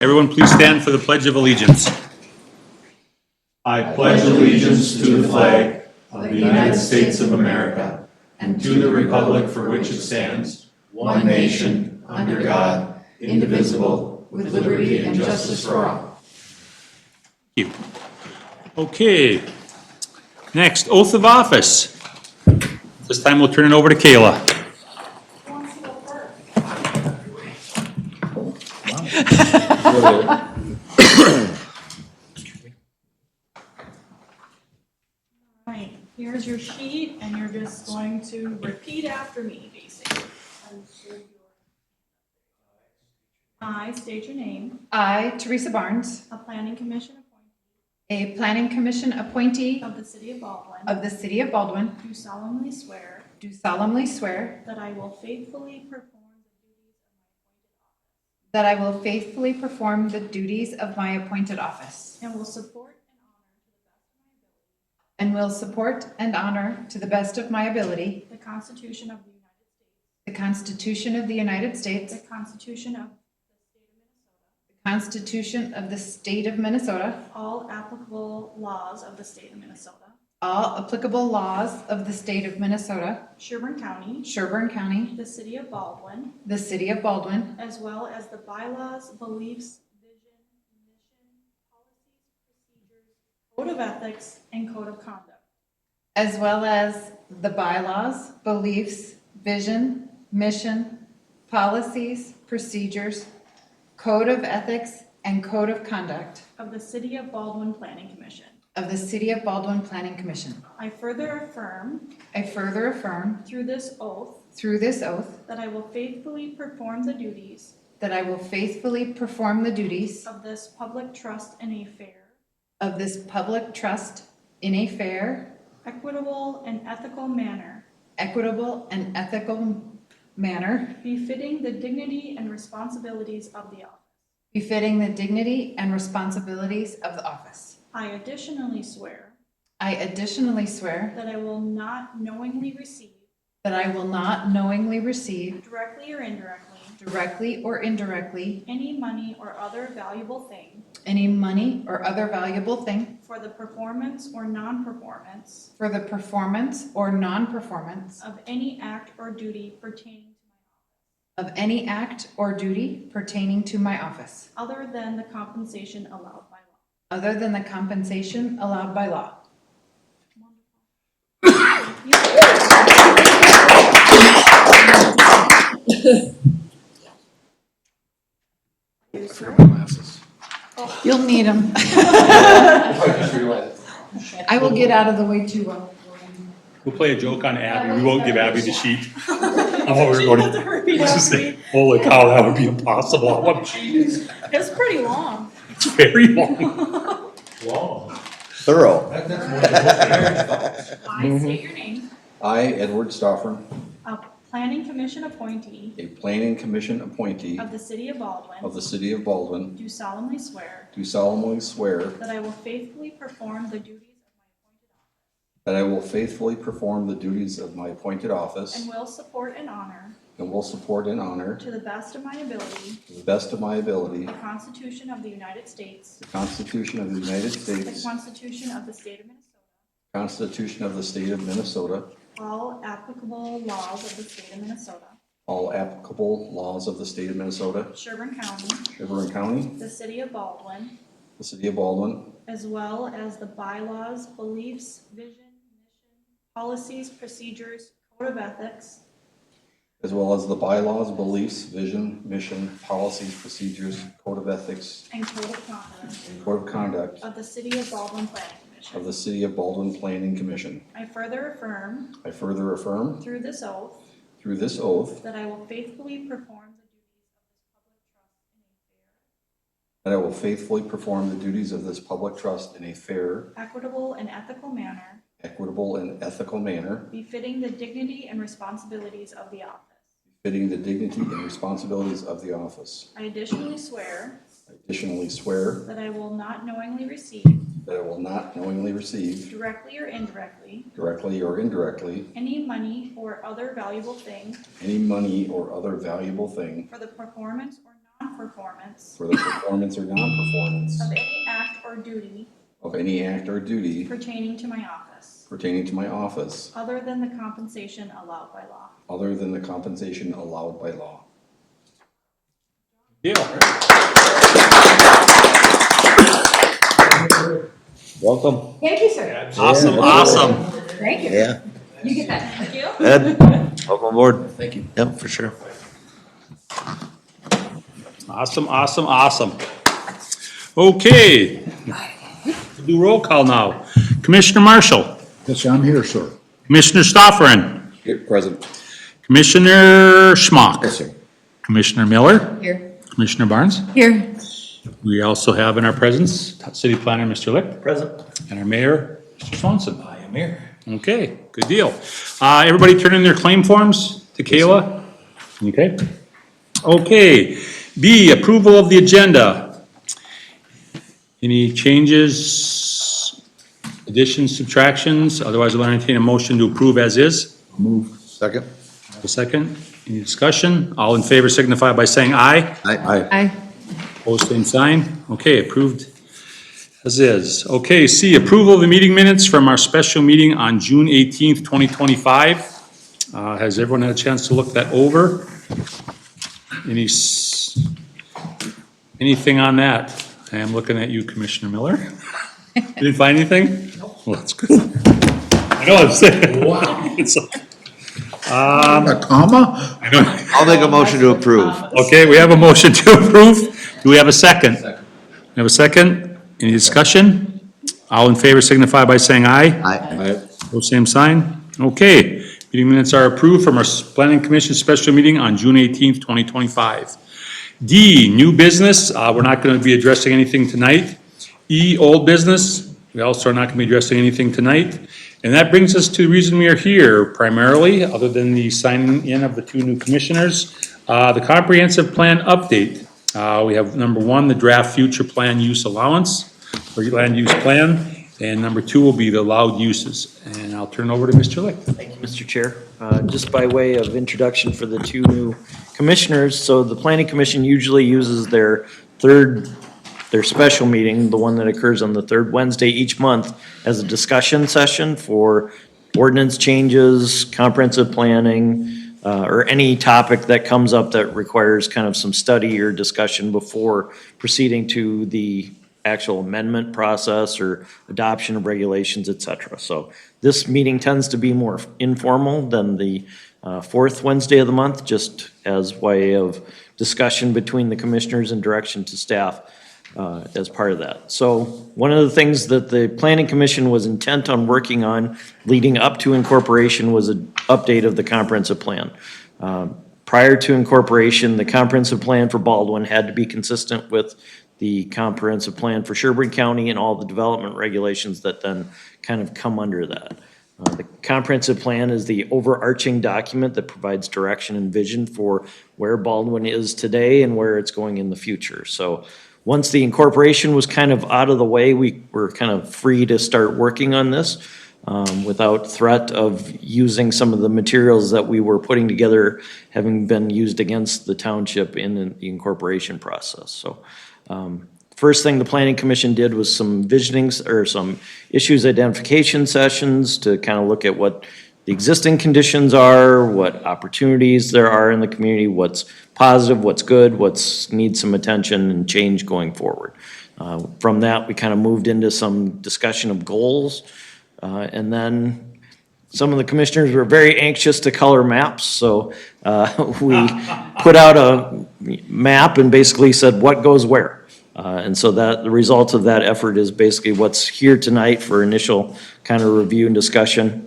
Everyone please stand for the Pledge of Allegiance. I pledge allegiance to the flag of the United States of America and to the republic for which it stands, one nation, under God, indivisible, with liberty and justice for all. Thank you. Okay. Next, oath of office. This time we'll turn it over to Kayla. Right, here's your sheet, and you're just going to repeat after me, basically. I state your name, I, Teresa Barnes, a planning commission appointee a planning commission appointee of the city of Baldwin, of the city of Baldwin, do solemnly swear do solemnly swear that I will faithfully perform that I will faithfully perform the duties of my appointed office and will support and honor to the best of my ability the Constitution of the United States, the Constitution of the United States, the Constitution of the Constitution of the state of Minnesota, all applicable laws of the state of Minnesota, all applicable laws of the state of Minnesota, Sherburne County, Sherburne County, the city of Baldwin, the city of Baldwin, as well as the bylaws, beliefs, vision, mission, policies, procedures, code of ethics, and code of conduct as well as the bylaws, beliefs, vision, mission, policies, procedures, code of ethics, and code of conduct of the City of Baldwin Planning Commission. of the City of Baldwin Planning Commission. I further affirm I further affirm through this oath through this oath that I will faithfully perform the duties that I will faithfully perform the duties of this public trust in a fair, of this public trust in a fair, equitable, and ethical manner, equitable, and ethical manner befitting the dignity and responsibilities of the office. befitting the dignity and responsibilities of the office. I additionally swear I additionally swear that I will not knowingly receive, that I will not knowingly receive, directly or indirectly, directly or indirectly, any money or other valuable thing any money or other valuable thing for the performance or non-performance for the performance or non-performance of any act or duty pertaining to my office, of any act or duty pertaining to my office, other than the compensation allowed by law. other than the compensation allowed by law. You'll need them. I will get out of the way too well. We'll play a joke on Abby. We won't give Abby the sheet. I'm over She here going, doesn't repeat just after say, me. holy cow, that would be impossible. It's pretty long. It's very long. Wow. Thorough. I state your name, I, Edward Stauffer, a planning commission appointee a planning commission appointee of the city of Baldwin, of the city of Baldwin, do solemnly swear do solemnly swear that I will faithfully perform the duties that I will faithfully perform the duties of my appointed office and will support and honor, and will support and honor, to the best of my ability, to the best of my ability, the Constitution of the United States, the Constitution of the United the States, Constitution of the state of Minnesota, Constitution of the state of Minnesota, all applicable laws of the state of Minnesota, all applicable laws of the state of Minnesota, Sherburne County, Sherburne County, the city of Baldwin, the city of Baldwin, as well as the bylaws, beliefs, vision, mission, policies, procedures, code of ethics, as well as the bylaws, beliefs, vision, mission, policies, procedures, code of ethics, and code of conduct and code of conduct of the city of Baldwin Planning Commission. of the City of Baldwin Planning Commission. I further affirm I further affirm through this oath through this oath that I will faithfully perform the duties of this public trust in a fair, equitable, and ethical manner, befitting the dignity and responsibilities of the office. fitting the dignity and responsibilities of the office. I additionally swear I additionally swear that I will not knowingly receive, that I will not knowingly receive, directly or indirectly, directly or indirectly, any money or other valuable thing any money or other valuable thing for the performance or non-performance non-performance for the performance or non-performance of any act or duty of any act or duty pertaining to my office, pertaining to my office, other than the compensation allowed by law. other than the compensation allowed by law. Deal. Welcome. Thank you, sir. Awesome, awesome. Thank you. Yeah. You get that. Thank you. Ed, welcome aboard. Thank you. Yep, for sure. Awesome, awesome, awesome. Okay. We'll do roll call now. Commissioner Marshall, Yes, I'm here, sir. Commissioner Stofferen, Here, present. Commissioner Schmock. Yes, sir. Commissioner Miller, Here. Commissioner Barnes. Here. We also have in our presence, City Planner, Mr. Licht, Present. and our Mayor, Mr. Swanson. I am here. Okay, good deal. Everybody turn in their claim forms to Kayla? Okay. Okay, B, approval of the agenda. Any changes, additions, subtractions? Otherwise, I'll entertain a motion to approve as is. Move. Second. A second. Any discussion? All in favor signify by saying aye. Aye. Aye. Opposed, same sign. Okay, approved as is. Okay, C, approval of the meeting minutes from our special meeting on June 18th, 2025. Has everyone had a chance to look that over? Anything on that? I am looking at you, Commissioner Miller. You didn't find anything? Well, that's good. I know, I'm saying. Wow. It's like, A comma? I know. I'll make a motion to approve. Okay, we have a motion to approve. Do we have a second? We have a second? Any discussion? All in favor signify by saying aye. Aye. Both same sign. Okay, meeting minutes are approved from our planning commission special meeting on June 18th, 2025. D, new business. We're not going to be addressing anything tonight. E, old business. We also are not going to be addressing anything tonight. And that brings us to the reason we are here primarily, other than the signing in of the two new commissioners, the comprehensive plan update. We have number one, the draft future plan use allowance, or land use plan, and number two will be the allowed uses. And I'll turn over to Mr. Licht. Thank you, Mr. Chair. Just by way of introduction for the two new commissioners, so the Planning Commission usually uses their special meeting, the one that occurs on the third Wednesday each month, as a discussion session for ordinance changes, comprehensive planning, or any topic that comes up that requires kind of some study or discussion before proceeding to the actual amendment process or adoption of regulations, et cetera. So this meeting tends to be more informal than the fourth Wednesday of the month, just as way of discussion between the commissioners and direction to staff as part of that. So one of the things that the Planning Commission was intent on working on leading up to incorporation was an update of the comprehensive plan. Prior to incorporation, the comprehensive plan for Baldwin had to be consistent with the comprehensive plan for Sherburne County and all the development regulations that then kind of come under that. The comprehensive plan is the overarching document that provides direction and vision for where Baldwin is today and where it's going in the future. So once the incorporation was kind of out of the way, we were kind of free to start working on this without threat of using some of the materials that we were putting together having been used against the township in the incorporation process. So first thing the Planning Commission did was some visionings or some issues identification sessions to kind of look at what the existing conditions are, what opportunities there are in the community, what's positive, what's good, what's needs some attention and change going forward. From that, we kind of moved into some discussion of goals. And then some of the commissioners were very anxious to color maps, so we put out a map and basically said what goes where. And so that the result of that effort is basically what's here tonight for initial kind of review and discussion.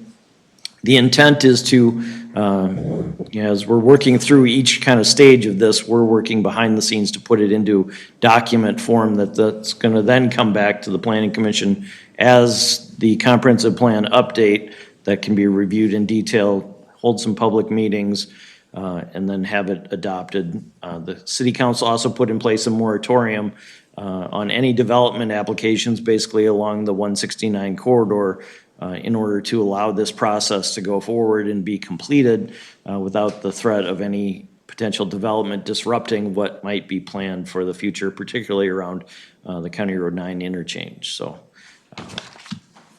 The intent is to, as we're working through each kind of stage of this, we're working behind the scenes to put it into document form that's going to then come back to the Planning Commission as the comprehensive plan update that can be reviewed in detail, hold some public meetings, and then have it adopted. The City Council also put in place a moratorium on any development applications basically along the 169 corridor in order to allow this process to go forward and be completed without the threat of any potential development disrupting what might be planned for the future, particularly around the County Road 9 interchange. So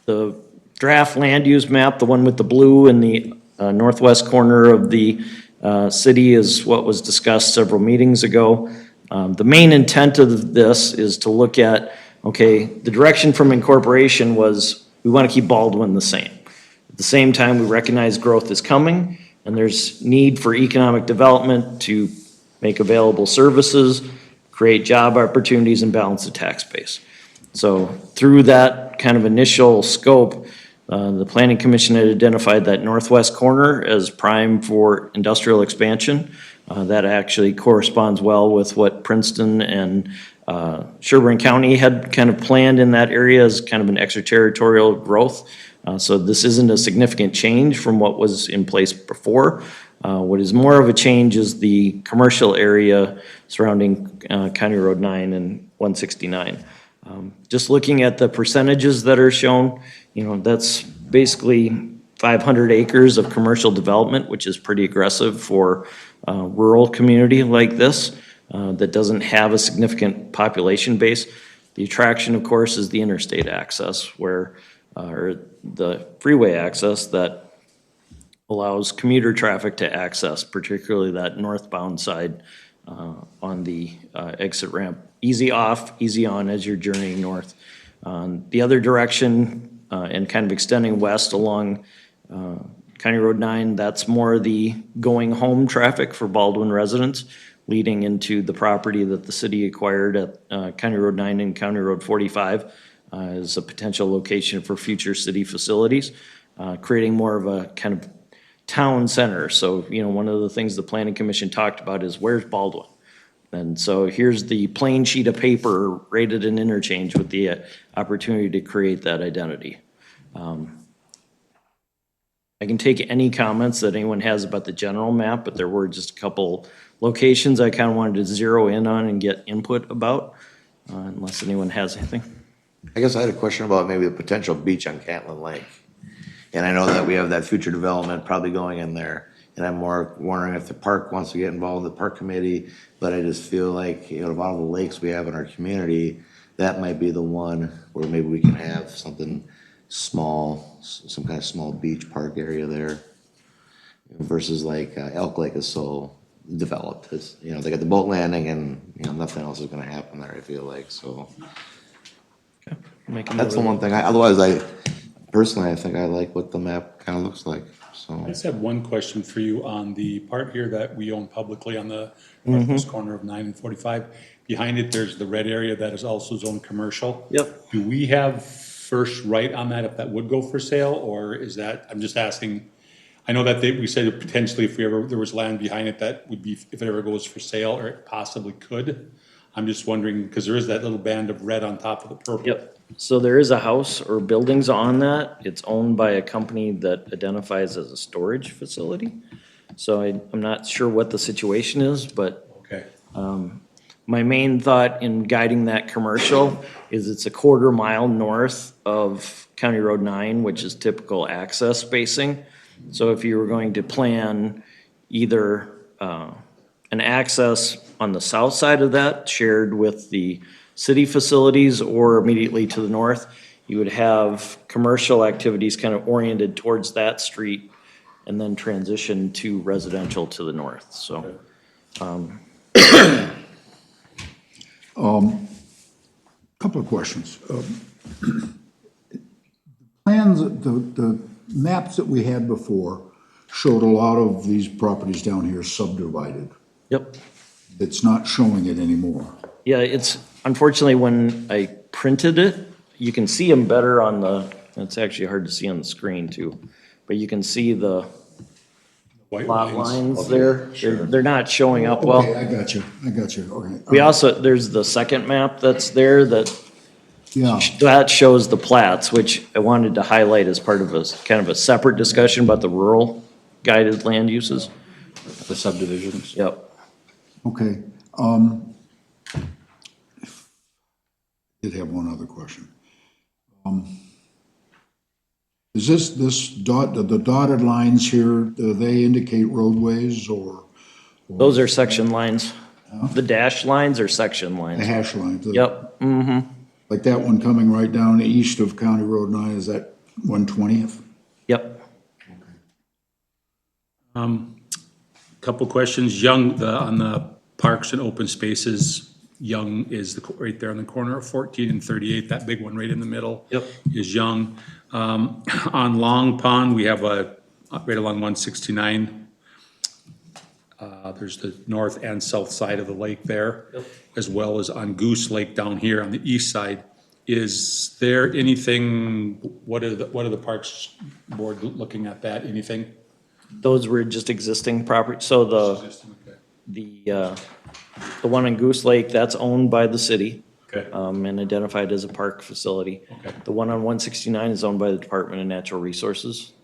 the draft land use map, the one with the blue in the northwest corner of the city, is what was discussed several meetings ago. The main intent of this is to look at, okay, the direction from incorporation was we want to keep Baldwin the same. At the same time, we recognize growth is coming and there's need for economic development to make available services, create job opportunities, and balance the tax base. So through that kind of initial scope, the Planning Commission had identified that northwest corner as prime for industrial expansion. That actually corresponds well with what Princeton and Sherburne County had kind of planned in that area as kind of an extraterritorial growth. So this isn't a significant change from what was in place before. What is more of a change is the commercial area surrounding County Road 9 and 169. Just looking at the percentages that are shown, that's basically 500 acres of commercial development, which is pretty aggressive for a rural community like this that doesn't have a significant population base. The attraction, of course, is the interstate access or the freeway access that allows commuter traffic to access, particularly that northbound side on the exit ramp. Easy off, easy on as you're journeying north. The other direction and kind of extending west along County Road 9, that's more the going home traffic for Baldwin residents, leading into the property that the city acquired at County Road 9 and County Road 45 as a potential location for future city facilities, creating more of a kind of town center. So, one of the things the Planning Commission talked about is where's Baldwin? And so here's the plain sheet of paper rated an interchange with the opportunity to create that identity. I can take any comments that anyone has about the general map, but there were just a couple locations I kind of wanted to zero in on and get input about, unless anyone has anything. I guess I had a question about maybe the potential beach on Catlin Lake. And I know that we have that future development probably going in there. And I'm more wondering if the park wants to get involved in the park committee, but I just feel like, of all the lakes we have in our community, that might be the one where maybe we can have something small, some kind of small beach park area there. Versus like Elk Lake is so developed. It's, they got the boat landing and, nothing else is gonna happen there, I feel like, so. That's the one thing, personally, I think I like what the map kind of looks like, so. I just have one question for you on the part here that we own publicly on the northwest corner of 9 and 45. Behind it, there's the red area that is also zoned commercial. Yep. Do we have first right on that if that would go for sale, or is that, I'm just asking, I know that we said that potentially if there was land behind it that would be, if it ever goes for sale, or it possibly could. I'm just wondering, because there is that little band of red on top of the purple. Yep. So there is a house or buildings on that. It's owned by a company that identifies as a storage facility. So I'm not sure what the situation is, but Okay. my main thought in guiding that commercial is it's a 1/4 mile north of County Road 9, which is typical access spacing. So if you were going to plan either an access on the south side of that shared with the city facilities or immediately to the north, you would have commercial activities kind of oriented towards that street and then transition to residential to the north, so. Couple of questions. Plans, the maps that we had before showed a lot of these properties down here subdivided. Yep. It's not showing it anymore. Yeah, it's, unfortunately, when I printed it, you can see them better on the, it's actually hard to see on the screen too, but you can see the White lot lines there. They're not showing up well. Okay, I got you, okay. We also, there's the second map that's there Yeah, that shows the plats, which I wanted to highlight as part of a kind of a separate discussion about the rural guided land uses. The subdivisions. Yep. okay. Did have one other question. Is this the dotted lines here, do they indicate roadways or Those are section lines. The dash lines are section The lines. hash lines. Yep, mm-hmm, Like that one coming right down east of County Road 9, is that 120th? yep. Couple questions. Young, on the parks and open spaces, Young is right there on the corner of 14 and 38, that big one right in the middle. Yep. Is Young. On Long Pond, we have right along 169. There's the north and south side of the lake there, as well as on Goose Lake down here on the east side. Is there anything, what are the Parks Board looking at that, anything? Those were just existing property, so the one in Goose Lake, that's owned by the city. Okay. And identified as a park facility. Okay. The one on 169 is owned by the Department of Natural Resources.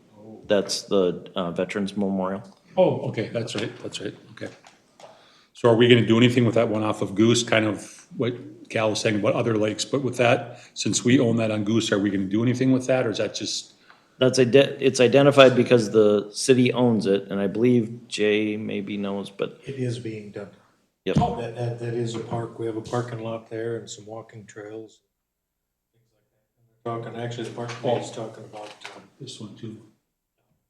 That's the Veterans Memorial. Oh, okay, that's right, okay. So are we gonna do anything with that one off of Goose, kind of what Cal was saying about other lakes, but with that, since we own that on Goose, are we gonna do anything with that, or is that just? It's identified because the city owns it, and I believe Jay maybe knows, but, It is being done. yep. That is a park. We have a parking lot there and some walking trails. Talking, actually, the park committee's talking about, This one too.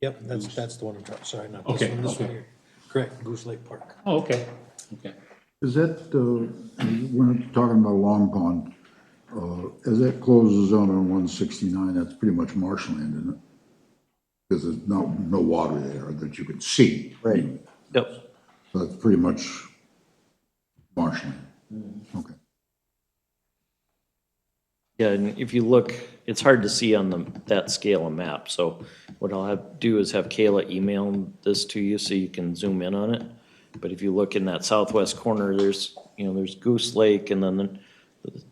yep, that's the one I'm talking, sorry, not Okay, this one, this one okay. here. Correct, Goose Lake Park. Oh, okay, okay. Is that, we're not talking about Long Pond, as that closes out on 169, that's pretty much marshland, isn't it? Because there's no water there that you can see. Right. Yep. So that's pretty much marshland. Okay. Yeah, and if you look, it's hard to see on that scale of map, so what I'll have to do is have Kayla email this to you so you can zoom in on it. But if you look in that southwest corner, there's Goose Lake, and then the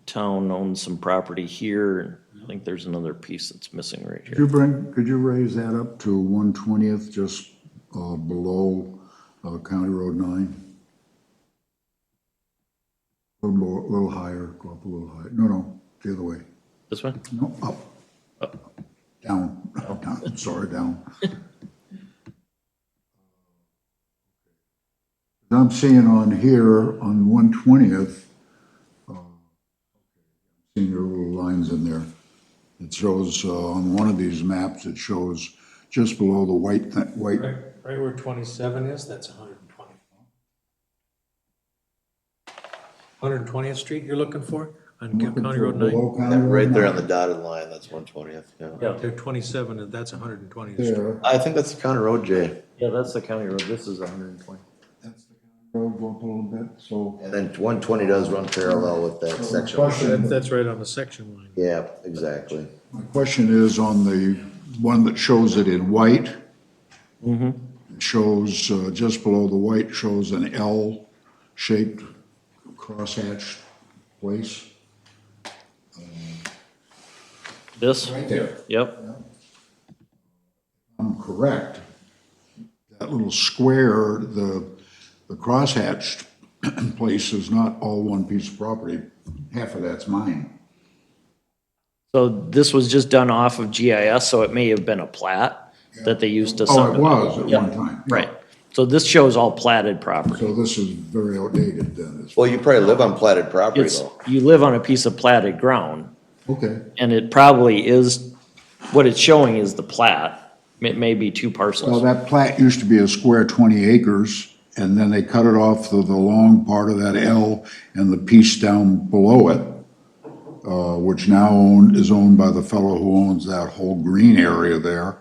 town owns some property here, and I think there's another piece that's missing right here. Could you raise that up to 120th, just below County Road 9? A little higher, go up a little higher. No, the other way. This one? No, up. Down, down, sorry, down. I'm seeing on here, on 120th, seeing your little lines in there. It shows, on one of these maps, it shows just below the white, Right where 27 is, that's 120. 120th Street you're looking for on County Road 9? below County Road Right there 9. on the dotted line, that's 120th, yeah. There, 27, and that's 120th Street. There, I think that's the County Road, Jay. Yeah, that's the county road, this is 120. that's the county road, go up a little bit, so. And then 120 does run parallel with that section. Question, That's right on the section line. Yeah, exactly. my question is on the one that shows it in white. It shows, just below the white, shows an L-shaped crosshatched place. This? Right there. Yep, I'm correct. That little square, the crosshatched place is not all one piece of property. Half of that's mine. so this was just done off of GIS, so it may have been a plat that they used to. Oh, it was at Yep. one time. yeah. Right, so this shows all platted property. So this is very outdated then. Well, you probably live on platted property It's, though. you live on a piece of platted ground, Okay, and it probably is, what it's showing is the plat. It may be two well, parcels. that plat used to be a square 20 acres, and then they cut it off the long part of that L and the piece down below it, which now is owned by the fellow who owns that whole green area there.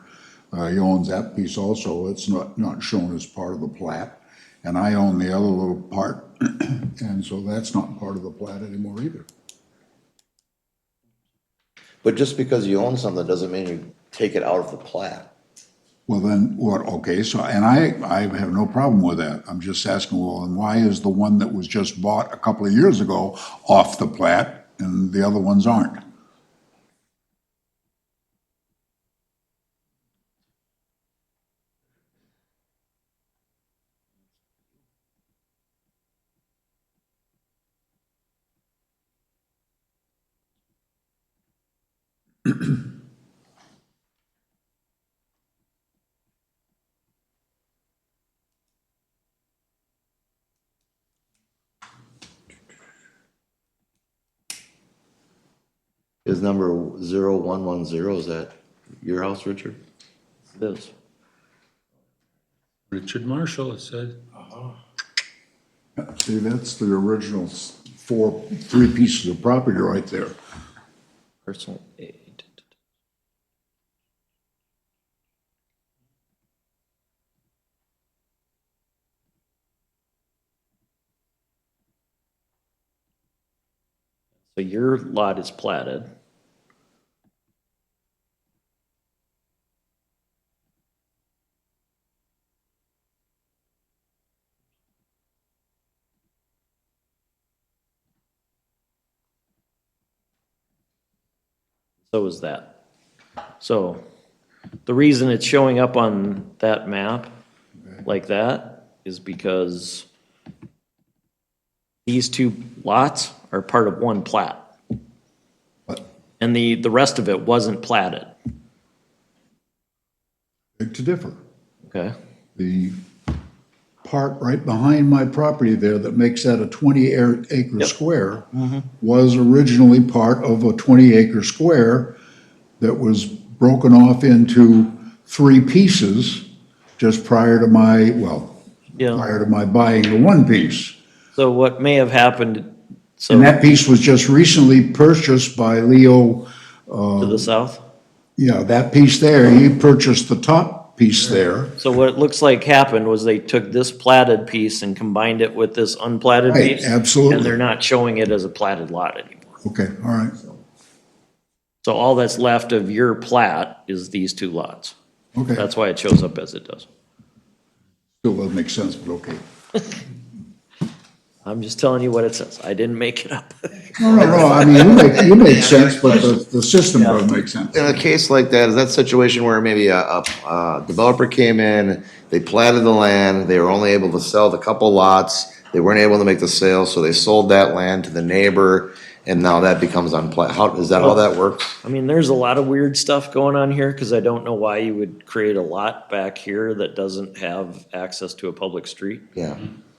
He owns that piece also. It's not shown as part of the plat. And I own the other little part, and so that's not part of the plat anymore either. But just because you own something doesn't mean you take it out of the plat. Well, then, what, okay, so, and I have no problem with that. I'm just asking, well, and why is the one that was just bought a couple of years ago off the plat and the other ones aren't? Is number 0110, is that your house, Richard? It is. Richard Marshall, it said. See, that's the original three pieces of property right there. Parcel A. So your lot is platted. So is that. So the reason it's showing up on that map like that is because these two lots are part of one plat. But And the rest of it wasn't platted, beg to differ. okay? The part right behind my property there that makes that a 20-acre Yep. square was originally part of a 20-acre square that was broken off into three pieces just prior to my, Yeah, prior to my buying the one piece. so what may have happened, And so that piece was just recently purchased by Leo. to the south? Yeah, that piece there, he purchased the top piece there. So what it looks like happened was they took this platted piece and combined it with this unplatted Right, piece. absolutely. And they're not showing it as a platted lot anymore. Okay, all right. So all that's left of your plat is these two lots. Okay, That's why it shows up as it does. still doesn't make sense, but okay. I'm just telling you what it says. I didn't make it up. No, I mean, you make sense, but the system doesn't make sense. In a case like that, is that situation where maybe a developer came in, they platted the land, they were only able to sell the couple lots, they weren't able to make the sale, so they sold that land to the neighbor, and now that becomes unplatted. Is that how that works? I mean, there's a lot of weird stuff going on here because I don't know why you would create a lot back here that doesn't have access to a public street. Yeah,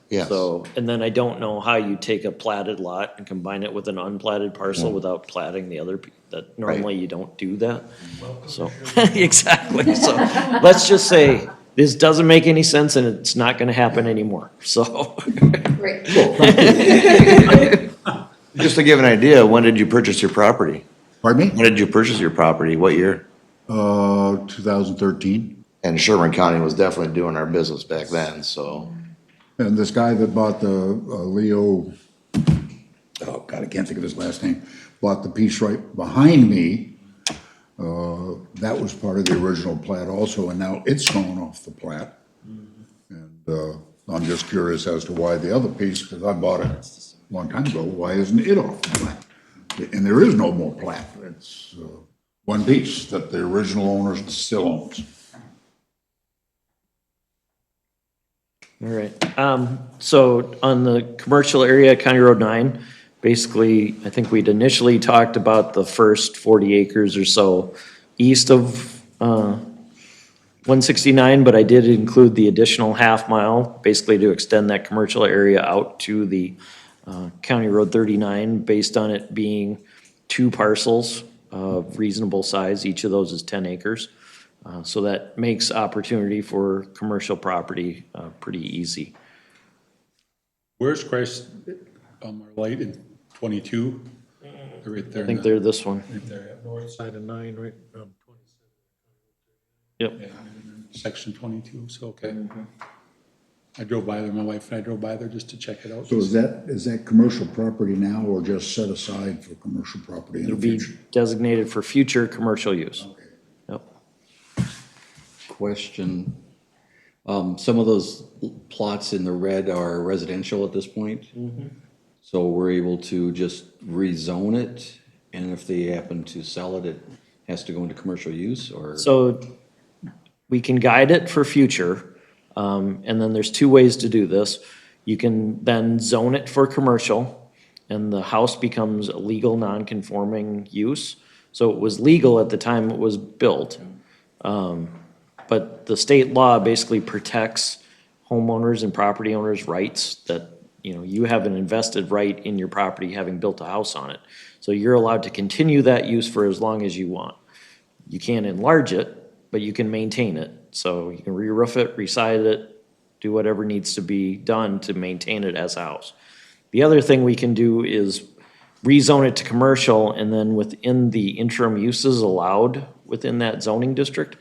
yes. So, and then I don't know how you take a platted lot and combine it with an unplatted parcel without platting the other, that normally you don't do that. So, exactly. So let's just say this doesn't make any sense and it's not gonna happen anymore, so. Great. Just to give an idea, when did you purchase your property? Pardon me? When did you purchase your property? What year? 2013. And Sherburne County was definitely doing our business back then, so. And this guy that bought the Leo, oh God, I can't think of his last name, bought the piece right behind me. That was part of the original plat also, and now it's gone off the plat. And I'm just curious as to why the other piece, because I bought it a long time ago, why isn't it off the plat? And there is no more plat. It's one piece that the original owner still owns. All right, so on the commercial area, County Road 9, basically, I think we'd initially talked about the first 40 acres or so east of 169, but I did include the additional half mile, basically to extend that commercial area out to the County Road 39, based on it being two parcels of reasonable size. Each of those is 10 acres. So that makes opportunity for commercial property pretty easy. Where's Christ, our light in 22? They're right there. I think they're this one. Right there, North side of 9, right, 27. Yep. yeah. Section 22, so, okay. I drove by there, my wife and I drove by there just to check it out. So is that commercial property now or just set aside for commercial property in It'll the be future? designated for future commercial use. Yep. Question. Some of those plots in the red are residential at this point. So we're able to just rezone it, and if they happen to sell it, it has to go into commercial use, or? So we can guide it for future, and then there's two ways to do this. You can then zone it for commercial, and the house becomes a legal non-conforming use. So it was legal at the time it was built. But the state law basically protects homeowners and property owners' rights that you know, you have an invested right in your property, having built a house on it. So you're allowed to continue that use for as long as you want. You can't enlarge it, but you can maintain it. So you can re-roof it, re-side it, do whatever needs to be done to maintain it as a house. The other thing we can do is rezone it to commercial, and then within the interim uses allowed within that zoning district,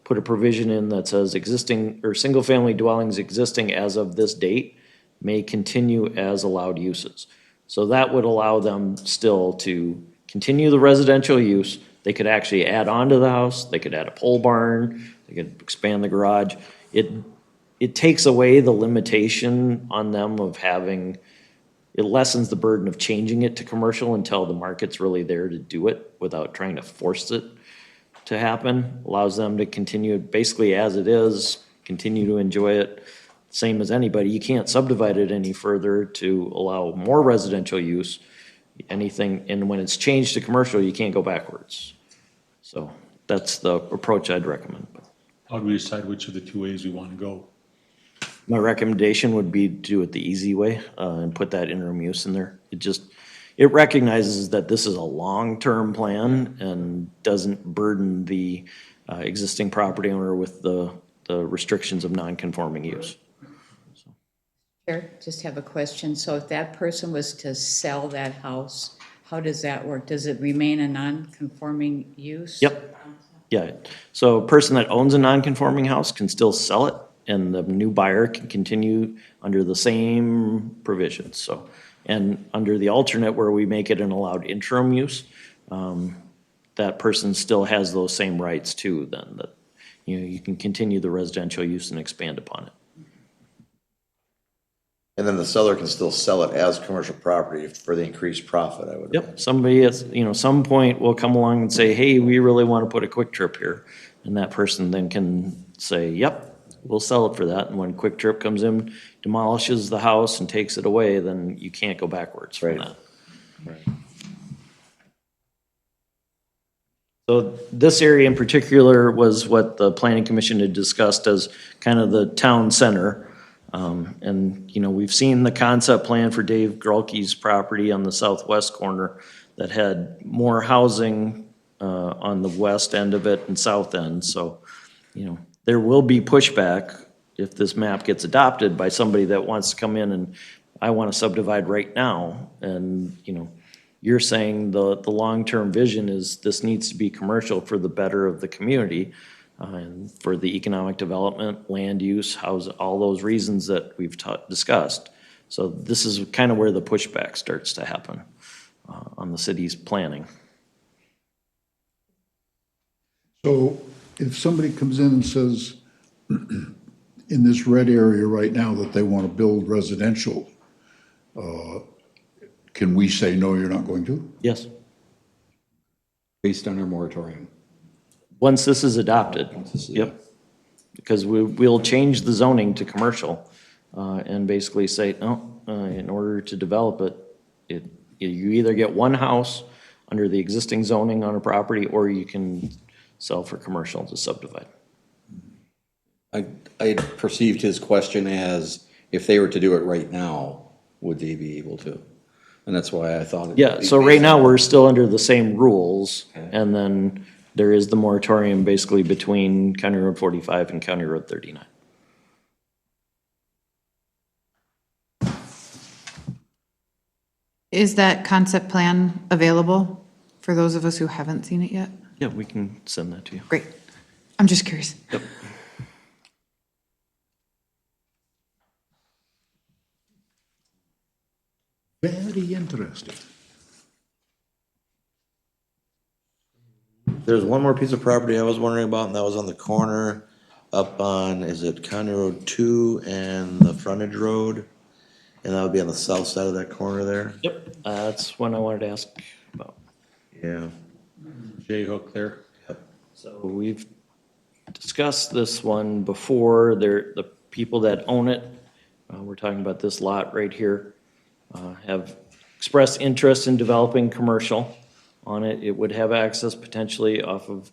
put a provision in that says existing, or single-family dwellings existing as of this date may continue as allowed uses. So that would allow them still to continue the residential use. They could actually add on to the house, they could add a pole barn, they could expand the garage. It takes away the limitation on them of having, it lessens the burden of changing it to commercial until the market's really there to do it without trying to force it to happen. Allows them to continue basically as it is, continue to enjoy it, same as anybody. You can't subdivide it any further to allow more residential use, anything, and when it's changed to commercial, you can't go backwards. So that's the approach I'd recommend. How do we decide which of the two ways we want to go? My recommendation would be to do it the easy way, and put that interim use in there. It recognizes that this is a long-term plan and doesn't burden the existing property owner with the restrictions of non-conforming use. Chair, just have a question. So if that person was to sell that house, how does that work? Does it remain a non-conforming use? Yep. Yeah, so a person that owns a non-conforming house can still sell it, and the new buyer can continue under the same provisions, so. And under the alternate where we make it an allowed interim use, that person still has those same rights too, then, that, you know, you can continue the residential use and expand upon it. And then the seller can still sell it as commercial property for the increased profit, I would. Yep, somebody at, you know, some point will come along and say, hey, we really want to put a Quick Trip here. And that person then can say, yep, we'll sell it for that. And when Quick Trip comes in, demolishes the house and takes it away, then you can't go backwards from that. Right. So this area in particular was what the planning commission had discussed as kind of the town center. And, you know, we've seen the concept plan for Dave Grolke's property on the southwest corner that had more housing on the west end of it and south end. So, you know, there will be pushback if this map gets adopted by somebody that wants to come in and, I want to subdivide right now. And, you know, you're saying the long-term vision is this needs to be commercial for the better of the community. And for the economic development, land use, house, all those reasons that we've discussed. So this is kind of where the pushback starts to happen on the city's planning. So if somebody comes in and says, in this red area right now that they want to build residential, can we say, no, you're not going to? Yes. Based on our moratorium. Once this is adopted, yep. Because we'll change the zoning to commercial and basically say, no, in order to develop it, you either get one house under the existing zoning on a property, or you can sell for commercial to subdivide. I perceived his question as if they were to do it right now, would they be able to? And that's why I thought. Yeah, so right now, we're still under the same rules, and then there is the moratorium basically between County Road 45 and County Road 39. Is that concept plan available for those of us who haven't seen it yet? Yeah, we can send that to you. Great. I'm just curious. Yep. Very interesting. There's one more piece of property I was wondering about, and that was on the corner up on, is it County Road 2 and the frontage road? And that would be on the south side of that corner there? Yep, that's one I wanted to ask about. Yeah. J-hook there. So we've discussed this one before. The people that own it, we're talking about this lot right here, have expressed interest in developing commercial on it. It would have access potentially off of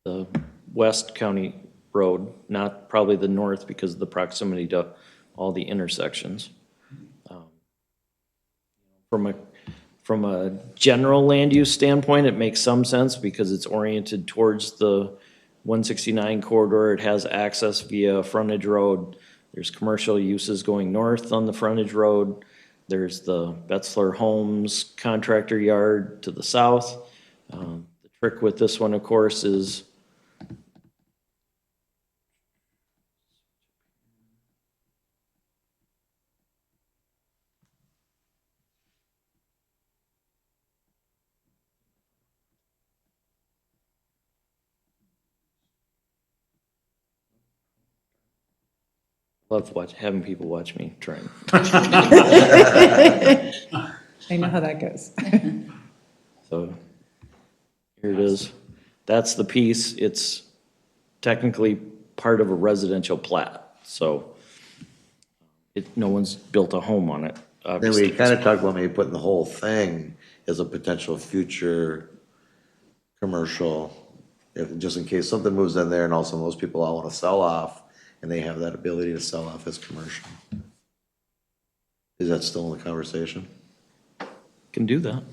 the West County Road, not probably the north because of the proximity to all the intersections. from a general land use standpoint, it makes some sense because it's oriented towards the 169 corridor. It has access via frontage road. There's commercial uses going north on the frontage road. There's the Betzler Homes contractor yard to the south. The trick with this one, of course, is having people watch me try and I know how that goes. So here it is. That's the piece. It's technically part of a residential plat, so no one's built a home on it, Then obviously. we kind of talked about maybe putting the whole thing as a potential future commercial, just in case something moves in there and also those people all want to sell off and they have that ability to sell off as commercial. Is that still in the conversation? Can do that.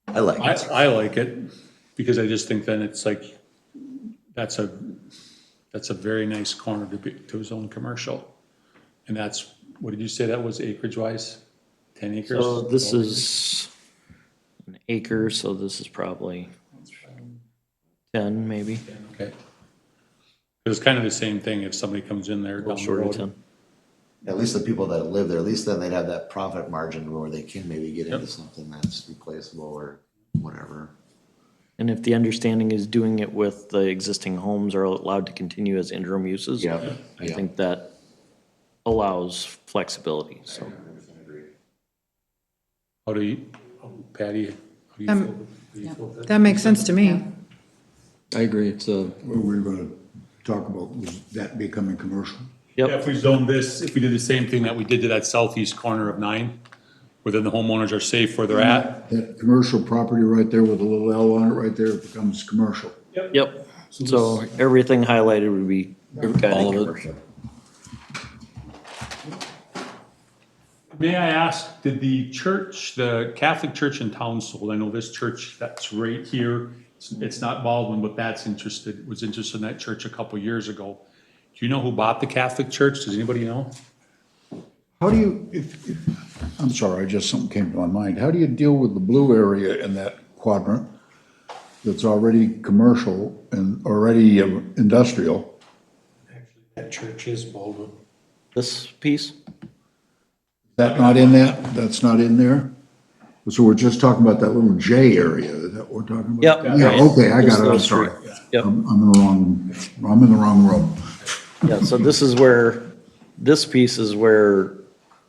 I like it. I like it, because I just think then it's like, that's a very nice corner to zone commercial. And that's, what did you say that was acreage wise? 10 acres? So this is an acre, so this is probably 10 maybe, Okay. It's kind of the same thing if somebody comes in there a little down the short of road. 10. At least the people that live there, at least then they'd have that profit margin where they can maybe get into something that's replaceable or whatever. And if the understanding is doing it with the existing homes are allowed to continue as interim uses, Yeah. I think that allows flexibility, so. How do you, Patty, how do you feel? Do you feel that? That makes sense to me. I agree, it's a, What we were gonna talk about was that becoming commercial. Yeah, Yep, if we zone this, if we did the same thing that we did to that southeast corner of 9, where then the homeowners are safe where they're at. That commercial property right there with a little L on it right there becomes commercial. yep. So everything highlighted would be kind All of of it. commercial. May I ask, did the church, the Catholic church in town sold? I know this church that's right here, it's not Baldwin, but was interested in that church a couple years ago. Do you know who bought the Catholic church? Does anybody know? How do you, I'm sorry, something came to my mind. How do you deal with the blue area in that quadrant that's already commercial and already industrial? Actually, that church is Baldwin. This piece? That not in that? That's not in there? So we're just talking about that little J area, is that what we're talking about? Yep. Yeah, okay, I got it, I'm Those sorry. three. Yep. I'm in the wrong room. Yeah, so this is where, this piece is where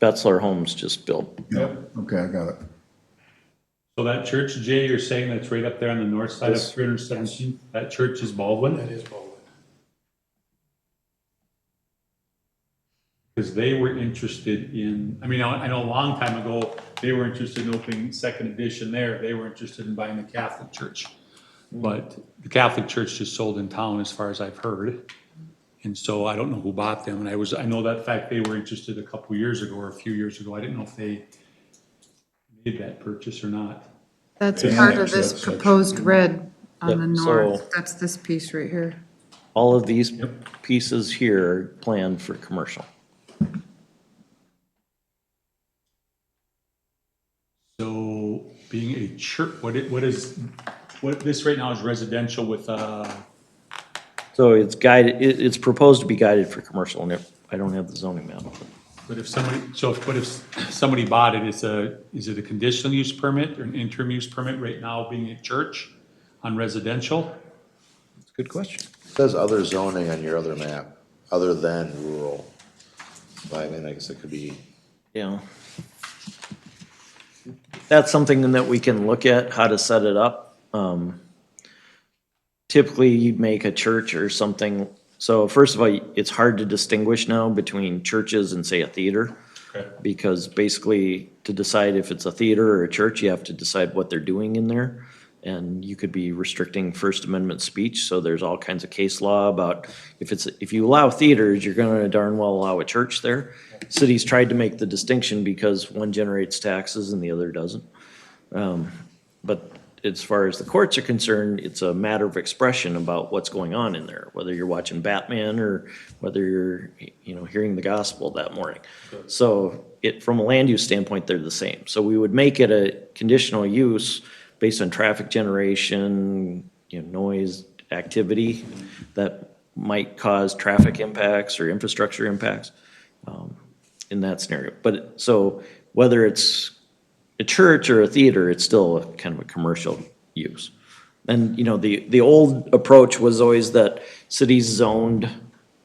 Betzler Homes just built. Yeah, okay, I got it. So that church, Jay, you're saying that's right up there on the north side of Yes. 317th, that church is Baldwin? That is Baldwin. Because they were interested in, I mean, I know a long time ago, they were interested in opening second edition there. They were interested in buying the Catholic church. But the Catholic church just sold in town as far as I've heard. And so I don't know who bought them. And I know that fact they were interested a couple years ago or a few years ago. I didn't know if they made that purchase or not. That's Yeah, part of that's this such- proposed red on the Yep, so- north. That's this piece right here. All of these pieces here are planned for commercial. So being a church, what this right now is residential with, So it's guided, it's proposed to be guided for commercial, and I don't have the zoning map. but if somebody bought it, is it a conditional use permit or an interim use permit right now being a church on residential? It's a good question. It says other zoning on your other map, other than rural. I mean, I guess it could be, Yeah. That's something that we can look at, how to set it up. Typically, you'd make a church or something. So first of all, it's hard to distinguish now between churches and, say, a theater. Okay. Because basically, to decide if it's a theater or a church, you have to decide what they're doing in there. And you could be restricting First Amendment speech, so there's all kinds of case law about if you allow theaters, you're gonna darn well allow a church there. Cities tried to make the distinction because one generates taxes and the other doesn't. But as far as the courts are concerned, it's a matter of expression about what's going on in there, whether you're watching Batman or whether you're, hearing the gospel that morning. So from a land use standpoint, they're the same. So we would make it a conditional use based on traffic generation, noise, activity that might cause traffic impacts or infrastructure impacts in that scenario. But so whether it's a church or a theater, it's still kind of a commercial use. And, the old approach was always that cities zoned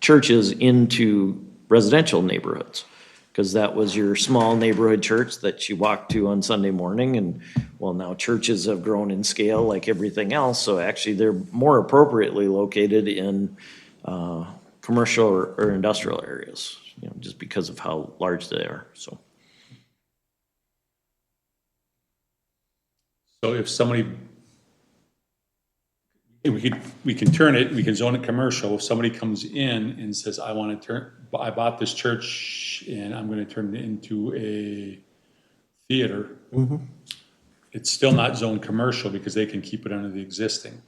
churches into residential neighborhoods, because that was your small neighborhood church that you walked to on Sunday morning. And, well, now churches have grown in scale like everything else, so actually they're more appropriately located in commercial or industrial areas, just because of how large they are, so. So if somebody, we can turn it, we can zone it commercial. If somebody comes in and says, I bought this church and I'm gonna turn it into a theater, it's still not zoned commercial because they can keep it under the existing.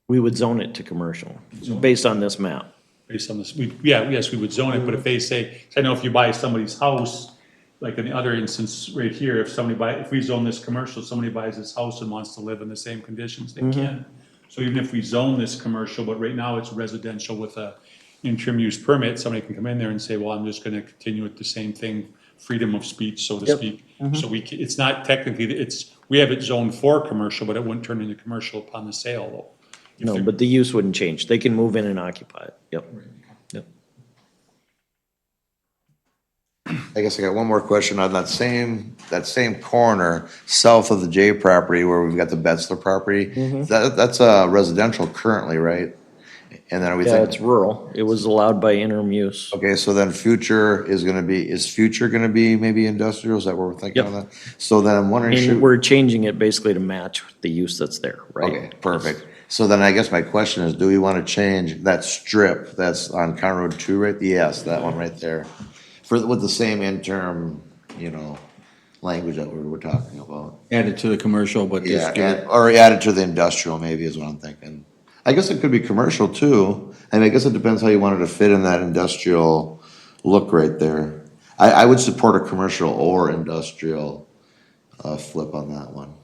We would zone it to commercial, based on this map. Based on this, yes, we would zone it, but if they say, I know if you buy somebody's house, like in the other instance right here, if we zone this commercial, somebody buys this house and wants to live in the same conditions, they can. So even if we zone this commercial, but right now it's residential with a interim use permit, somebody can come in there and say, well, I'm just gonna continue with the same thing, freedom of speech, so to speak. So it's not technically, we have it zoned for commercial, but it wouldn't turn into commercial upon the sale though. No, but the use wouldn't change. They can move in and occupy it. Yep. Yep. I guess I got one more question on that same corner, south of the J property where we've got the Betzler property. That's residential currently, right? And then are we Yeah, thinking, it's rural. It was allowed by interim use. okay, so then future is future gonna be maybe industrial? Is that what we're thinking on that? So then I'm wondering, And we're changing it basically to match the use that's there, right? okay, perfect. So then I guess my question is, do we wanna change that strip that's on County Road 2, right? Yes, that one right there. With the same interim, language that we were talking about. Add it to the commercial, but just give it. Or add it to the industrial maybe is what I'm thinking. I guess it could be commercial too. I mean, I guess it depends how you want it to fit in that industrial look right there. I would support a commercial or industrial flip on that one.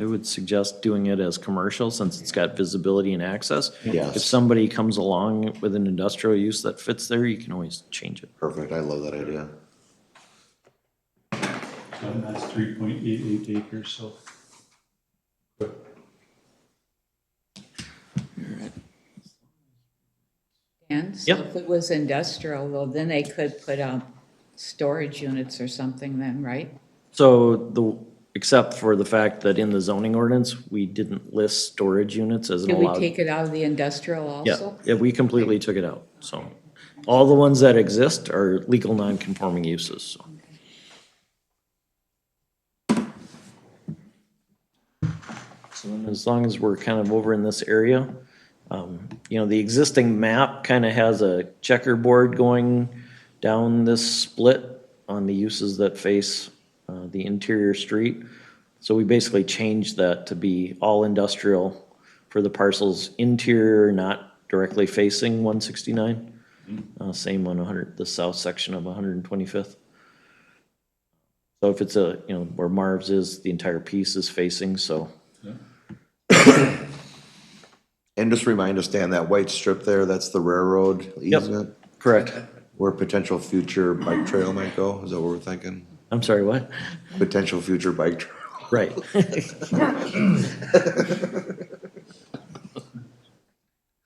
I would suggest doing it as commercial since it's got visibility and access. Yes. If somebody comes along with an industrial use that fits there, you can always change it. Perfect, I love that idea. And that's 3.88 acres, so. And so Yep. if it was industrial, well, then they could put storage units or something then, right? So except for the fact that in the zoning ordinance, we didn't list storage units as an Did we allowed. take it out of the industrial Yeah, also? yeah, we completely took it out, so. All the ones that exist are legal non-conforming uses, so. So then as long as we're kind of over in this area, the existing map kind of has a checkerboard going down this split on the uses that face the interior street. So we basically changed that to be all industrial for the parcels interior, not directly facing 169. Same on the south section of 125th. So if it's where Marv's is, the entire piece is facing, so. And just remind us, Dan, that white strip there, that's the railroad easement? Correct. Where potential future bike trail might go, is that what we're thinking? I'm sorry, what? Potential future bike trail. Right.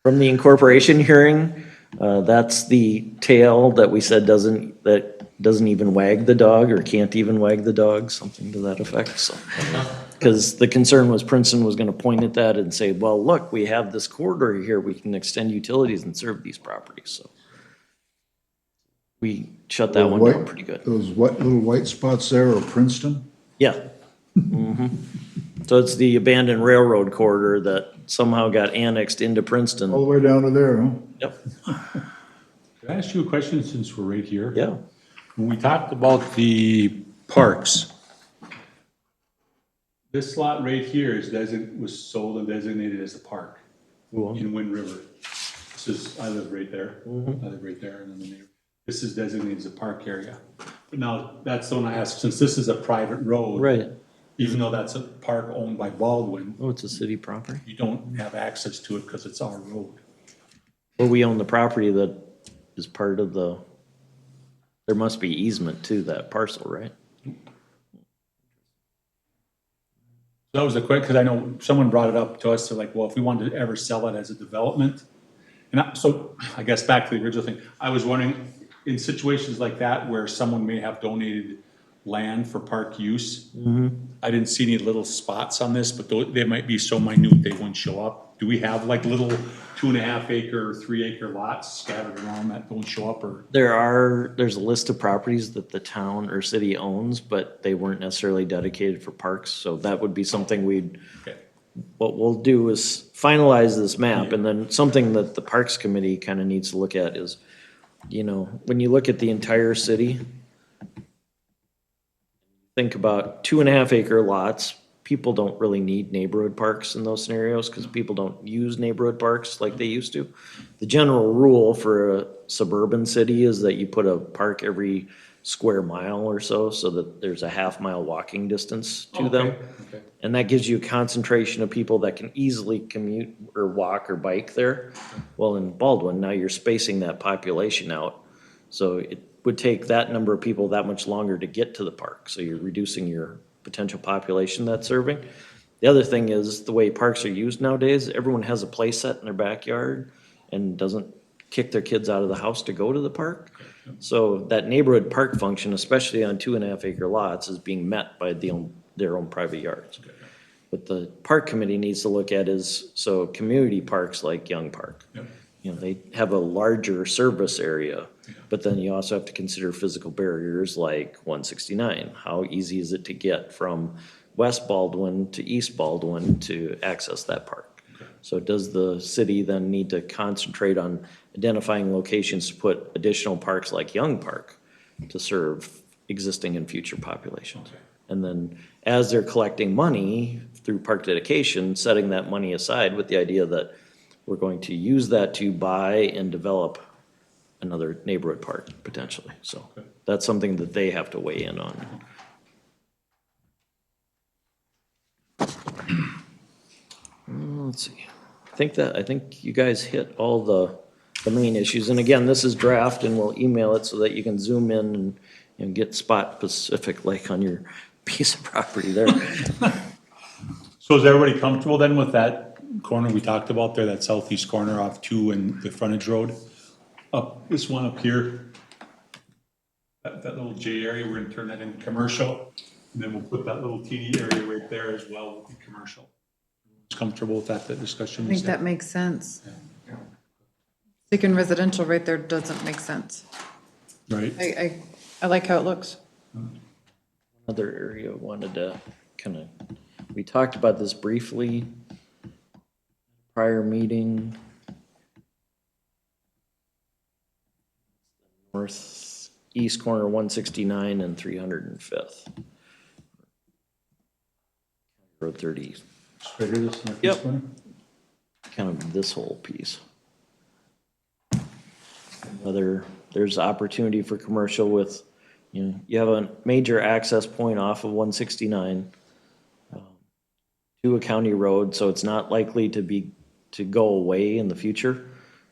From the incorporation hearing, that's the tail that we said doesn't even wag the dog or can't even wag the dog, something to that effect, so. Because the concern was Princeton was gonna point at that and say, well, look, we have this corridor here, we can extend utilities and serve these properties, so. We shut that one down pretty good. Those little white spots there are Princeton? Yeah. Mm-hmm. So it's the abandoned railroad corridor that somehow got annexed into All Princeton. the way down to there, huh? Yep, Can I ask you a question since we're right here? yeah. When we talked about the parks, this lot right here was sold and designated as a park in Wind River. This is, I live right there. I live right there, and then the neighbor. This is designated as a park area. But now, that's the one I asked, since this is a private road. Right. Even though that's a park owned by Baldwin, Oh, it's a city property? you don't have access to it because it's our road. Well, we own the property that is part of the, there must be easement to that parcel, right? That was the quick, because I know someone brought it up to us, they're like, well, if we wanted to ever sell it as a development. So I guess back to the original thing, I was wondering, in situations like that where someone may have donated land for park use, I didn't see any little spots on this, but they might be so minute they wouldn't show up. Do we have like little 2.5 acre, 3 acre lots scattered around that don't show up, or? There's a list of properties that the town or city owns, but they weren't necessarily dedicated for parks, so that would be something Okay. what we'll do is finalize this map, and then something that the Parks Committee kind of needs to look at is, when you look at the entire city, think about 2.5 acre lots. People don't really need neighborhood parks in those scenarios because people don't use neighborhood parks like they used to. The general rule for a suburban city is that you put a park every square mile or so that there's a half-mile walking distance to them. Okay. And that gives you a concentration of people that can easily commute or walk or bike there. Well, in Baldwin, now you're spacing that population out. So it would take that number of people that much longer to get to the park. So you're reducing your potential population that's serving. The other thing is the way parks are used nowadays, everyone has a play set in their backyard and doesn't kick their kids out of the house to go to the park. So that neighborhood park function, especially on 2.5 acre lots, is being met by their own private yards. What the park committee needs to look at is, so community parks like Young Park. Yep. They have a larger service area, but then you also have to consider physical barriers like 169. How easy is it to get from West Baldwin to East Baldwin to access that park? So does the city then need to concentrate on identifying locations to put additional parks like Young Park to serve existing and future populations? And then as they're collecting money through park dedication, setting that money aside with the idea that we're going to use that to buy and develop another neighborhood park potentially. So that's something that they have to weigh in on. Let's see. I think you guys hit all the main issues. And again, this is draft and we'll email it so that you can zoom in and get spot specific like on your piece of property there. So is everybody comfortable then with that corner we talked about there, that southeast corner off 2 and the frontage road? Up, this one up here, that little J area, we're gonna turn that into commercial. And then we'll put that little TD area right there as well with the commercial. Comfortable with that discussion? I think that makes sense. Sticking residential right there doesn't make sense. Right? I like how it looks. Another area I wanted to we talked about this briefly prior meeting. Northeast corner 169 and 305th. Road 30. Right here, this northeast Yep. corner? Kind of this whole piece. There's opportunity for commercial with, you have a major access point off of 169 to a county road, so it's not likely to go away in the future.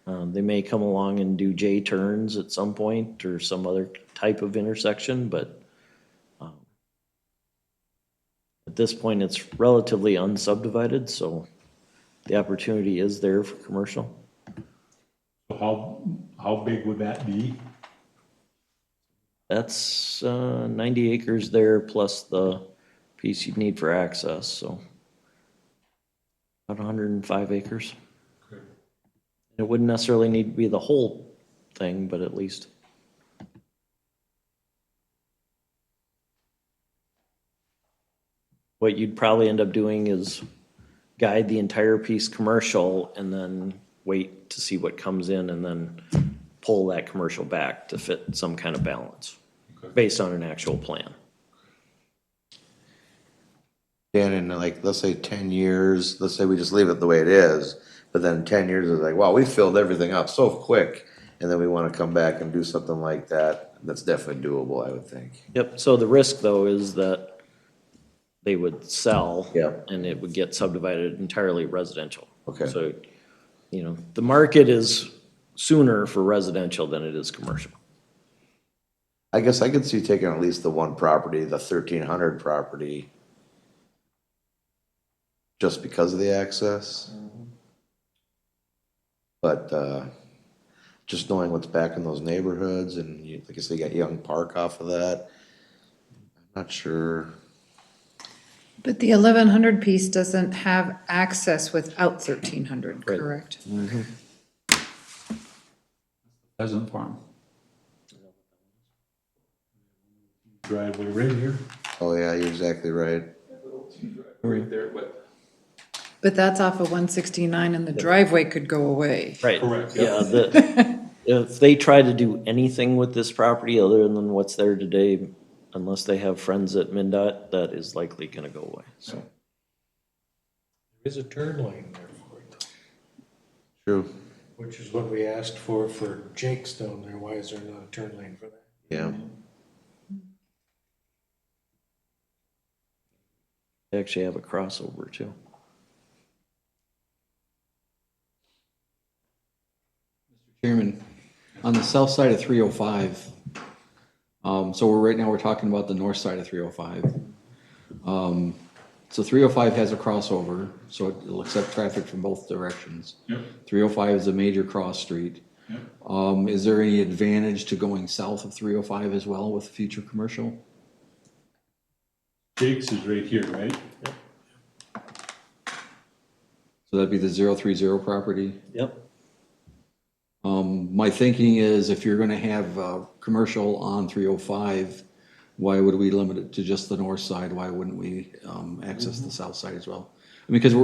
They may come along and do J turns at some point or some other type of intersection, but at this point, it's relatively unsubdivided, so the opportunity is there for commercial. So how big would that be? That's 90 acres there plus the piece you'd need for access, so about 105 acres. Okay. It wouldn't necessarily need to be the whole thing, but at least. what you'd probably end up doing is guide the entire piece commercial and then wait to see what comes in and then pull that commercial back to fit some kind of balance based on an actual plan. Dan, in like, let's say 10 years, let's say we just leave it the way it is, but then 10 years is like, wow, we filled everything up so quick, and then we want to come back and do something like that, that's definitely doable, I would think. Yep, so the risk though is that they would sell. Yep. And it would get subdivided entirely residential. Okay. So, you know, the market is sooner for residential than it is commercial. I guess I could see taking at least the one property, the 1300 property, just because of the access. But, just knowing what's back in those neighborhoods and like I said, you got Young Park off of that. I'm not sure. But the 1100 piece doesn't have access without 1300, Right. correct? Pheasant Farm. Driveway right here. Oh, yeah, you're exactly right. Right there, but. But that's off of 169 and the driveway could go away. Right. Correct, Yeah, if they try to do anything with this property other than what's there today, unless they have friends at MnDOT, that is likely gonna go away, so. There's a turn lane there for it, True, which is what we asked for Jake's down there. Why is there not a turn lane for that? yeah. They actually have a crossover too. Chairman, on the south side of 305, so right now we're talking about the north side of 305. So 305 has a crossover, so it'll accept traffic from both directions. Yep. 305 is a major cross street. Yep. Is there any advantage to going south of 305 as well with future commercial? Jake's is right here, right? So that'd be the 030 property? Yep. My thinking is if you're gonna have, commercial on 305, why would we limit it to just the north side? Why wouldn't we, access the south side as well? I mean, because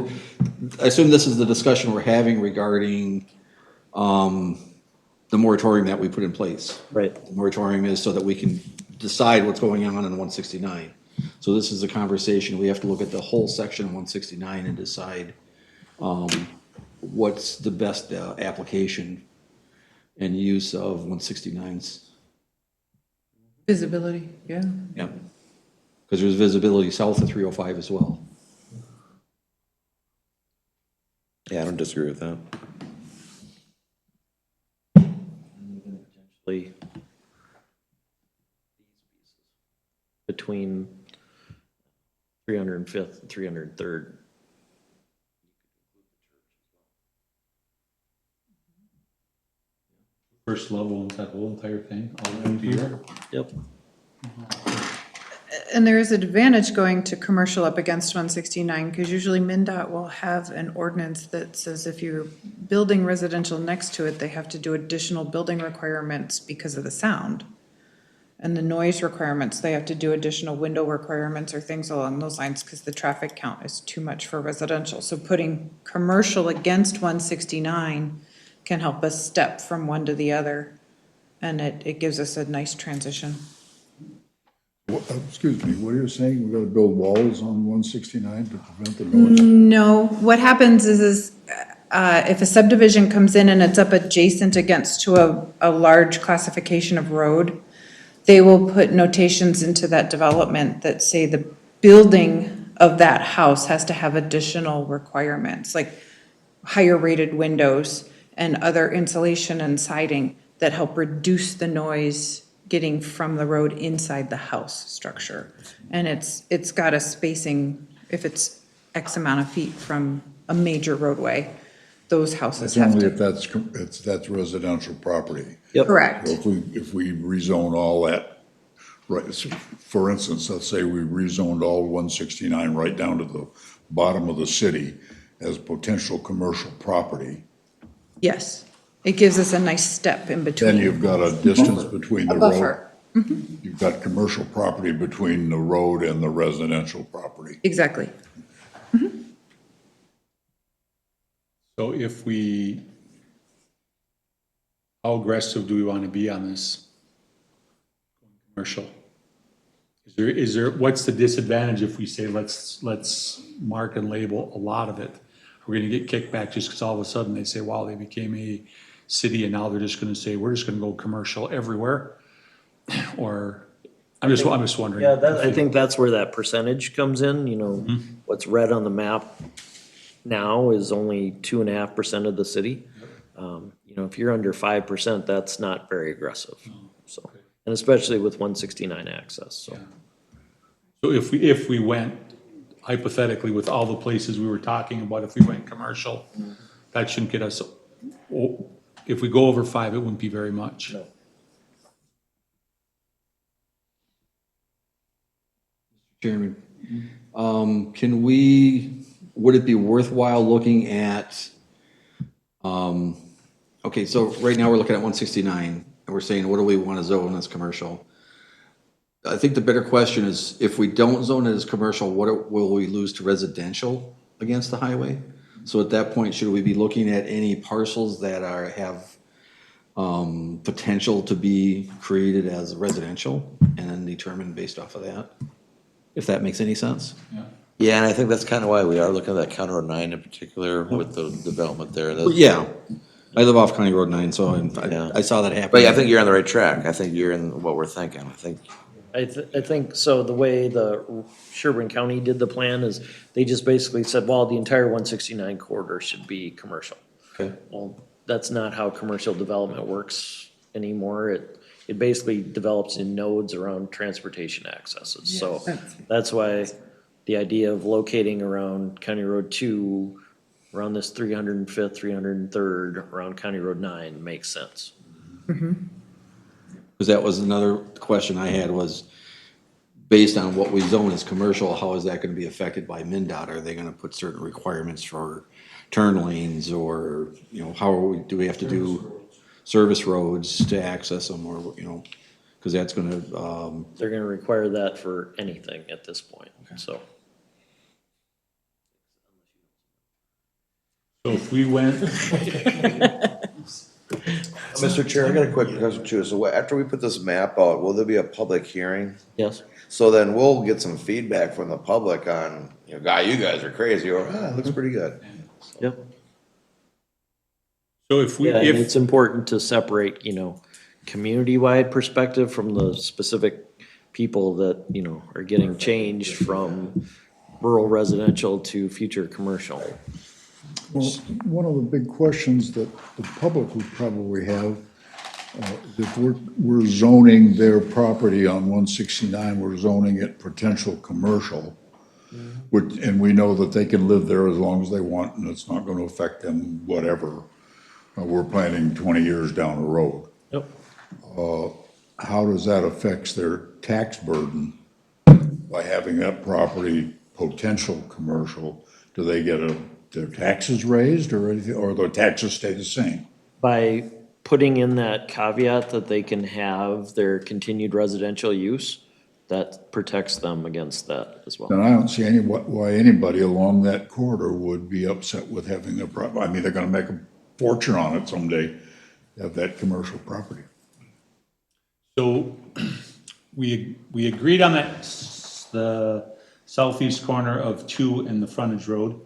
I assume this is the discussion we're having regarding, the moratorium that we put in place. Right. The moratorium is so that we can decide what's going on 169. So this is a conversation, we have to look at the whole section of 169 and decide, what's the best, application and use of 169's. Visibility, yeah. Yeah, because there's visibility south of 305 as well. Yeah, I don't disagree with that. Potentially between 305th and 303rd. First level owns that whole entire thing, all the way to here. Yep. And there is an advantage going to commercial up against 169, because usually MnDOT will have an ordinance that says if you're building residential next to it, they have to do additional building requirements because of the sound. And the noise requirements, they have to do additional window requirements or things along those lines, because the traffic count is too much for residential. So putting commercial against 169 can help us step from one to the other, and it gives us a nice transition. Excuse me, what are you saying? We're gonna build walls on 169 to prevent the noise? No, what happens is if a subdivision comes in and it's up adjacent against to a large classification of road, they will put notations into that development that say the building of that house has to have additional requirements, like higher rated windows and other insulation and siding that help reduce the noise getting from the road inside the house structure. And it's got a spacing, if it's X amount of feet from a major roadway, those houses That's have only to. if that's residential property. Correct. So if we rezone all that, right, so for instance, let's say we rezoned all 169 right down to the bottom of the city as potential commercial property, Yes, it gives us a nice step in between. then you've got a distance between the A road. buffer. You've got commercial property between the road and the residential property. Exactly. So how aggressive do we want to be on this? Commercial? Is there, what's the disadvantage if we say, let's mark and label a lot of it? Are we gonna get kickback just because all of a sudden they say, wow, they became a city and now they're just gonna say, we're just gonna go commercial everywhere? Or, I'm just wondering. Yeah, I think that's where that percentage comes in, you know, what's red on the map now is only 2.5% of the city. You know, if you're under 5%, that's not very aggressive, so, and especially with 169 access, so. So if we went hypothetically with all the places we were talking about, if we went commercial, that shouldn't get us, if we go over 5, it wouldn't be very much. No. Chairman, would it be worthwhile looking at, okay, so right now we're looking at 169, and we're saying, what do we want to zone as commercial? I think the better question is, if we don't zone it as commercial, what will we lose to residential against the highway? So at that point, should we be looking at any parcels that have potential to be created as residential and then determined based off of that? If that makes any sense? Yeah, and I think that's kind of why we are looking at that County Road 9 in particular with the development there. Well, yeah, I live off County Road 9, so Yeah. I saw that happen. But yeah, I think you're on the right track. I think you're in what we're thinking. I think, I think, so the way the Sherburne County did the plan is they just basically said, well, the entire 169 corridor should be commercial. Okay. Well, that's not how commercial development works anymore. It basically develops in nodes around transportation accesses. So that's why the idea of locating around County Road 2, around this 305th, 303rd, around County Road 9 makes sense. Because that was another question I had was, based on what we zone as commercial, how is that gonna be affected by MinDOT? Are they gonna put certain requirements for turn lanes or, you know, do we have to do service roads to access them or, you know, because that's gonna, They're gonna require that for anything at this point, so. So if we went, Mr. Chair, I got a quick question too. So after we put this map out, will there be a public hearing? Yes. So then we'll get some feedback from the public on, you know, you guys are crazy, or, it looks pretty good. Yep. so if we, Yeah, and if, it's important to separate, you know, community-wide perspective from the specific people that, you know, are getting changed from rural residential to future commercial. Well, one of the big questions that the public would probably have, if we're zoning their property on 169, we're zoning it potential commercial, and we know that they can live there as long as they want, and it's not gonna affect them, whatever. We're planning 20 years down the road. Yep. How does that affect their tax burden by having that property potential commercial? Do they get their taxes raised or anything, or their taxes stay the same? By putting in that caveat that they can have their continued residential use, that protects them against that as well. Then I don't see why anybody along that corridor would be upset with having their property. I mean, they're gonna make a fortune on it someday, have that commercial property. so we agreed on that, the southeast corner of 2 and the frontage road.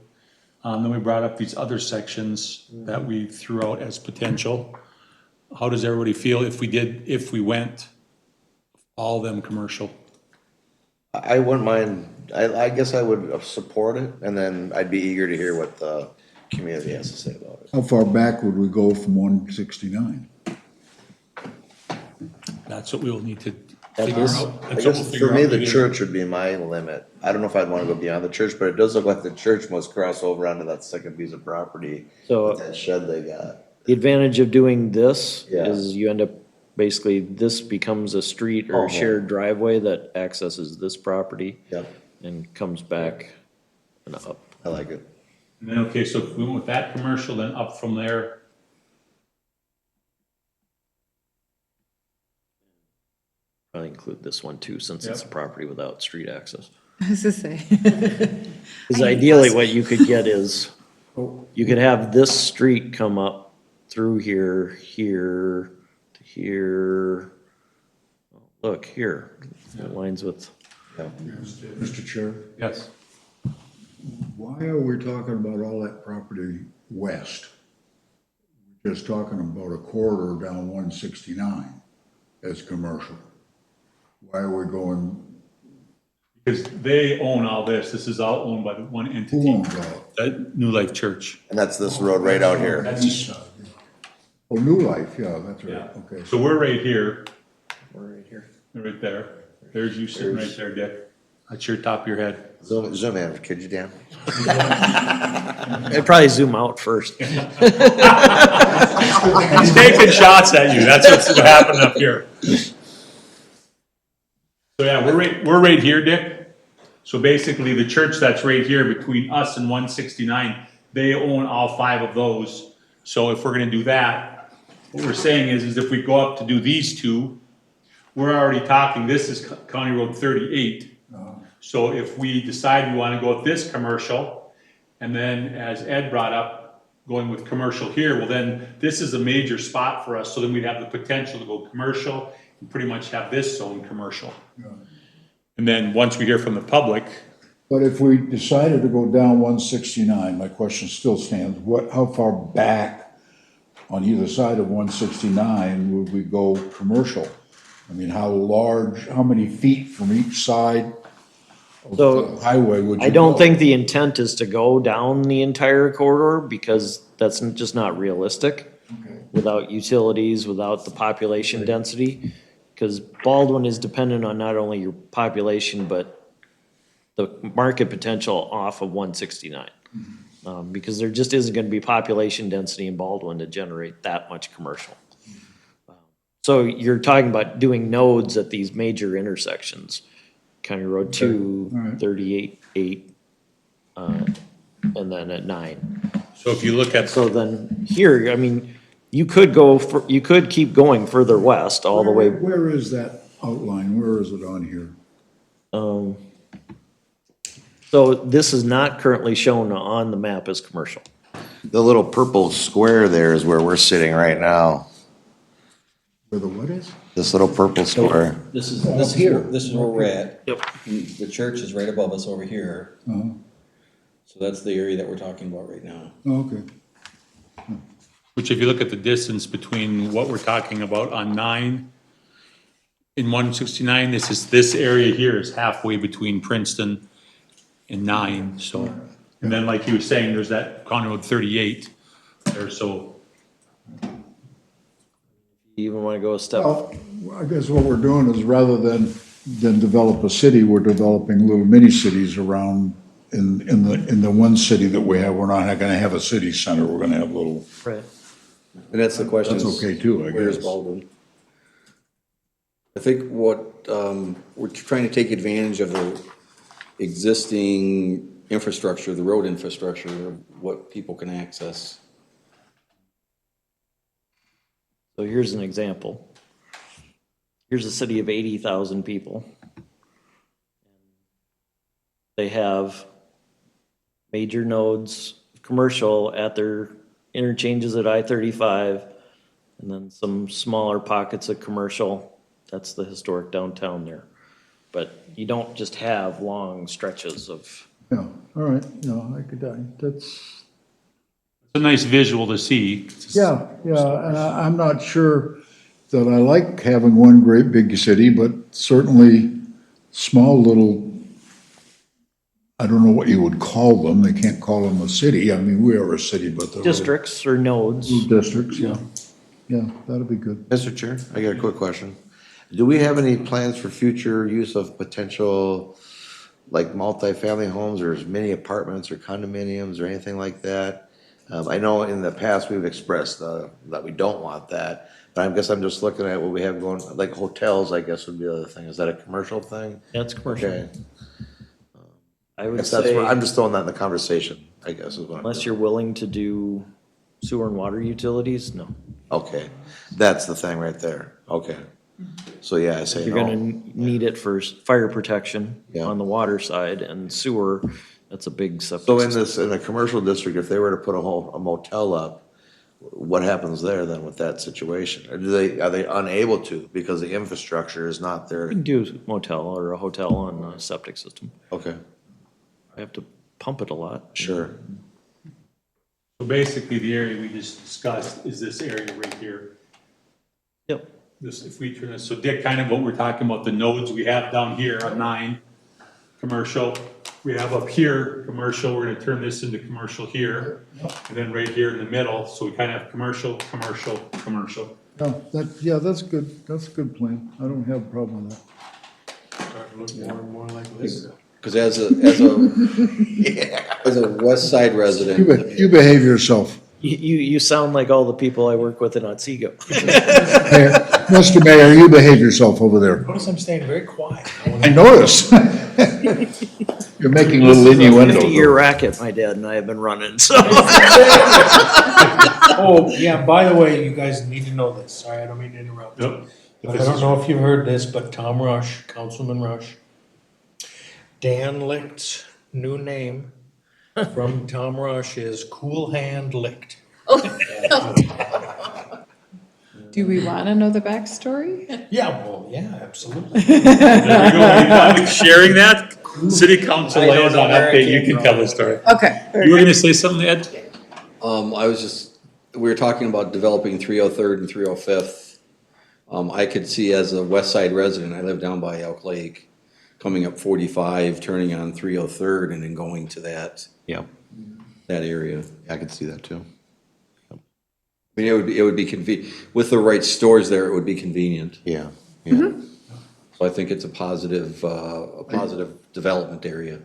Then we brought up these other sections that we threw out as potential. How does everybody feel if we went all of them commercial? I wouldn't mind, I guess I would support it, and then I'd be eager to hear what the community has to say about it. How far back would we go from 169? That's what we'll need to That figure is- out. Oh, I That's what we'll guess figure for me, out the later. church would be my limit. I don't know if I'd wanna go beyond the church, but it does look like the church must cross over onto that second piece of property, So that shed they got. the advantage of doing this Yeah. is you end up, basically, this becomes a street or Oh, a yeah. shared driveway that accesses this property Yep, and comes back and up. I like it. And then, okay, so if we went with that commercial, then up from there, I think include this one too, since it's a property without street access. I was to say. Because ideally what you could get is, you could have this street come up through here, here, to here. Look, here, it lines with, Mr. Chair, Yes. why are we talking about all that property west? We're just talking about a corridor down 169 as commercial. Why are we going, Because they own all this. This is all owned by the one who entity, owns that? that New Life Church. And that's this road right out here. That's, Oh, New Life, yeah, that's right, yeah. okay. So we're right here, we're right here. right there. There's you sitting right there, Dick. That's your top of your head. Zoom in, could you, Dan? I'd probably zoom out first. He's taking shots at you. That's what's happening up here. So yeah, we're right here, Dick. So basically, the church that's right here between us and 169, they own all 5 of those. So if we're gonna do that, what we're saying is if we go up to do these 2, we're already talking, this is County Road 38. So if we decide we wanna go with this commercial, and then as Ed brought up, going with commercial here, well then, this is a major spot for us, so then we'd have the potential to go commercial, and pretty much have this zone commercial. And then, once we hear from the public, But if we decided to go down 169, my question still stands, how far back on either side of 169 would we go commercial? I mean, how many feet from each side of So, the highway would you go? I don't think the intent is to go down the entire corridor, because that's just not realistic. Okay. Without utilities, without the population density. Because Baldwin is dependent on not only your population, but the market potential off of 169. Because there just isn't gonna be population density in Baldwin to generate that much commercial. So you're talking about doing nodes at these major intersections, County Road 2, all right. 38, 8, and then at 9. so if you look at, So then here, I mean, you could keep going further west all the way. Where is that outline? Where is it on here? So this is not currently shown on the map as commercial. The little purple square there is where we're sitting right now. Where the what is? This little purple square. This is, Up here. this is where we're at. Yep. The church is right above us over here. Uh-huh. So that's the area that we're talking about right now. Oh, okay. which if you look at the distance between what we're talking about on 9 and 169, this area here is halfway between Princeton and 9, so. And then like he was saying, there's that County Road 38 there, so. You even wanna go a step, Well, I guess what we're doing is rather than develop a city, we're developing little mini cities around in the one city that we have. We're not gonna have a city center, we're gonna have little, right? And that's the question. that's is, okay too, I Where's guess. Baldwin? I think what, we're trying to take advantage of the existing infrastructure, the road infrastructure, of what people can access. So here's an example. Here's a city of 80,000 people. They have major nodes, commercial at their interchanges at I-35, and then some smaller pockets of commercial. That's the historic downtown there. But you don't just have long stretches of, Yeah, all right, yeah, I could, that's, It's a nice visual to see. yeah, and I'm not sure that I like having one great big city, but certainly small little, I don't know what you would call them, they can't call them a city, I mean, we are a city, but they're. districts or nodes. Little districts, yeah, yeah, that'd be good. Mr. Chair, I got a quick question. Do we have any plans for future use of potential, like multifamily homes or mini apartments or condominiums or anything like that? I know in the past we've expressed that we don't want that, but I guess I'm just looking at what we have going, like hotels, I guess would be the other thing. Is that a commercial thing? That's commercial. Okay. I would Guess that's what, say, I'm just throwing that in the conversation, I guess is what I'm. unless you're willing to do sewer and water utilities, no. Okay, that's the thing right there. Okay. So, yeah, I say You're gonna no. need it for fire protection Yeah. on the water side and sewer, that's a big septic So in system. this, in a commercial district, if they were to put a motel up, what happens there then with that situation? Or are they unable to because the infrastructure is not You there? can do a motel or a hotel on a septic system. Okay, I have to pump it a lot. sure. So basically, the area we just discussed is this area right here. Yep. This, if we turn this, so Dick, kind of what we're talking about, the nodes we have down here on 9, commercial. We have up here, commercial, we're gonna turn this into commercial here. And then right here in the middle, so we kind of have commercial, commercial, commercial. Yeah, that's good, that's a good plan. I don't have a problem with that. Starting to look more and more like this. Because as a west side resident, You behave yourself. You sound like all the people I work with in Otsego. Mayor- Mr. Mayor, you behave yourself over there. Notice I'm staying very quiet. I notice. You're making little innuendos. 50-year racket my dad and I have been running, so. Oh, yeah, by the way, you guys need to know this. Sorry, I don't mean to interrupt. Yep. But I don't know if you've heard this, but Tom Rush, Councilman Rush, Dan Licht's new name from Tom Rush is Cool Hand Licht. Do we want to know the backstory? Yeah, well, yeah, absolutely. There we go. Sharing that, city council I don't liaison know where it update, you came can tell the story. Okay. You were gonna say something, Ed? we were talking about developing 303rd and 305th. I could see as a west side resident, I live down by Elk Lake, coming up 45, turning on 303rd and then going to that Yeah, area. I could see that too. I mean, it would be convenient, with the right stores there, it would be convenient. Yeah, yeah. So I think it's a positive development area.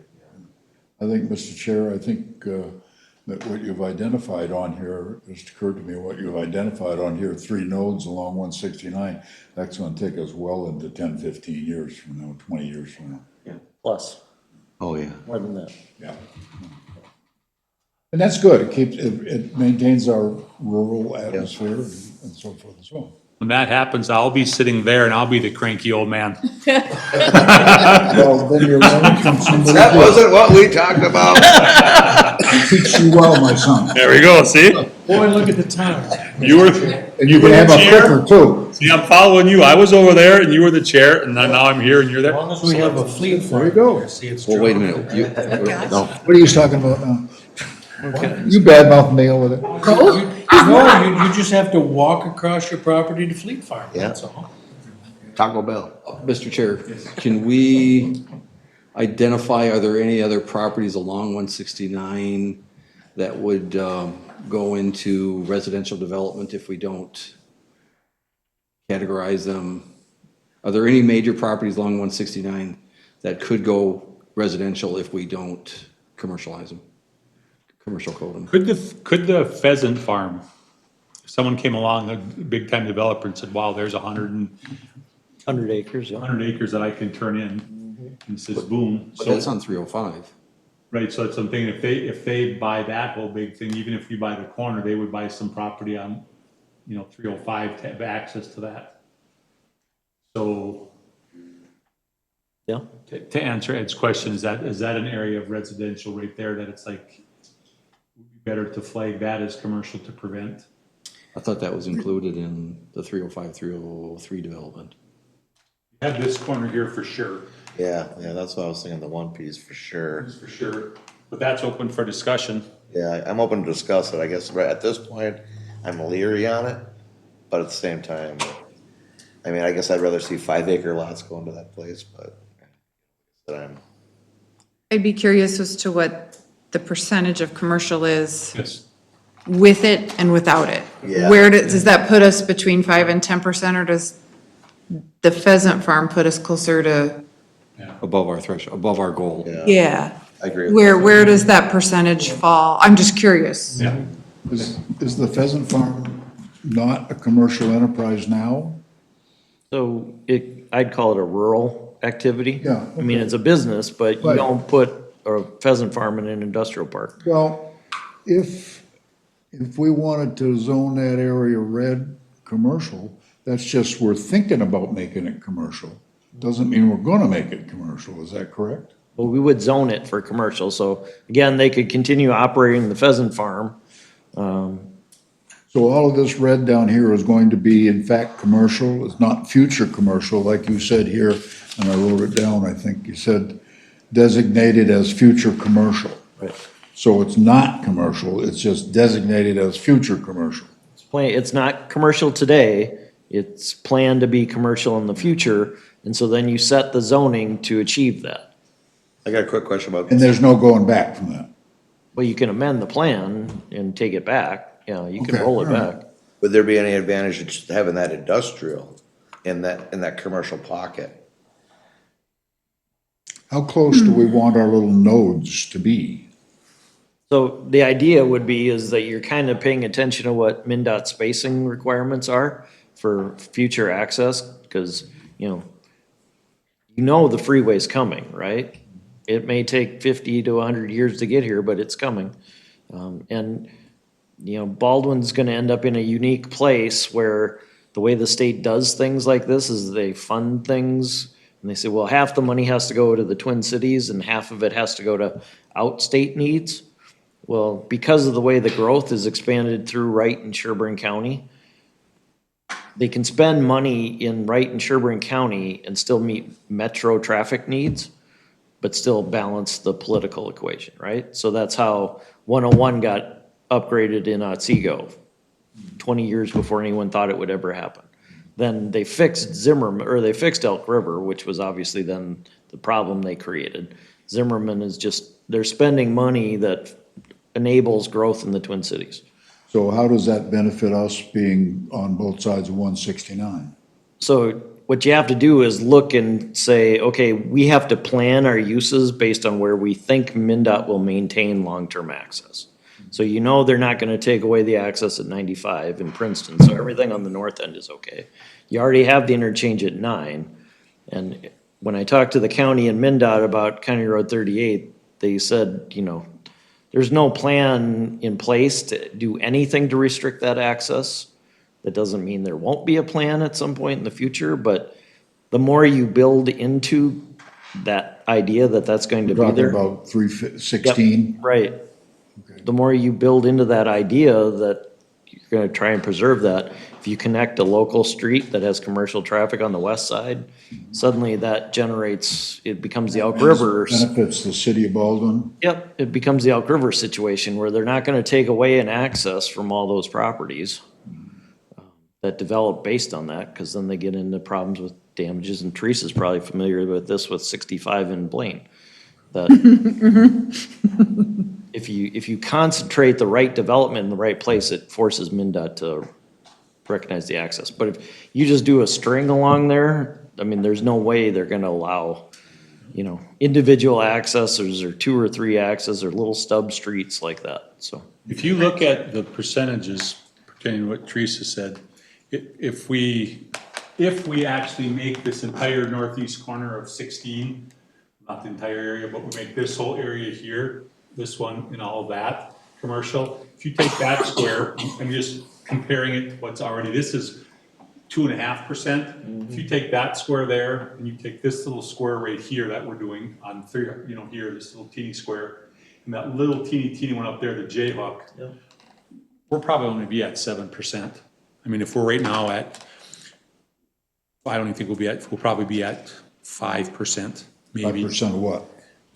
I think, Mr. Chair, I think that what you've identified on here, it just occurred to me, what you've identified on here, 3 nodes along 169, that's gonna take us well into 10, 15 years from now, 20 years from now. Plus, Oh, yeah. more than that. Yeah. And that's good. It keeps, it maintains our rural atmosphere and so forth as well. When that happens, I'll be sitting there and I'll be the cranky old man. Well, then you're learning from somebody That else. wasn't what we talked about. Teach you well, my son. There we go, see? Boy, look at the time. You were, And you can have a chair. cooker too. See, I'm following you. I was over there and you were the chair and now I'm here and you're As there. long as we have a fleet There farm. you go. there, See, it's Well, wait a true. minute, No, What are you talking about now? You badmouth me over there. No, you just have to walk across your property to Fleet Farm, Yeah. that's all. Taco Bell. Mr. Chair, can we identify, are there any other properties along 169 that would go into residential development if we don't categorize them? Are there any major properties along 169 that could go residential if we don't commercialize them? Commercial code them? Could the pheasant farm, if someone came along, a big time developer and said, wow, there's 100 acres, yeah. 100 acres that I can turn in, and it says boom. But So, that's on 305. right, so it's something, if they buy that whole big thing, even if we buy the corner, they would buy some property on, 305 to have access to that. So, Yeah. to answer Ed's question, is that an area of residential right there that it's like, would be better to flag that as commercial to prevent? I thought that was included in the 305, 303 development. Have this corner here for sure. Yeah, that's what I was thinking, the one piece for sure. That's for sure, but that's open for discussion. Yeah, I'm open to discuss it. I guess right at this point, I'm leery on it, but at the same time, I mean, I guess I'd rather see 5-acre lots go into that place, but I'd be curious as to what the percentage of commercial is Yes. with it and without it. Yeah. Where does that put us between 5 and 10%, or does the pheasant farm put us closer to, Above our threshold, above our goal. yeah? I agree with Where does that percentage fall? I'm just curious. Yeah. Is the pheasant farm not a commercial enterprise now? So I'd call it a rural activity. Yeah, I mean, it's a business, but you Right. don't put a pheasant farm in an industrial park. Well, if we wanted to zone that area red commercial, That's just, we're thinking about making it commercial. Doesn't mean we're gonna make it commercial, is that correct? Well, we would zone it for commercial, so again, they could continue operating the pheasant farm. So all of this red down here is going to be in fact commercial, it's not future commercial, like you said here, and I wrote it down, I think you said designated as future commercial. Right. So it's not commercial, it's just designated as future commercial. It's not commercial today, it's planned to be commercial in the future, and so then you set the zoning to achieve that. I got a quick question about And there's no going back from that. Well, you can amend the plan and take it back, you can Okay, roll it all right. back. Would there be any advantage to just having that industrial in that commercial pocket? How close do we want our little nodes to be? So the idea would be is that you're kind of paying attention to what MinDOT spacing requirements are for future access, because, you know the freeway's coming, right? It may take 50 to 100 years to get here, but it's coming. And Baldwin's gonna end up in a unique place where the way the state does things like this is they fund things, and they say, well, half the money has to go to the Twin Cities and half of it has to go to outstate needs. Well, because of the way the growth is expanded through Wright and Sherburne County, they can spend money in Wright and Sherburne County and still meet metro traffic needs, but still balance the political equation, right? So that's how 101 got upgraded in Otsego 20 years before anyone thought it would ever happen. Then they fixed Zimmerman, or they fixed Elk River, which was obviously then the problem they created. Zimmerman is just, they're spending money that enables growth in the Twin Cities. So how does that benefit us being on both sides of 169? So what you have to do is look and say, okay, we have to plan our uses based on where we think MinDOT will maintain long-term access. So they're not gonna take away the access at 95 in Princeton, so everything on the north end is okay. You already have the interchange at 9, and when I talked to the county and MinDOT about County Road 38, they said, there's no plan in place to do anything to restrict that access. That doesn't mean there won't be a plan at some point in the future, but the more you build into that idea that that's going to be Talking there. about 316? Right. The more you build into that idea that you're gonna try and preserve that, if you connect a local street that has commercial traffic on the west side, suddenly that generates, it becomes the Elk River. Benefits the city of Baldwin? Yep, it becomes the Elk River situation where they're not gonna take away an access from all those properties that develop based on that, because then they get into problems with damages, and Teresa's probably familiar with this with 65 in Blaine. That if you concentrate the right development in the right place, it forces MinDOT to recognize the access. But if you just do a string along there, I mean, there's no way they're gonna allow, individual accesses or 2 or 3 access or little stub streets like that, so. If you look at the percentages pertaining to what Teresa said, if we actually make this entire northeast corner of 16, not the entire area, but we make this whole area here, this one and all of that, commercial, if you take that square, I'm just comparing it to what's already, this is 2.5%. If you take that square there, and you take this little square right here that we're doing on here, this little teeny square, and that little teeny one up there, the J hook, Yep. we're probably only be at 7%. I mean, if we're right now at, I don't even think we'll probably be at 5%, maybe. 5% of what?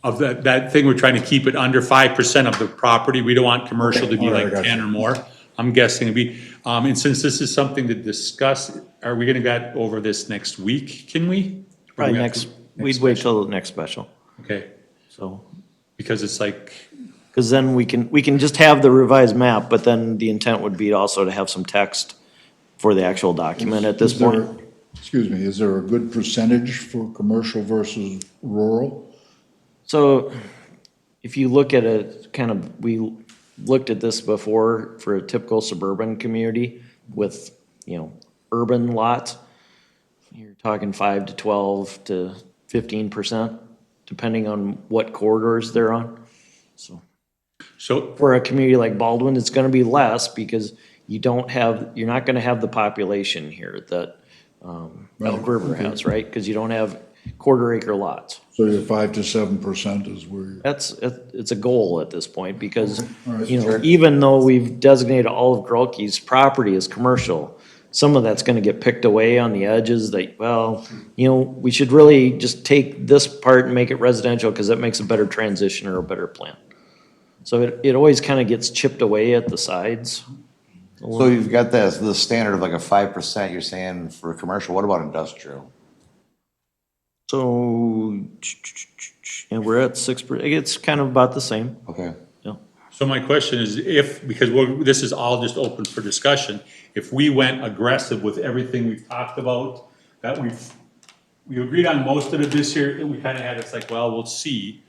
Of that thing, we're trying to keep it under 5% of the property. We don't want commercial to be all right, I like got 10 you. or more. I'm guessing it'd be, and since this is something to discuss, are we gonna get over this next week? Can we? Or Probably do we have next, to- we'd wait till the next special, Okay, so. because it's like, Because then we can just have the revised map, but then the intent would be also to have some text for the actual document at this Is there- point. Excuse me, is there a good percentage for commercial versus rural? So if you look at it, we looked at this before for a typical suburban community with, urban lots. You're talking 5 to 12 to 15%, depending on what corridors they're on. So so, for a community like Baldwin, it's gonna be less because you're not gonna have the population here that Elk River has, right? Because you don't have quarter acre lots. So your 5 to 7% is where you're. It's a goal at this point because, All right. you know, even though we've designated all of Grolke's property as commercial, some of that's gonna get picked away on the edges that, well, you know, we should really just take this part and make it residential because that makes a better transition or a better plan. So it always kind of gets chipped away at the sides. So you've got the standard of like a 5% you're saying for commercial, what about industrial? So, and we're at 6%, it's kind of about the same. Okay. Yeah. So my question is if, because this is all just open for discussion, if we went aggressive with everything we've talked about, that we agreed on most of it this year, and we kind of had, it's like, well, we'll see.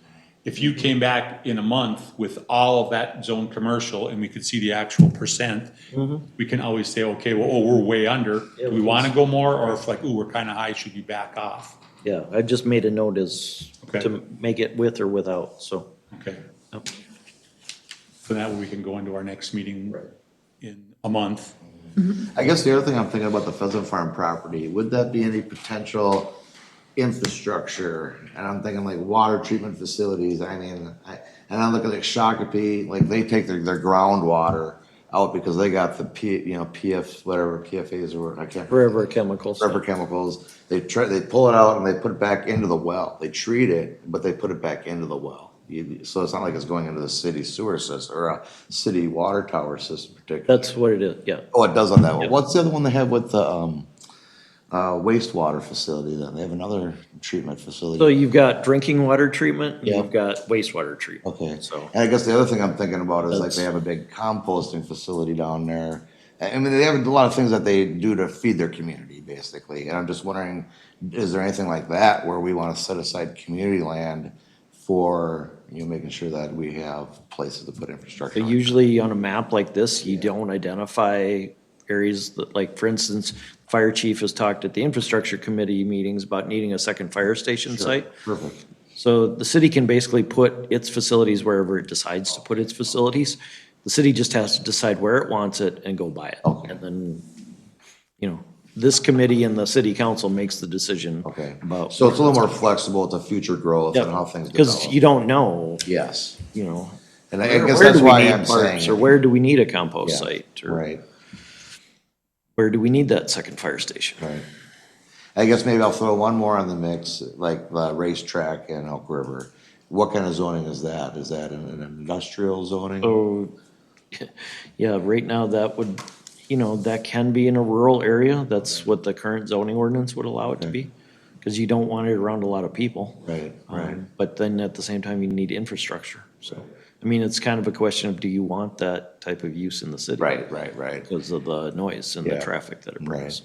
If you came back in a month with all of that zone commercial and we could see the actual percent, we can always say, okay, well, oh, we're way under. Do we want to go more? Or if like, ooh, we're kind of high, should we back off? Yeah, I just made a note as Okay. to make it with or without, so. Okay. Yep. So that way we can go into our next meeting in a month. I guess the other thing I'm thinking about the Pheasant Farm property, would that be any potential infrastructure? And I'm thinking like water treatment facilities, I mean, and I look at like Shakopee, like they take their groundwater out because they got the PF, whatever, PFAs or I can't. Forever chemicals. Forever chemicals, they pull it out and they put it back into the well, they treat it, but they put it back into the well. So it's not like it's going into the city sewer system or a city water tower system particularly. That's what it is, yeah. Oh, it does on that one. Yep. What's the other one they have with the wastewater facility then? They have another treatment facility. So you've got drinking water treatment, and Yeah. you've got wastewater treatment. Okay, So, and I guess the other thing I'm thinking about is like That's- they have a big composting facility down there. I mean, they have a lot of things that they do to feed their community, basically. And I'm just wondering, is there anything like that where we want to set aside community land for, making sure that we have places to put infrastructure? but on? usually on a map like this, you don't identify areas that, like, for instance, fire chief has talked at the infrastructure committee meetings about needing a second fire station site. Perfect. So the city can basically put its facilities wherever it decides to put its facilities. The city just has to decide where it wants it and go buy it. Okay. And then, this committee and the city council makes the decision. Okay. About. So it's a little more flexible to future growth and how things Because develop. you don't know, Yes. you know. And I where- guess where that's do we why need I'm parks, saying. Or where do we need a compost Yeah, site? Or Right, where do we need that second fire station? right. I guess maybe I'll throw one more on the mix, like the racetrack in Elk River. What kind of zoning is that? Is that an industrial zoning? So, yeah, right now that would, that can be in a rural area. That's what the current zoning ordinance would allow it to be. Because you don't want it around a lot of people. Right, right. But then at the same time, you need infrastructure. So, I mean, it's kind of a question of, do you want that type of use in the city? Right. Because of the noise and the Yeah. traffic that it brings.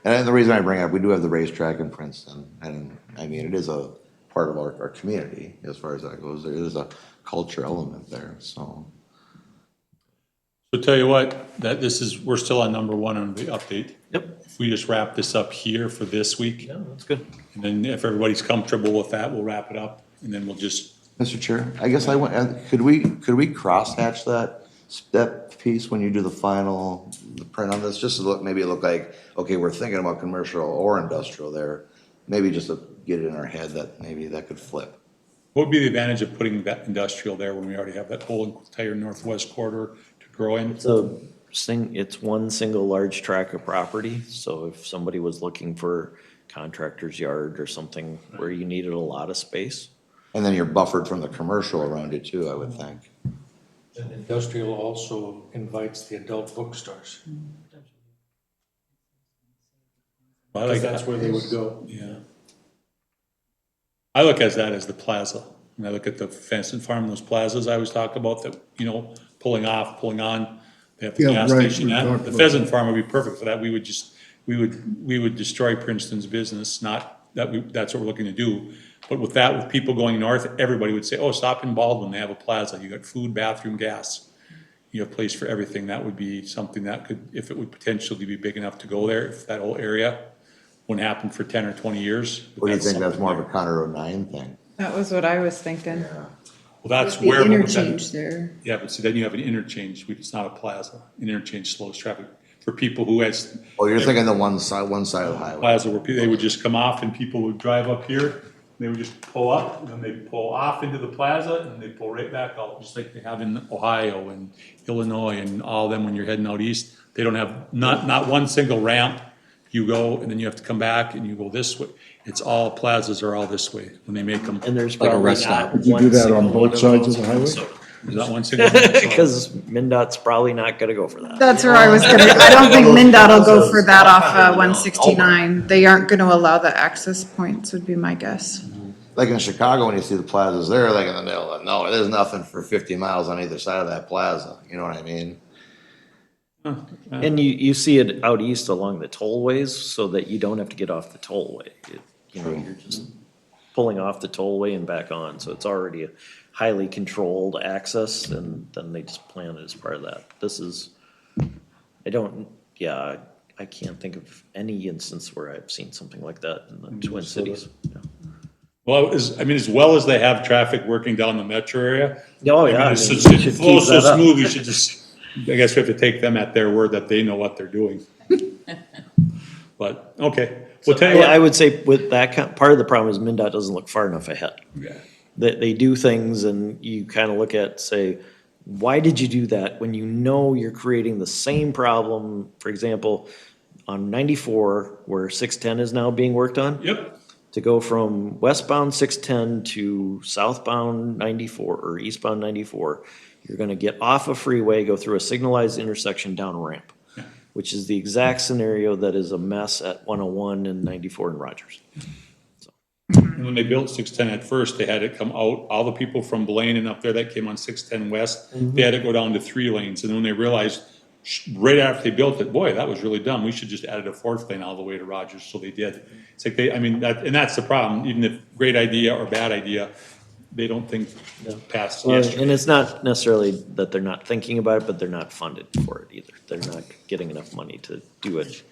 And the reason I bring it up, we do have the racetrack in Princeton, and I mean, it is a part of our community as far as that goes. There is a culture element there, so. So tell you what, we're still on number one on the update. Yep. If we just wrap this up here for this week, Yeah, that's good. and then if everybody's comfortable with that, we'll wrap it up, and then we'll just, Mr. Chair, I guess could we crosshatch that piece when you do the print on this? Just to maybe it look like, okay, we're thinking about commercial or industrial there. Maybe just to get it in our head that maybe that could flip. what would be the advantage of putting that industrial there when we already have that whole entire northwest corridor to grow in? It's one single large tract of property, so if somebody was looking for contractor's yard or something where you needed a lot of space. And then you're buffered from the commercial around it too, I would think. And industrial also invites the adult bookstores, I like because that's where they would go. Yeah. I look at that as the plaza. And I look at the Pheasant Farm, those plazas I always talk about that, pulling off, pulling on. They have the Yeah, gas right, station. we That- talked The about Pheasant Farm would be perfect for that. We would destroy Princeton's business, not that's what we're looking to do. But with people going north, everybody would say, oh, stop in Baldwin, they have a plaza. You got food, bathroom, gas. You have a place for everything. That would be something that could, if it would potentially be big enough to go there, if that whole area wouldn't happen for 10 or 20 years. but Or do you think that's something more of there. a County Road 9 thing? That was what I was thinking. Well, that's The where. interchange there. Yeah, but see, then you have an interchange, it's not a plaza, an interchange slows traffic. for people who had Oh, you're thinking the one side of the highway. plaza where they would just come off and people would drive up here. They would just pull up and then they'd pull off into the plaza and they pull right back out, just like they have in Ohio and Illinois and all them when you're heading out east. They don't have, not one single ramp. You go and then you have to come back and you go this way. It's all, plazas are all this way when they make them. And there's Like a probably rest not stop. Would you do one that single on one both sides those of the highway? also. Is that one single? Because MinDOT's probably not gonna go for that. That's where I was gonna, I don't think MinDOT will go for that off 169. They aren't gonna allow the access points, would be my guess. Like in Chicago, when you see the plazas, they're like in the middle of nowhere. There's nothing for 50 miles on either side of that plaza. You know what I mean? And you see it out east along the tollways so that you don't have to get off the tollway. You know, you're just pulling off the tollway and back on, so it's already a highly controlled access, and then they just plan it as part of that. This is, I can't think of any instance where I've seen something like that in the Twin Cities. Yeah. Well, as well as they have traffic working down the metro area. Oh, yeah, I It's mean, such- we should it flows keep so that up. smooth, we should just, I guess we have to take them at their word that they know what they're doing. But, okay, we'll tell you Yeah, I what. would say with that part of the problem is MinDOT doesn't look far enough ahead. Yeah. They do things and you kind of look at, say, why did you do that when you know you're creating the same problem, for example, on 94, where 610 is now being worked on? Yep, To go from westbound 610 to southbound 94 or eastbound 94, you're gonna get off a freeway, go through a signalized intersection down a ramp, which is the exact scenario that is a mess at 101 and 94 in Rogers. and when they built 610 at first, they had it come out, all the people from Blaine and up there that came on 610 west, they had it go down to 3 lanes, and when they realized, right after they built it, boy, that was really dumb, we should just added a 4th lane all the way to Rogers, so they did. It's like and that's the problem, even if great idea or bad idea, they don't think past Well, yesterday. and it's not necessarily that they're not thinking about it, but they're not funded for it either. They're not getting enough money to do it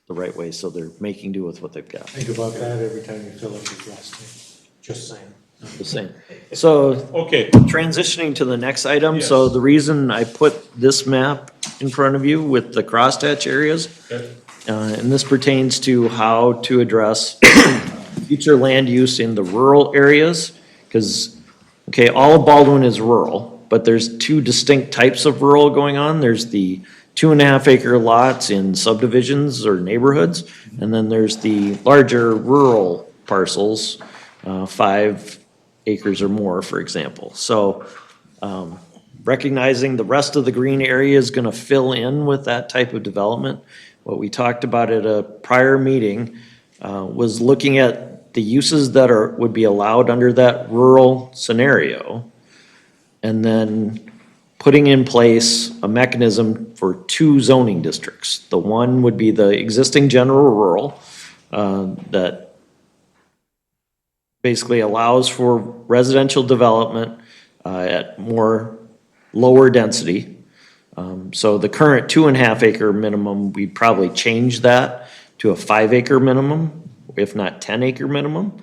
the right way, so they're making do with what they've got. Think about that every time you fill up your gas tank, just saying. The same. So Okay, transitioning to the next item, so Yes. the reason I put this map in front of you with the crosshatch areas, okay. and this pertains to how to address future land use in the rural areas, because, okay, all of Baldwin is rural, but there's 2 distinct types of rural going on. There's the 2.5 acre lots in subdivisions or neighborhoods, and then there's the larger rural parcels, 5 acres or more, for example. So, recognizing the rest of the green area is gonna fill in with that type of development. What we talked about at a prior meeting, was looking at the uses that would be allowed under that rural scenario. And then putting in place a mechanism for 2 zoning districts. The one would be the existing general rural, that basically allows for residential development at more lower density. So the current 2.5 acre minimum, we'd probably change that to a 5 acre minimum, if not 10 acre minimum.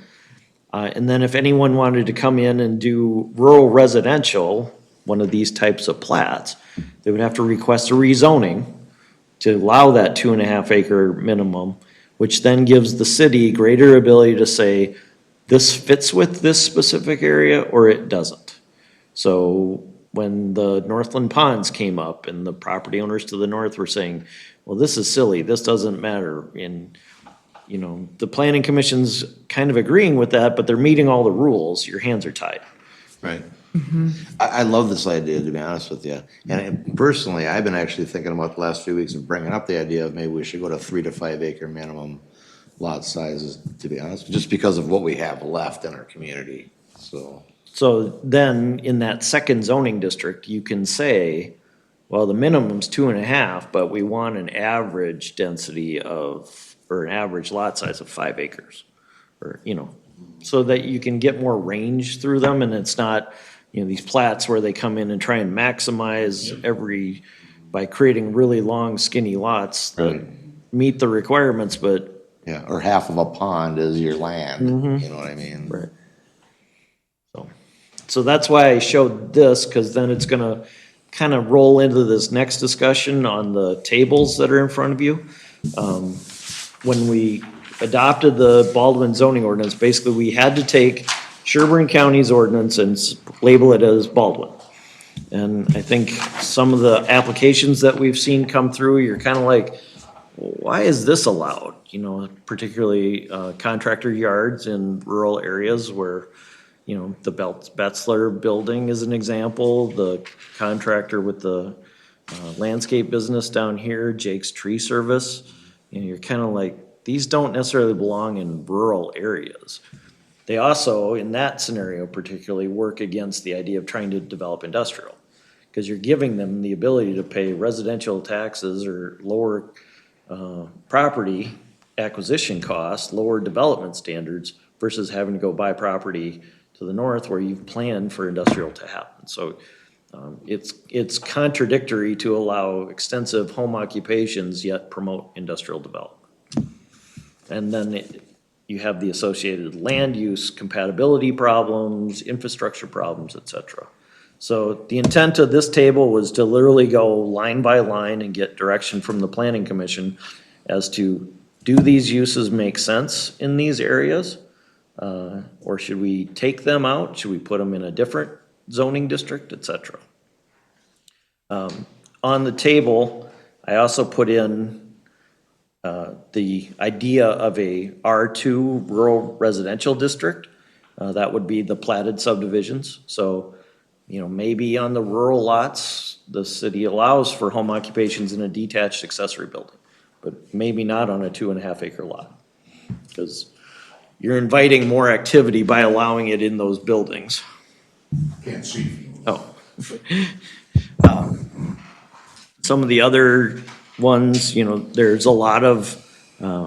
And then if anyone wanted to come in and do rural residential, one of these types of plats, they would have to request a rezoning to allow that 2.5 acre minimum, which then gives the city greater ability to say, this fits with this specific area or it doesn't. So when the Northland Ponds came up and the property owners to the north were saying, well, this is silly, this doesn't matter. And, you know, the planning commission's kind of agreeing with that, but they're meeting all the rules, your hands are tied. Right. I love this idea, to be honest with you. And personally, I've been actually thinking about the last few weeks of bringing up the idea of maybe we should go to 3 to 5 acre minimum lot sizes, to be honest, just because of what we have left in our community, so. So then, in that second zoning district, you can say, well, the minimum's 2.5, but we want an average density of, or an average lot size of 5 acres. Or, you know, so that you can get more range through them, and it's not, you know, these plats where they come in and try and maximize by creating really long skinny lots that meet the requirements, but. Yeah, or half of a pond is your land, you know what I mean? Right. So that's why I showed this, because then it's gonna kind of roll into this next discussion on the tables that are in front of you. When we adopted the Baldwin zoning ordinance, basically we had to take Sherburne County's ordinance and label it as Baldwin. And I think some of the applications that we've seen come through, you're kind of like, why is this allowed? You know, particularly contractor yards in rural areas where, you know, the Betzler building is an example, the contractor with the landscape business down here, Jake's Tree Service. You know, you're kind of like, these don't necessarily belong in rural areas. They also, in that scenario particularly, work against the idea of trying to develop industrial. Because you're giving them the ability to pay residential taxes or lower property acquisition costs, lower development standards, versus having to go buy property to the north where you've planned for industrial to happen. So it's contradictory to allow extensive home occupations yet promote industrial development. And then you have the associated land use compatibility problems, infrastructure problems, et cetera. So the intent of this table was to literally go line by line and get direction from the planning commission as to, do these uses make sense in these areas? Or should we take them out? Should we put them in a different zoning district, et cetera? On the table, I also put in the idea of a R2 rural residential district. That would be the platted subdivisions. So, you know, maybe on the rural lots, the city allows for home occupations in a detached accessory building, but maybe not on a 2.5 acre lot. Because you're inviting more activity by allowing it in those buildings. Can't see. Oh. Some of the other ones, you know, there's a lot of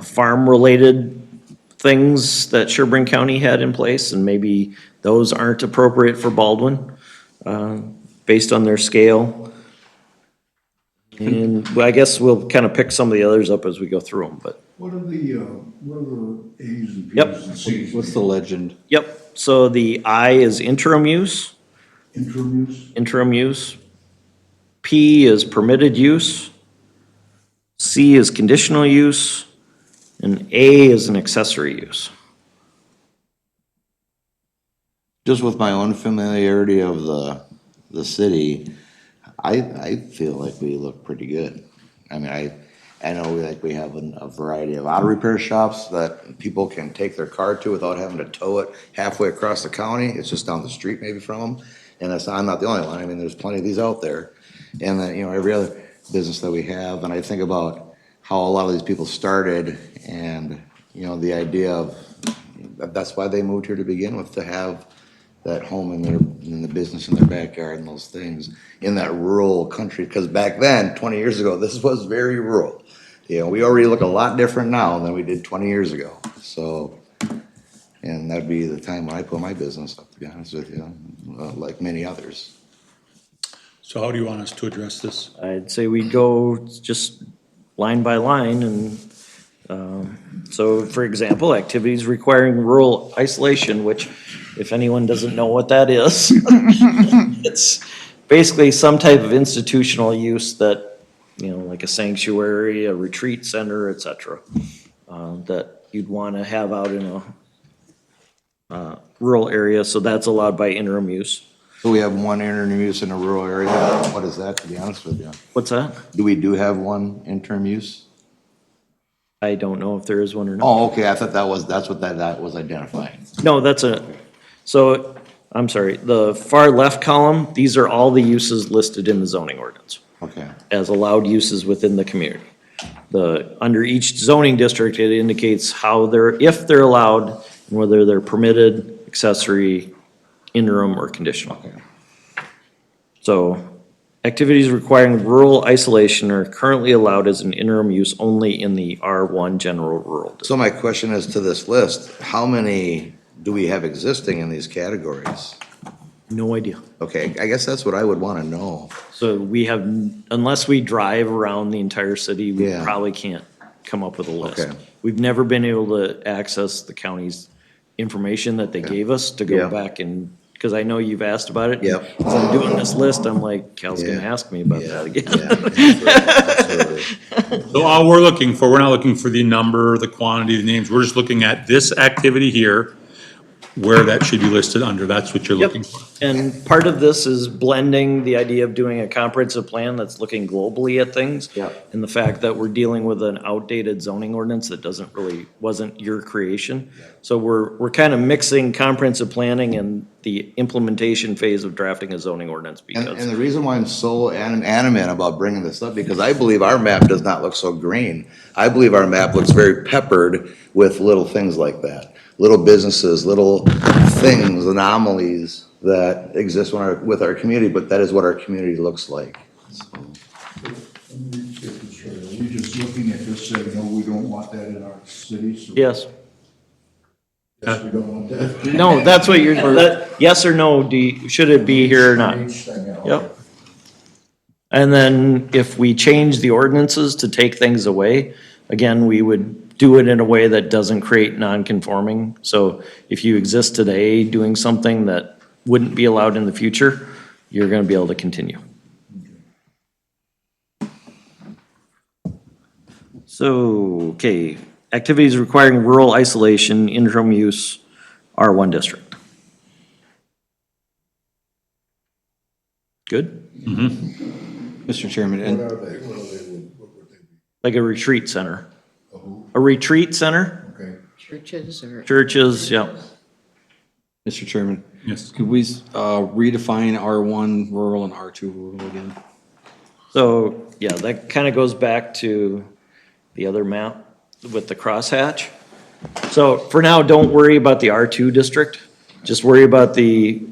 farm-related things that Sherburne County had in place, and maybe those aren't appropriate for Baldwin, based on their scale. And I guess we'll kind of pick some of the others up as we go through them, but. What are the A's and P's Yep. and C's? What's the legend? Yep, so the I is interim use. Interim use? Interim use. P is permitted use. C is conditional use. And A is an accessory use. Just with my own familiarity of the city, I feel like we look pretty good. I mean, I know we have a variety of auto repair shops that people can take their car to without having to tow it halfway across the county. It's just down the street maybe from them. And I'm not the only one. I mean, there's plenty of these out there. And then, you know, every other business that we have, and I think about how a lot of these people started and, you know, the idea of, that's why they moved here to begin with, to have that home in the business in their backyard and those things in that rural country. Because back then, 20 years ago, this was very rural. You know, we already look a lot different now than we did 20 years ago. So, and that'd be the time when I put my business up, to be honest with you, like many others. So how do you want us to address this? I'd say we go just line by line and, so for example, activities requiring rural isolation, which if anyone doesn't know what that is, it's basically some type of institutional use that, you know, like a sanctuary, a retreat center, et cetera, that you'd want to have out in a rural area. So that's allowed by interim use. So we have one interim use in a rural area. What is that, to be honest with you? What's that? Do we have one interim use? I don't know if there is one or not. Oh, okay, I thought that's what that was identifying. No, so, I'm sorry, the far left column, these are all the uses listed in the zoning ordinance Okay. as allowed uses within the community. Under each zoning district, it indicates if they're allowed, and whether they're permitted, accessory, interim, or conditional. Okay. So, activities requiring rural isolation are currently allowed as an interim use only in the R1 general rural district. So my question is, to this list, how many do we have existing in these categories? No idea. Okay, I guess that's what I would want to know. So we have, unless we drive around the entire city, we Yeah. probably can't come up with a list. Okay. We've never been able to access the county's information that they gave us to Yeah. go back and because I know you've asked about it. Yep. As I'm doing this list, I'm like, Cal's gonna Yeah. ask me about Yeah, that again. yeah, absolutely. So all we're looking for, we're not looking for the number, the quantity, the names, we're just looking at this activity here, where that should be listed under, that's what you're Yep. looking for. And part of this is blending the idea of doing a comprehensive plan that's looking globally at things. Yep. And the fact that we're dealing with an outdated zoning ordinance that wasn't your creation. So we're kind of mixing comprehensive planning and the implementation phase of drafting a zoning ordinance And because, the reason why I'm so animate about bringing this up, because I believe our map does not look so green. I believe our map looks very peppered with little things like that. Little businesses, little things, anomalies that exist with our community, but that is what our community looks like. So, Let me get this straight. Are we just looking at this saying, no, we don't want that in our city? So yes. yes, we don't want that. No, that's what yes or no, should it be here or not? Each thing else. Yep. And then if we change the ordinances to take things away, again, we would do it in a way that doesn't create non-conforming. So if you exist today doing something that wouldn't be allowed in the future, you're gonna be able to continue. So, okay, activities requiring rural isolation, interim use, R1 district. Good? Mr. Chairman, What and are they? What would they be? Like a retreat center. A who? A retreat center, Okay. Churches or? churches, yeah. Mr. Chairman, Yes. could we redefine R1 rural and R2 rural again? So, yeah, that kind of goes back to the other map with the crosshatch. So for now, don't worry about the R2 district. Just worry about the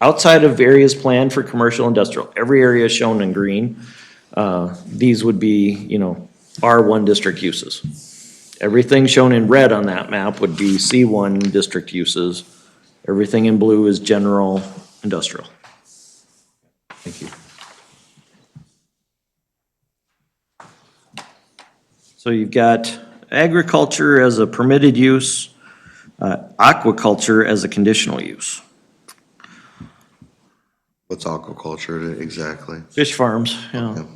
outside of areas planned for commercial industrial. Every area is shown in green. These would be, R1 district uses. Everything shown in red on that map would be C1 district uses. Everything in blue is general industrial. Thank you. So you've got agriculture as a permitted use, aquaculture as a conditional use. what's aquaculture exactly? Fish farms, yeah. Okay.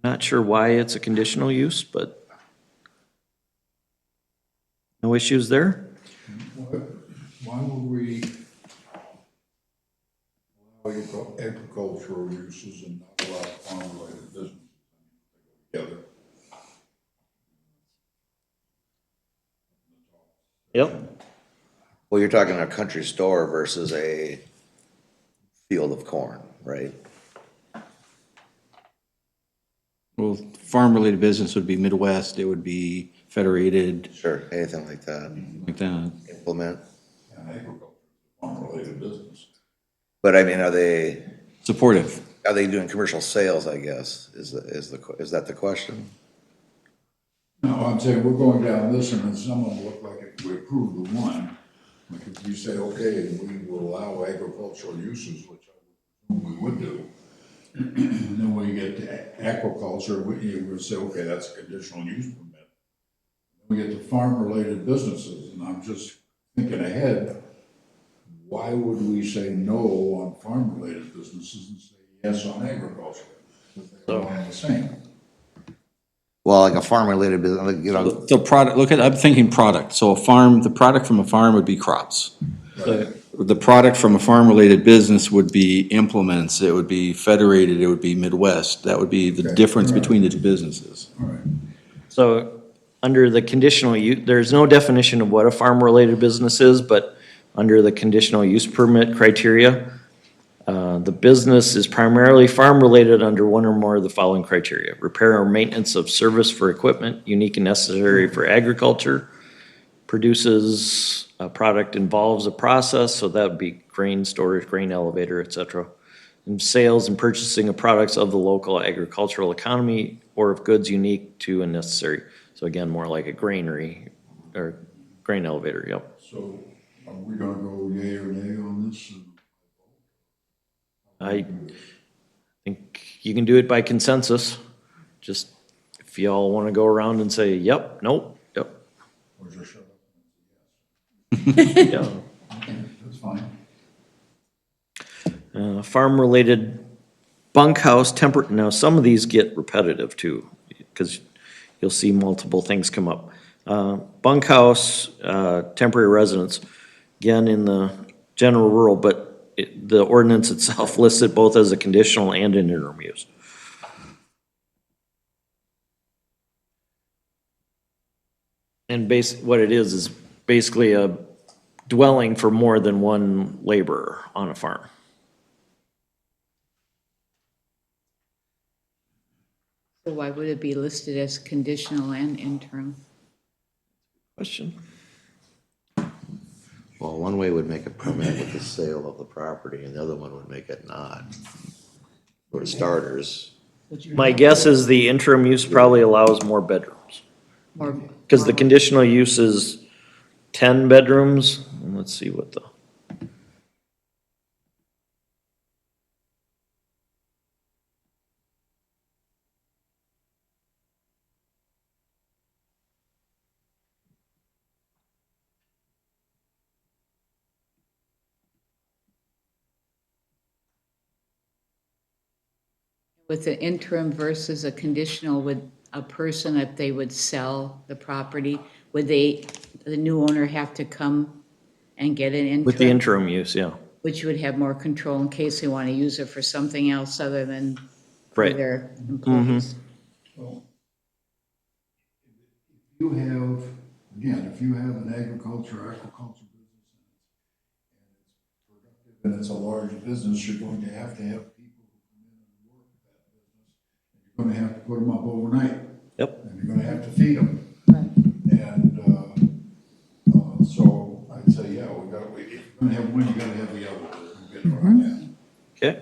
Not sure why it's a conditional use, but no issues there? Why would we allow agricultural uses and not allow farm-related businesses together? Yep. Well, you're talking a country store versus a field of corn, right? Well, farm-related business would be Midwest, it would be Federated, Sure, anything like that. like that. Implement. And agriculture, farm-related business. But I mean, are they Supportive. doing commercial sales, I guess, is that the question? No, I'm saying we're going down this and then some of them look like if we approve the one, like if you say, okay, we will allow agricultural uses, which I would assume we would do. And then when you get to aquaculture, you would say, okay, that's a conditional use permit. We get to farm-related businesses, and I'm just thinking ahead, why would we say no on farm-related businesses and say yes on agriculture? Because they're all the same. Well, like a farm-related business, like, The product, I'm thinking product, so the product from a farm would be crops. The product from a farm-related business would be implements, it would be Federated, it would be Midwest, that would be the Okay, difference all right. between the two businesses. All right. So under the conditional use, there's no definition of what a farm-related business is, but under the conditional use permit criteria, the business is primarily farm-related under one or more of the following criteria: repair or maintenance of service for equipment unique and necessary for agriculture, produces a product involves a process, so that would be grain storage, grain elevator, et cetera, and sales and purchasing of products of the local agricultural economy or of goods unique to and necessary. So again, more like a granary or grain elevator, yep. So are we gonna go yea or nay on this? I think you can do it by consensus. Just if y'all want to go around and say, yep, nope, yep. Or just shut up? Yeah. Farm-related bunkhouse now some of these get repetitive too, because you'll see multiple things come up. Bunkhouse, temporary residence, again, in the general rural, but the ordinance itself lists it both as a conditional and an interim use. And what it is basically a dwelling for more than one laborer on a farm. So why would it be listed as conditional and interim? Question? Well, one way would make it permanent with the sale of the property, and the other one would make it not. For starters, My guess is the interim use probably allows more bedrooms. More, Because the conditional use is 10 bedrooms, and let's see what the. with the interim versus a conditional, would a person, if they would sell the property, would the new owner have to come and get an interim? With the interim use, yeah. Which would have more control in case they want to use it for something else other than for Right. their employees. You have, again, if you have an aquaculture business, and it's a large business, you're going to have people who come in and work at that business. You're gonna have to put them up overnight. Yep. And you're gonna have to feed them. Right. And, so I'd say, yeah, if you're gonna have one, you gotta have the other. We'll get it on that. Okay.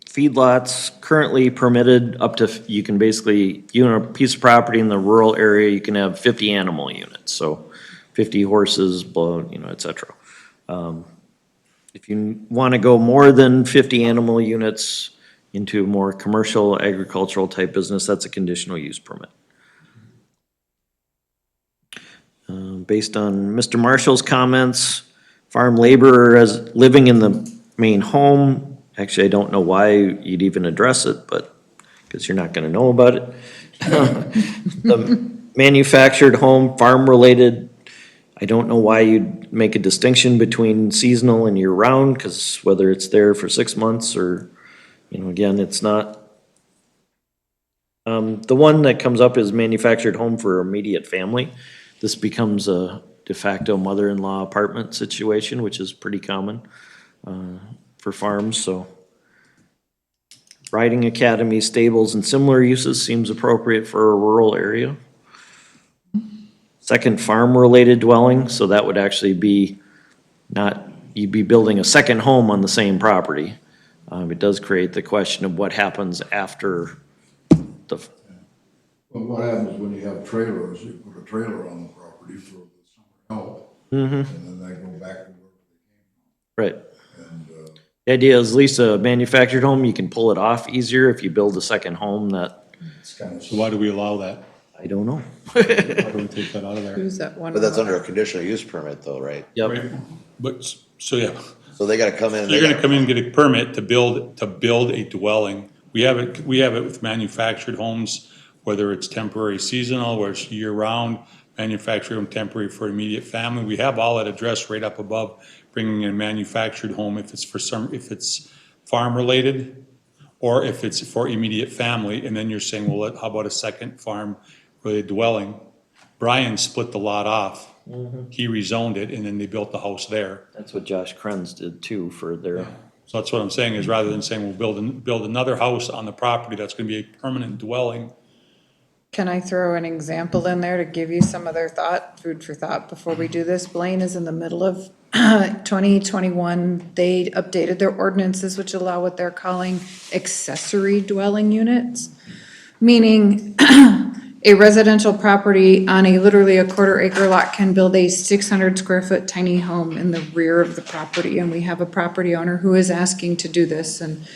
Feedlots currently permitted up to, you can basically, you own a piece of property in the rural area, you can have 50 animal units, so 50 horses, et cetera. If you want to go more than 50 animal units into a more commercial agricultural type business, that's a conditional use permit. Based on Mr. Marshall's comments, farm laborer as living in the main home, actually, I don't know why you'd even address it, but, because you're not gonna know about it. The manufactured home, farm-related, I don't know why you'd make a distinction between seasonal and year-round, because whether it's there for 6 months or, again, it's not. The one that comes up is manufactured home for immediate family. This becomes a de facto mother-in-law apartment situation, which is pretty common for farms, so. Riding academy, stables, and similar uses seems appropriate for a rural area. Second farm-related dwelling, so that would actually be not, you'd be building a second home on the same property. It does create the question of what happens after the. But what happens when you have trailers, you put a trailer on the property for the summer help, and then they go back to work. Right. And, The idea is at least a manufactured home, you can pull it off easier if you build a second home that, it's kind of. So why do we allow that? I don't know. Why do we take that out of there? Who's that one? but that's under a conditional use permit though, right? Yep, Right. But, so yeah, So they gotta come in and you're they gonna gotta, come in and get a permit to build a dwelling. We have it with manufactured homes, whether it's temporary seasonal, where it's year-round, manufactured home temporary for immediate family. We have all that addressed right up above, bringing in a manufactured home if it's farm-related, or if it's for immediate family, and then you're saying, well, how about a second farm-related dwelling? Brian split the lot off. He rezoned it, and then they built the house there. that's what Josh Krenz did too for their, So that's what I'm saying, is rather than saying we'll build another house on the property that's gonna be a permanent dwelling. Can I throw an example in there to give you some other food for thought before we do this? Blaine is in the middle of 2021. They updated their ordinances, which allow what they're calling accessory dwelling units, meaning a residential property on literally a quarter-acre lot can build a 600-square-foot tiny home in the rear of the property. And we have a property owner who is asking to do this, and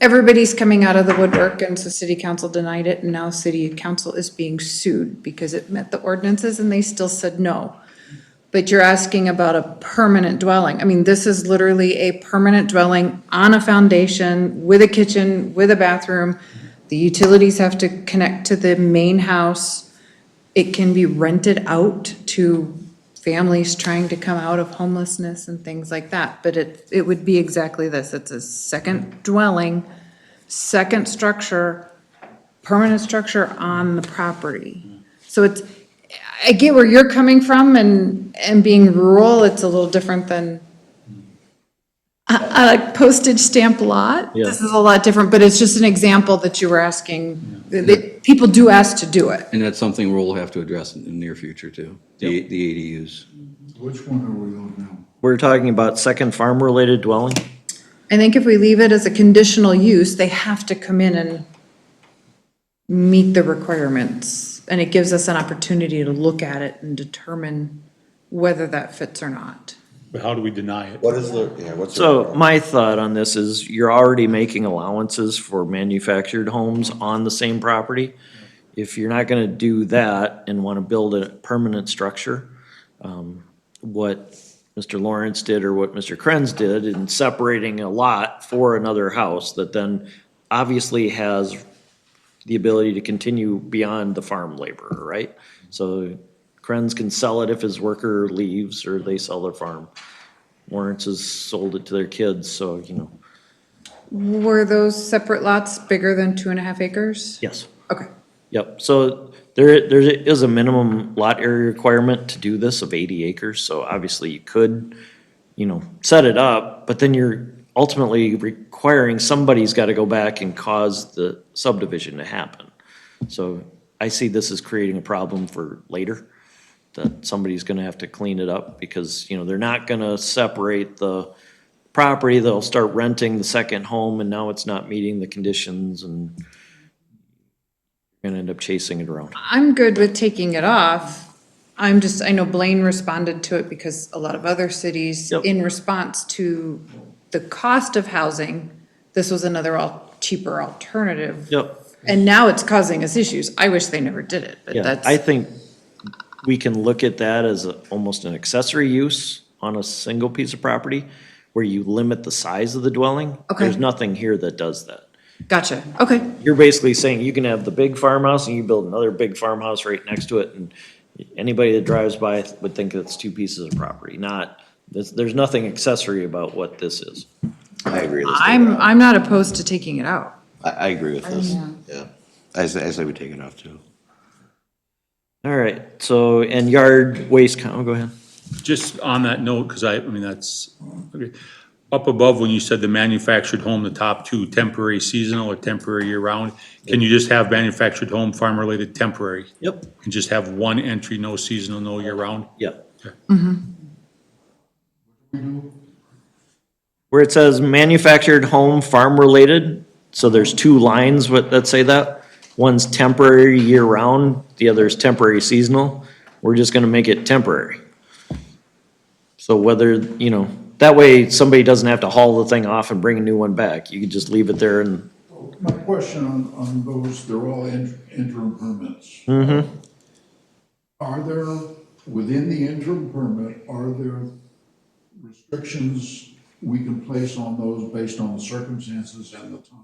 everybody's coming out of the woodwork, and so city council denied it, and now city council is being sued because it met the ordinances and they still said no. But you're asking about a permanent dwelling. I mean, this is literally a permanent dwelling on a foundation with a kitchen, with a bathroom. The utilities have to connect to the main house. It can be rented out to families trying to come out of homelessness and things like that. But it would be exactly this. It's a second dwelling, second structure, permanent structure on the property. So it's, I get where you're coming from, and being rural, it's a little different than a postage stamp lot. Yeah. This is a lot different, but it's just an example that you were asking. People do ask to do it. And that's something we'll have to address in the near future too, the ADUs. Which one are we on now? We're talking about second farm-related dwelling? I think if we leave it as a conditional use, they have to come in and meet the requirements. And it gives us an opportunity to look at it and determine whether that fits or not. But how do we deny it? What is the, yeah, what's the? So my thought on this is you're already making allowances for manufactured homes on the same property. If you're not gonna do that and wanna build a permanent structure, what Mr. Lawrence did or what Mr. Krenz did in separating a lot for another house that then obviously has the ability to continue beyond the farm laborer, right? So Krenz can sell it if his worker leaves or they sell their farm. Lawrence has sold it to their kids, so, you know, Were those separate lots bigger than 2.5 acres? yes. Okay. Yep, so there is a minimum lot area requirement to do this of 80 acres, so obviously you could, you know, set it up, but then you're ultimately requiring somebody's gotta go back and cause the subdivision to happen. So I see this as creating a problem for later, that somebody's gonna have to clean it up, because, you know, they're not gonna separate the property, they'll start renting the second home, and now it's not meeting the conditions, and gonna end up chasing it around. I'm good with taking it off. I know Blaine responded to it because a lot of other cities, Yep. in response to the cost of housing, this was another cheaper alternative. Yep. And now it's causing us issues. I wish they never did it, but Yeah, that's. I think we can look at that as almost an accessory use on a single piece of property, where you limit the size of the dwelling. Okay. There's nothing here that does that. Gotcha, okay. You're basically saying you can have the big farmhouse and you build another big farmhouse right next to it, and anybody that drives by would think it's two pieces of property, not, there's nothing accessory about what this is. I agree. Let's take it I'm out. not opposed to taking it out. I agree with this, yeah. I say we take it off too. All right, so, and yard waste count, go ahead. Just on that note, because I mean, that's, okay. Up above, when you said the manufactured home, the top two, temporary seasonal or temporary year-round, can you just have manufactured home, farm-related temporary? Yep. And just have one entry, no seasonal, no year-round? Yep. Where it says manufactured home, farm-related, so there's two lines that say that. One's temporary year-round, the other is temporary seasonal. We're just gonna make it temporary. So whether, you know, that way somebody doesn't have to haul the thing off and bring a new one back. You can just leave it there and, My question on those, they're all interim permits. Are there, within the interim permit, are there restrictions we can place on those based on the circumstances and the time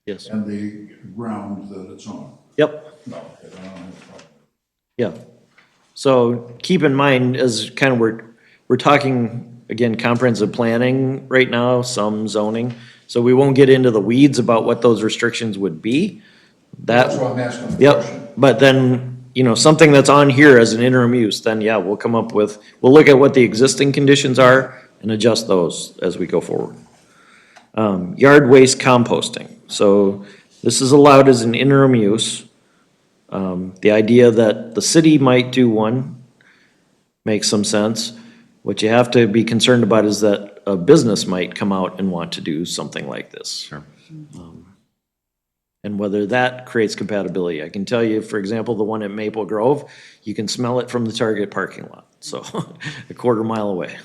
yes, and the ground that it's on? yep, No, I don't have a problem. yeah. So keep in mind, as kind of we're talking, again, comprehensive planning right now, some zoning. So we won't get into the weeds about what those restrictions would be. That's why I'm asking the Yep, question. but then, you know, something that's on here as an interim use, then yeah, we'll come up with, we'll look at what the existing conditions are and adjust those as we go forward. Yard waste composting, so this is allowed as an interim use. The idea that the city might do one makes some sense. What you have to be concerned about is that a business might come out and want to do something like this. Sure. And whether that creates compatibility. I can tell you, for example, the one at Maple Grove, you can smell it from the Target parking lot, so a quarter mile away.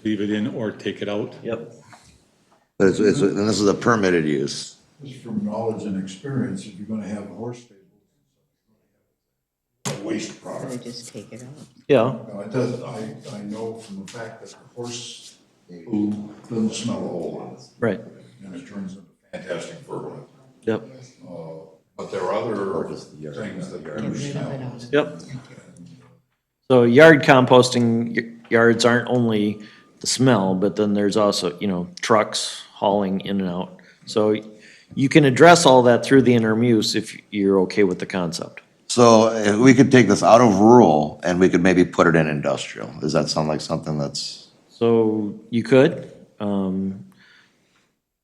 Leave it in or take it out? Yep. But and this is a permitted use. Just from knowledge and experience, if you're gonna have horse stables, waste Or product. just take it out. Yeah, No, it does, I know from the fact that horse poo doesn't smell a whole lot, right, and it turns into fantastic fertilizer. yep, But there are other things that Get do rid of it smell. all. yep. So yard composting, yards aren't only the smell, but then there's also, trucks hauling in and out. So you can address all that through the interim use if you're okay with the concept. So we could take this out of rural and we could maybe put it in industrial. Does that sound like something that's? So you could,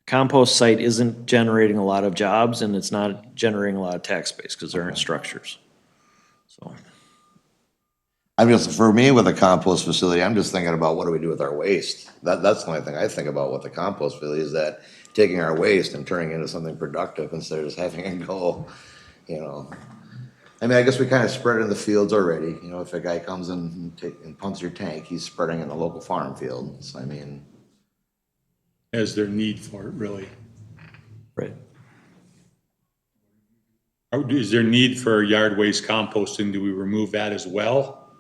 compost site isn't generating a lot of jobs and it's not generating a lot of tax base because there aren't structures. So, I'm just, for me, with a compost facility, I'm just thinking about what do we do with our waste? That's the only thing I think about with the compost facility is that taking our waste and turning it into something productive instead of just having it go, I mean, I guess we kind of spread it in the fields already. If a guy comes and pumps your tank, he's spreading it in the local farm field. So, I mean. As their need for it, really. right. Is there need for yard waste composting? Do we remove that as well?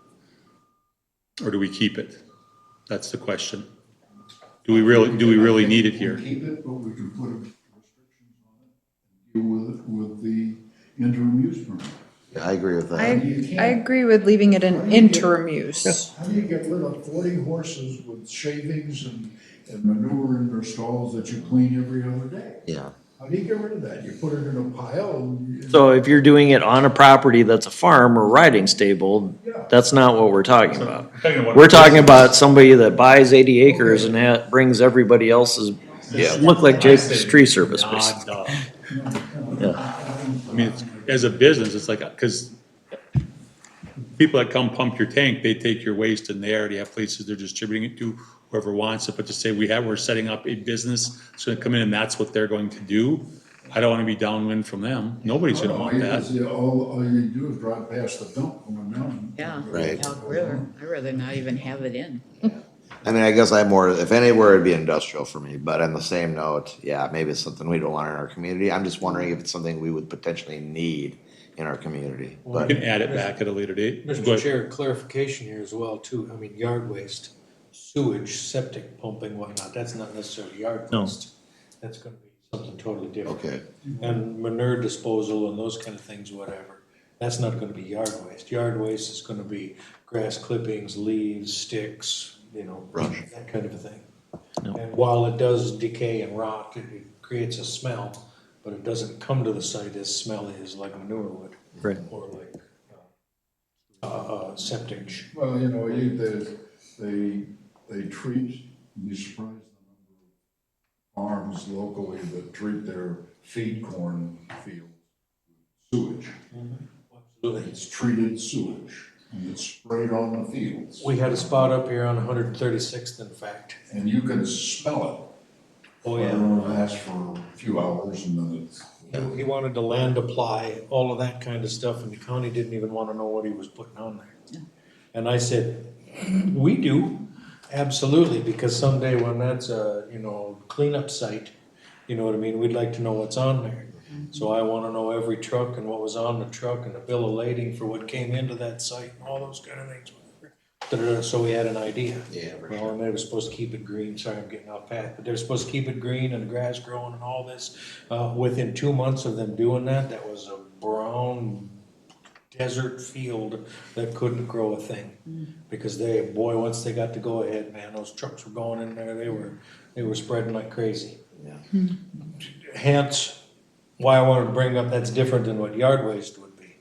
Or do we keep it? That's the question. Do we really need it here? Keep it, but we can put restrictions on it, and deal with it with the interim use permit. Yeah, I agree with that. I agree with leaving it in interim use. How do you get rid of 40 horses with shavings and manure in their stalls that you clean every other day? Yeah. How do you get rid of that? You put it in a pile and. So if you're doing it on a property that's a farm or riding stable, that's not what we're talking about. We're talking about somebody that buys 80 acres and brings everybody else's, look like Jake's Tree Service, basically. Yeah. I mean, as a business, it's like, because people that come pump your tank, they take your waste and they already have places they're distributing it to whoever wants it. But to say we're setting up a business, it's gonna come in and that's what they're going to do, I don't wanna be downwind from them. Nobody's gonna want that. All you do is drive past the dump going down. Yeah. Right. Elk River. I'd rather not even have it in. I mean, I guess I'm more, if anywhere, it'd be industrial for me, but on the same note, yeah, maybe it's something we don't want in our community. I'm just wondering if it's something we would potentially need in our community, We but. can add it back at a later date. Go Mr. ahead. Chair, clarification here as well too. I mean, yard waste, sewage, septic pumping, whatnot, that's not necessarily yard No. waste. That's gonna be something totally different. Okay, And manure disposal and those kind of things, whatever. That's not gonna be yard waste. Yard waste is gonna be grass clippings, leaves, sticks, Brush. that kind of a thing. No. And while it does decay and rot, it creates a smell, but it doesn't come to the site as smelly as like manure would. Right. Or like, septic. Well, they treat, you'd be surprised the number of farms locally that treat their feed corn fields with sewage. Absolutely. It's treated sewage, and it's sprayed on the fields. We had a spot up here on 136th, in fact. And you can smell it. Oh, It only lasts for a few hours and then it's. He wanted to land apply, all of that kind of stuff, and the county didn't even want to know what he was putting on there. And I said, we do, absolutely, because someday when that's a, cleanup site, you know what I mean, we'd like to know what's on there. So I want to know every truck and what was on the truck and the bill of lading for what came into that site and all those kind of things. So we had an idea. Yeah, for Well, and they were supposed to keep it green, sorry, I'm getting off path, but they were supposed to keep it green and the grass growing and all this. Within 2 months of them doing that, that was a brown desert field that couldn't grow a thing. Because once they got to go ahead, man, those trucks were going in there, they were spreading like crazy. Yeah. Hence, why I wanted to bring up, that's different than what yard waste would be.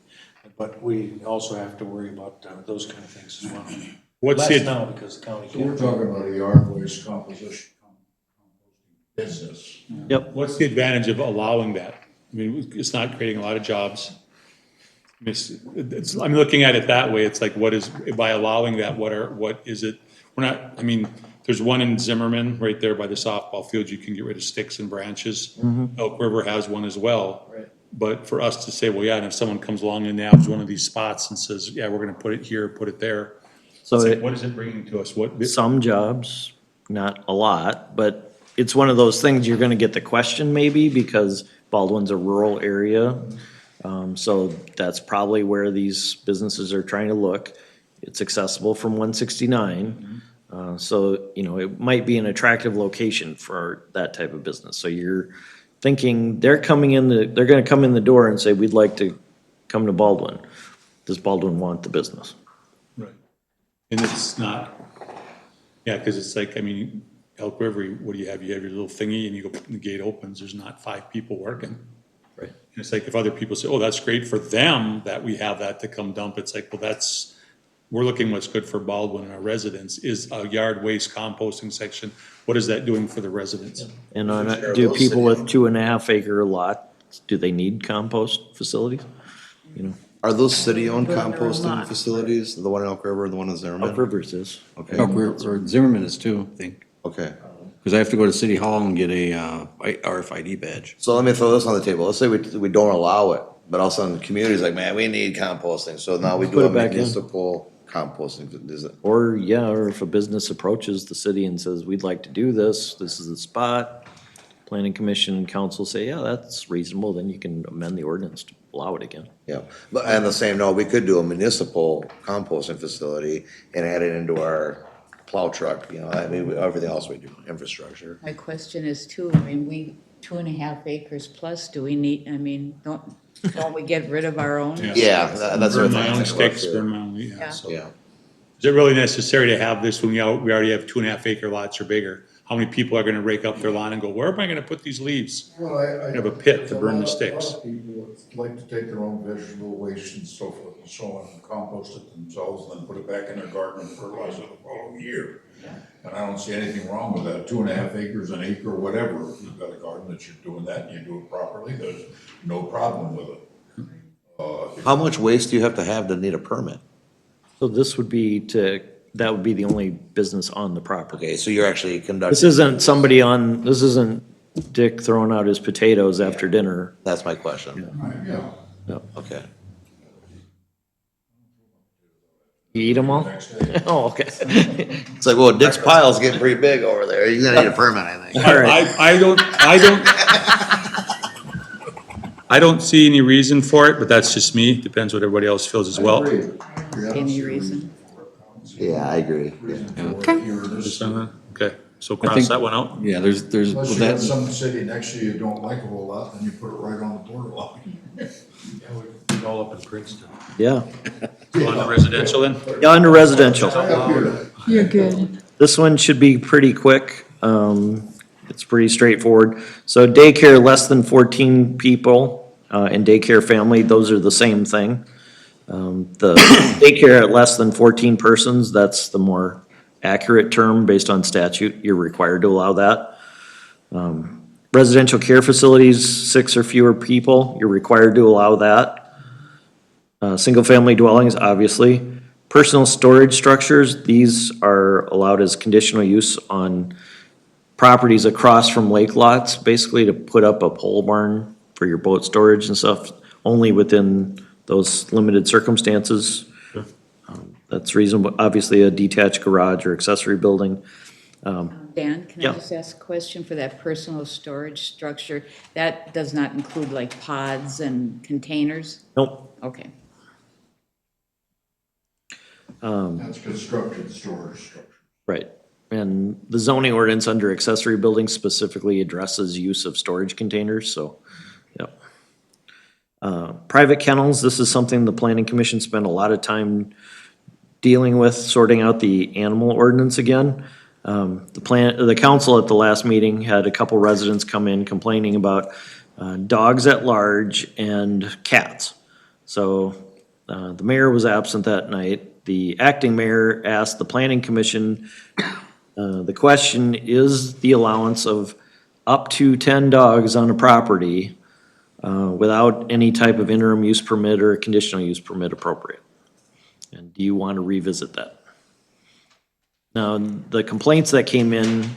But we also have to worry about those kind of things as well. What's Less it, now because the county So we're can't. talking about a yard waste composting business. what's the advantage of allowing that? I mean, it's not creating a lot of jobs. I'm looking at it that way. It's like, by allowing that, what is it? There's one in Zimmerman, right there by the softball field. You can get rid of sticks and branches. Elk River has one as well. Right. But for us to say, well, yeah, and if someone comes along and nabs one of these spots and says, yeah, we're gonna put it here, put it there. So It's like, it- what is it bringing to us? What, some jobs, not a lot, but it's one of those things you're gonna get the question maybe because Baldwin's a rural area. So that's probably where these businesses are trying to look. It's accessible from 169. So, you know, it might be an attractive location for that type of business. So you're thinking they're gonna come in the door and say, we'd like to come to Baldwin. Does Baldwin want the business? Right. And it's not, yeah, because it's like, I mean, Elk River, what do you have? You have your little thingy and you go, the gate opens, there's not 5 people working. Right. And it's like if other people say, oh, that's great for them that we have that to come dump, it's like, well, we're looking what's good for Baldwin and our residents. Is a yard waste composting section, what is that doing for the residents? And do people with 2.5 acre lots, do they need compost facilities? You know, Are those city-owned Well, they're a composting lot. facilities, the one in Elk River, the one in Zimmerman? Elk Rivers is. Okay, Elk River, Zimmerman is too, I think, okay. because I have to go to City Hall and get a RFID badge. So let me throw this on the table. Let's say we don't allow it, but all of a sudden the community's like, man, we need composting. So now we do Put a it back in. municipal composting. Is it? Or if a business approaches the city and says, we'd like to do this is the spot. Planning commission and council say, yeah, that's reasonable, then you can amend the ordinance to allow it again. Yeah, but on the same note, we could do a municipal composting facility and add it into our plow truck, you know, I mean, everything else we do, infrastructure. My question is too, I mean, 2.5 acres plus, do we need, I mean, don't we get rid of our own? Yeah, that's what Burn I'm my own thinking about sticks, burn too. my own, yeah. Yeah. So Yeah, is it really necessary to have this when we already have 2.5 acre lots or bigger? How many people are gonna rake up their lawn and go, where am I gonna put these leaves? Well, I have a pit to burn the sticks. A lot of people would like to take their own vegetable waste and so forth and so on and compost it themselves and then put it back in their garden and fertilize it the following year. And I don't see anything wrong with that, 2.5 acres, an acre, whatever. If you've got a garden that you're doing that and you do it properly, there's no problem with it. how much waste do you have to need a permit? So this would be that would be the only business on the property. Okay, so you're actually This conducting, isn't Dick throwing out his potatoes after dinner. that's my question, Yeah. okay. You eat them all? Next day. Oh, okay. It's like, well, Dick's pile's getting pretty big over there, you're gonna need a permit, I think. All right. I don't see any reason for it, but that's just me, depends what everybody else feels as well. Any reason? Yeah, I agree, yeah. Okay, so I cross think- that one out. Yeah, there's, Unless well, you have that, some city next to you you don't like a whole lot, then you put it right on the borderline. Yeah, we all up in Princeton. Yeah. Go on to residential then? Yeah, under residential. You're good. This one should be pretty quick. It's pretty straightforward. So daycare, less than 14 people, and daycare family, those are the same thing. The daycare at less than 14 persons, that's the more accurate term based on statute. You're required to allow that. Residential care facilities, 6 or fewer people, you're required to allow that. Single-family dwellings, obviously. Personal storage structures, these are allowed as conditional use on properties across from lake lots, basically to put up a pole barn for your boat storage and stuff, only within those limited circumstances. That's reasonable. Obviously, a detached garage or accessory building. Dan, can Yeah. I just ask a question for that personal storage structure? That does not include like pods and containers? Nope. Okay. That's constructed storage structure. Right. And the zoning ordinance under accessory buildings specifically addresses use of storage containers, so, yep. Private kennels, this is something the planning commission spent a lot of time dealing with, sorting out the animal ordinance again. The council at the last meeting had a couple residents come in complaining about dogs at large and cats. So, the mayor was absent that night. The acting mayor asked the planning commission, the question, is the allowance of up to 10 dogs on a property without any type of interim use permit or conditional use permit appropriate? And do you want to revisit that? Now, the complaints that came in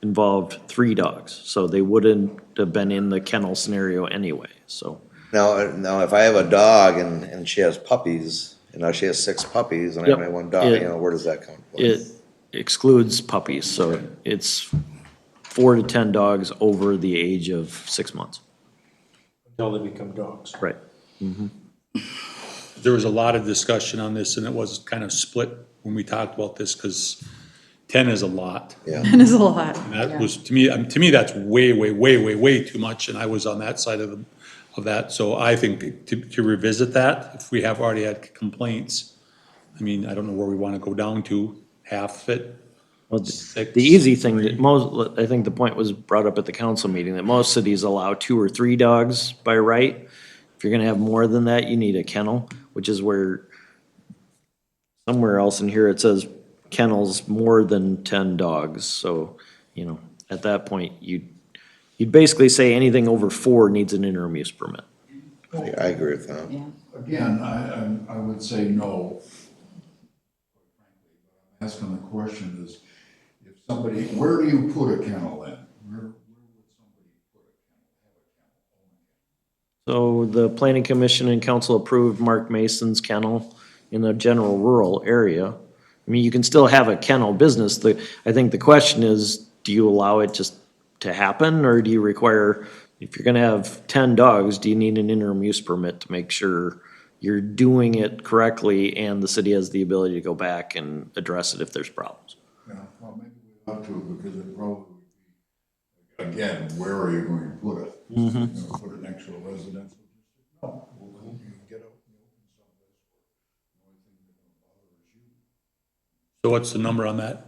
involved 3 dogs, so they wouldn't have been in the kennel scenario anyway, so. Now, if I have a dog and she has puppies, and now she has 6 puppies, and I Yep. only have 1 dog, you know, where does that come from? It excludes puppies, so it's 4 to 10 dogs over the age of 6 months. Until they become dogs. Right. There was a lot of discussion on this, and it was kind of split when we talked about this, because 10 is a lot. Yeah. That is a lot. And that was, to me, that's way, way, way, way, way too much, and I was on that side of that. So I think to revisit that, if we have already had complaints, I mean, I don't know where we want to go down to, half of it. Well, Six, the easy thing that most, I think the point was brought up at the council meeting, that most cities allow 2 or 3 dogs by right. If you're gonna have more than that, you need a kennel, which is where, somewhere else in here it says kennels more than 10 dogs. So, you know, at that point, you'd basically say anything over 4 needs an interim use permit. I agree with that. Yeah. Again, I would say no. Asking the question is, if somebody, where do you put a kennel in? Where would somebody put a kennel? So the planning commission and council approved Mark Mason's kennel in the general rural area. I mean, you can still have a kennel business. I think the question is, do you allow it just to happen, or do you require, if you're gonna have 10 dogs, do you need an interim use permit to make sure you're doing it correctly and the city has the ability to go back and address it if there's problems? Yeah, well, maybe we ought to, because it probably would be, again, where are you going to put it? You know, put it next to a residential district? No, you can get out in the open someplace where the only thing that's gonna bother is you. So what's the number on that?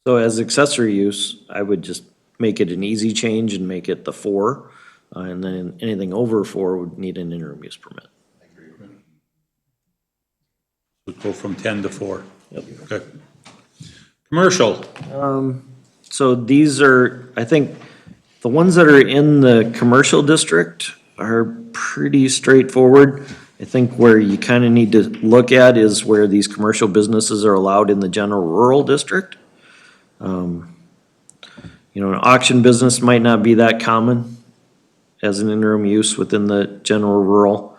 So as accessory use, I would just make it an easy change and make it the 4. And then anything over 4 would need an interim use permit. Would go from 10 to 4. Yep. Okay. Commercial, So these are, I think, the ones that are in the commercial district are pretty straightforward. I think where you kind of need to look at is where these commercial businesses are allowed in the general rural district. You know, an auction business might not be that common as an interim use within the general rural.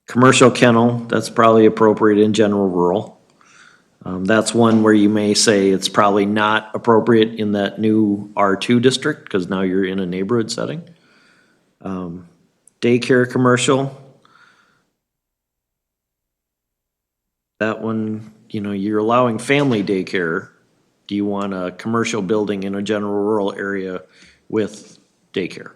Commercial kennel, that's probably appropriate in general rural. That's one where you may say it's probably not appropriate in that new R2 district, because now you're in a neighborhood setting. Daycare commercial. That one, you know, you're allowing family daycare. Do you want a commercial building in a general rural area with daycare?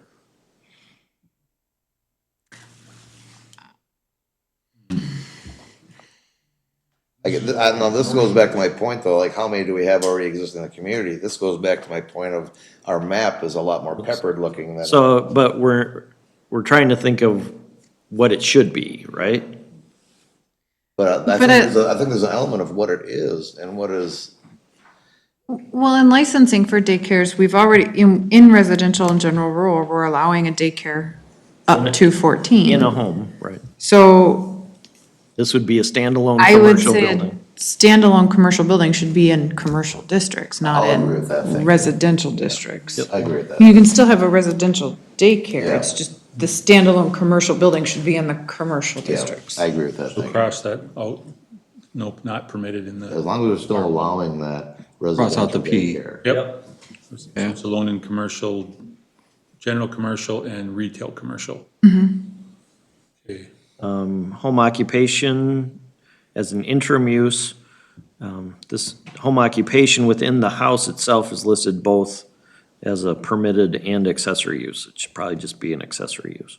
I don't know, this goes back to my point though, like how many do we have already existing in the community? This goes back to my point of our map is a lot more peppered looking than. So, but we're trying to think of what it should be, right? But I think there's an element of what it is and what is. Well, in licensing for daycares, we've already, in residential and general rural, we're allowing a daycare up to 14. In a home, right? So This would be a standalone I would commercial say a building. standalone commercial building should be in commercial districts, not I'll agree with that, thank in you. residential districts. I agree with that. You can still have a residential daycare, Yeah. it's just the standalone commercial building should be in the commercial Yeah, districts. I agree with that, so thank you. cross that out. Nope, not permitted in As the, long as we're still allowing that Cross out the residential P. daycare. yep. It's alone in commercial, general commercial and retail commercial. Okay. Home occupation as an interim use. This home occupation within the house itself is listed both as a permitted and accessory use. It should probably just be an accessory use.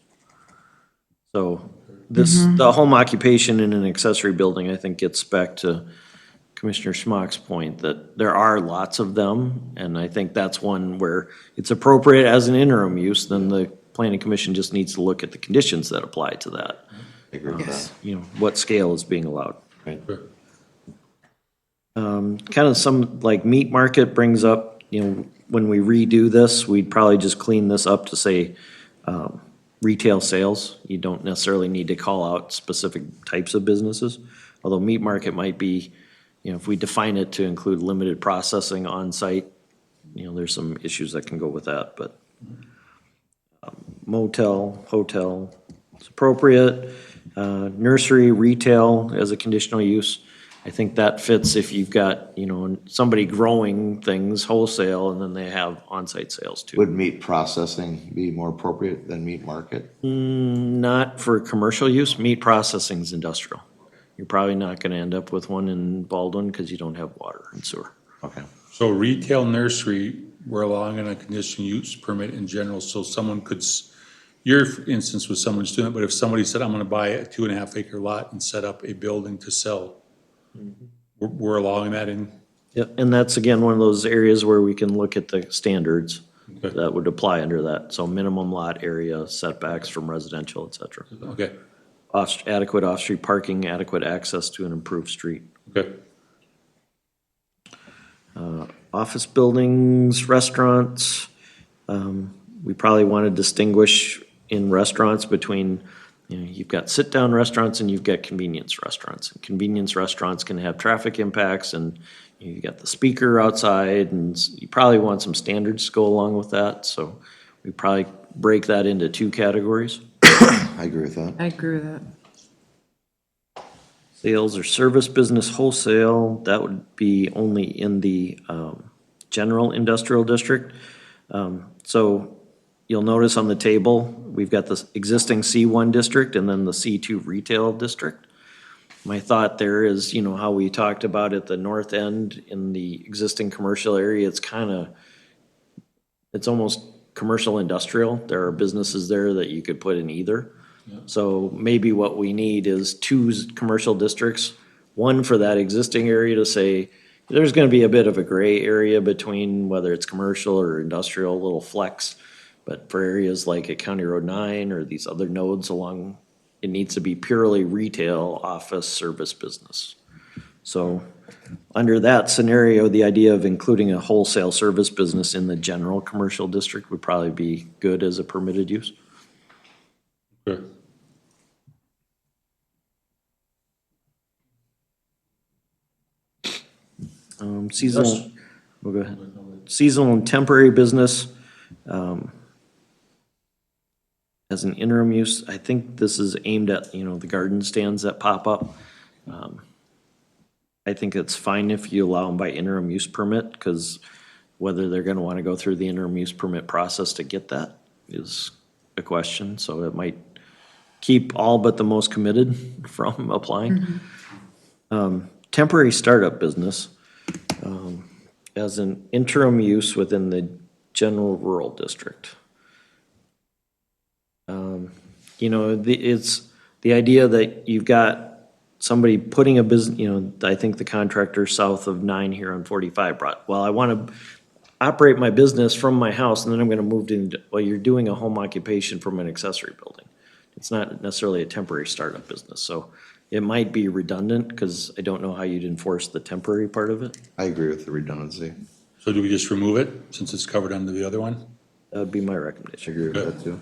So the home occupation in an accessory building, I think, gets back to Commissioner Schmock's point that there are lots of them. And I think that's one where it's appropriate as an interim use, then the planning commission just needs to look at the conditions that apply to that. I agree with that. You know, what scale is being allowed. Sure. Kind of some, like meat market brings up, you know, when we redo this, we'd probably just clean this up to say, retail sales. You don't necessarily need to call out specific types of businesses. Although meat market might be, you know, if we define it to include limited processing on site, you know, there's some issues that can go with that, but motel, hotel, it's appropriate. Nursery, retail as a conditional use. I think that fits if you've got, you know, somebody growing things wholesale and then they have on-site sales too. Would meat processing be more appropriate than meat market? Not for commercial use, meat processing's industrial. You're probably not gonna end up with one in Baldwin because you don't have water and sewer. Okay. So retail nursery, we're allowing a conditional use permit in general, so someone could, your instance was someone's doing it, but if somebody said, I'm gonna buy a 2.5 acre lot and set up a building to sell, we're allowing that in? Yeah, and that's again, one of those areas where we can look at the standards Okay. that would apply under that. So minimum lot area, setbacks from residential, et cetera. Okay, Adequate off-street parking, adequate access to an improved street. okay. Office buildings, restaurants, we probably want to distinguish in restaurants between, you know, you've got sit-down restaurants and you've got convenience restaurants. And convenience restaurants can have traffic impacts and you got the speaker outside and you probably want some standards to go along with that. So we probably break that into two categories. I agree with that. I agree with that. Sales or service business wholesale, that would be only in the general industrial district. So you'll notice on the table, we've got the existing C1 district and then the C2 retail district. My thought there is, you know, how we talked about at the north end in the existing commercial area, it's almost commercial industrial. There are businesses there that you could put in either. So maybe what we need is two commercial districts, one for that existing area to say, there's gonna be a bit of a gray area between whether it's commercial or industrial, a little flex. But for areas like at County Road 9 or these other nodes along, it needs to be purely retail, office, service, business. So under that scenario, the idea of including a wholesale service business in the general commercial district would probably be good as a permitted use. Good. Seasonal, we'll go ahead. Seasonal and temporary business, as an interim use, I think this is aimed at, you know, the garden stands that pop up. I think it's fine if you allow them by interim use permit, because whether they're gonna wanna go through the interim use permit process to get that is a question, so it might keep all but the most committed from applying. Temporary startup business, as an interim use within the general rural district. You know, it's the idea that you've got somebody putting a business, you know, I think the contractor south of 9 here on 45 brought, well, I want to operate my business from my house and then I'm going to move to, well, you're doing a home occupation from an accessory building. It's not necessarily a temporary startup business, so it might be redundant because I don't know how you'd enforce the temporary part of it. I agree with the redundancy. So do we just remove it since it's covered under the other one? That would be my I recommendation. agree with that too.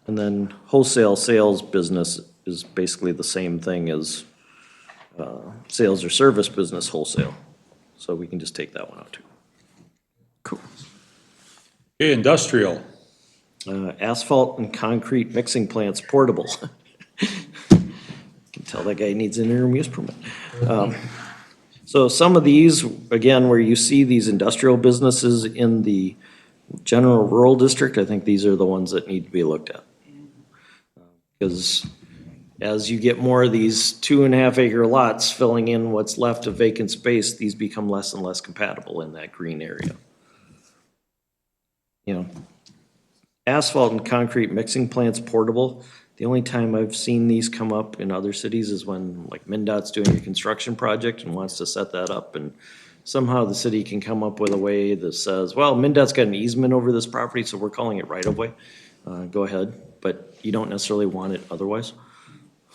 And then wholesale sales business is basically the same thing as sales or service business wholesale. So we can just take that one out too. Cool. Okay, industrial. Asphalt and concrete mixing plants portable. Can tell that guy needs an interim use permit. So some of these, again, where you see these industrial businesses in the general rural district, I think these are the ones that need to be looked at. Because as you get more of these 2.5 acre lots filling in what's left of vacant space, these become less and less compatible in that green area. You know, asphalt and concrete mixing plants portable, the only time I've seen these come up in other cities is when like MnDOT's doing a construction project and wants to set that up, and somehow the city can come up with a way that says, well, MnDOT's got an easement over this property, so we're calling it right of way. Go ahead, but you don't necessarily want it otherwise.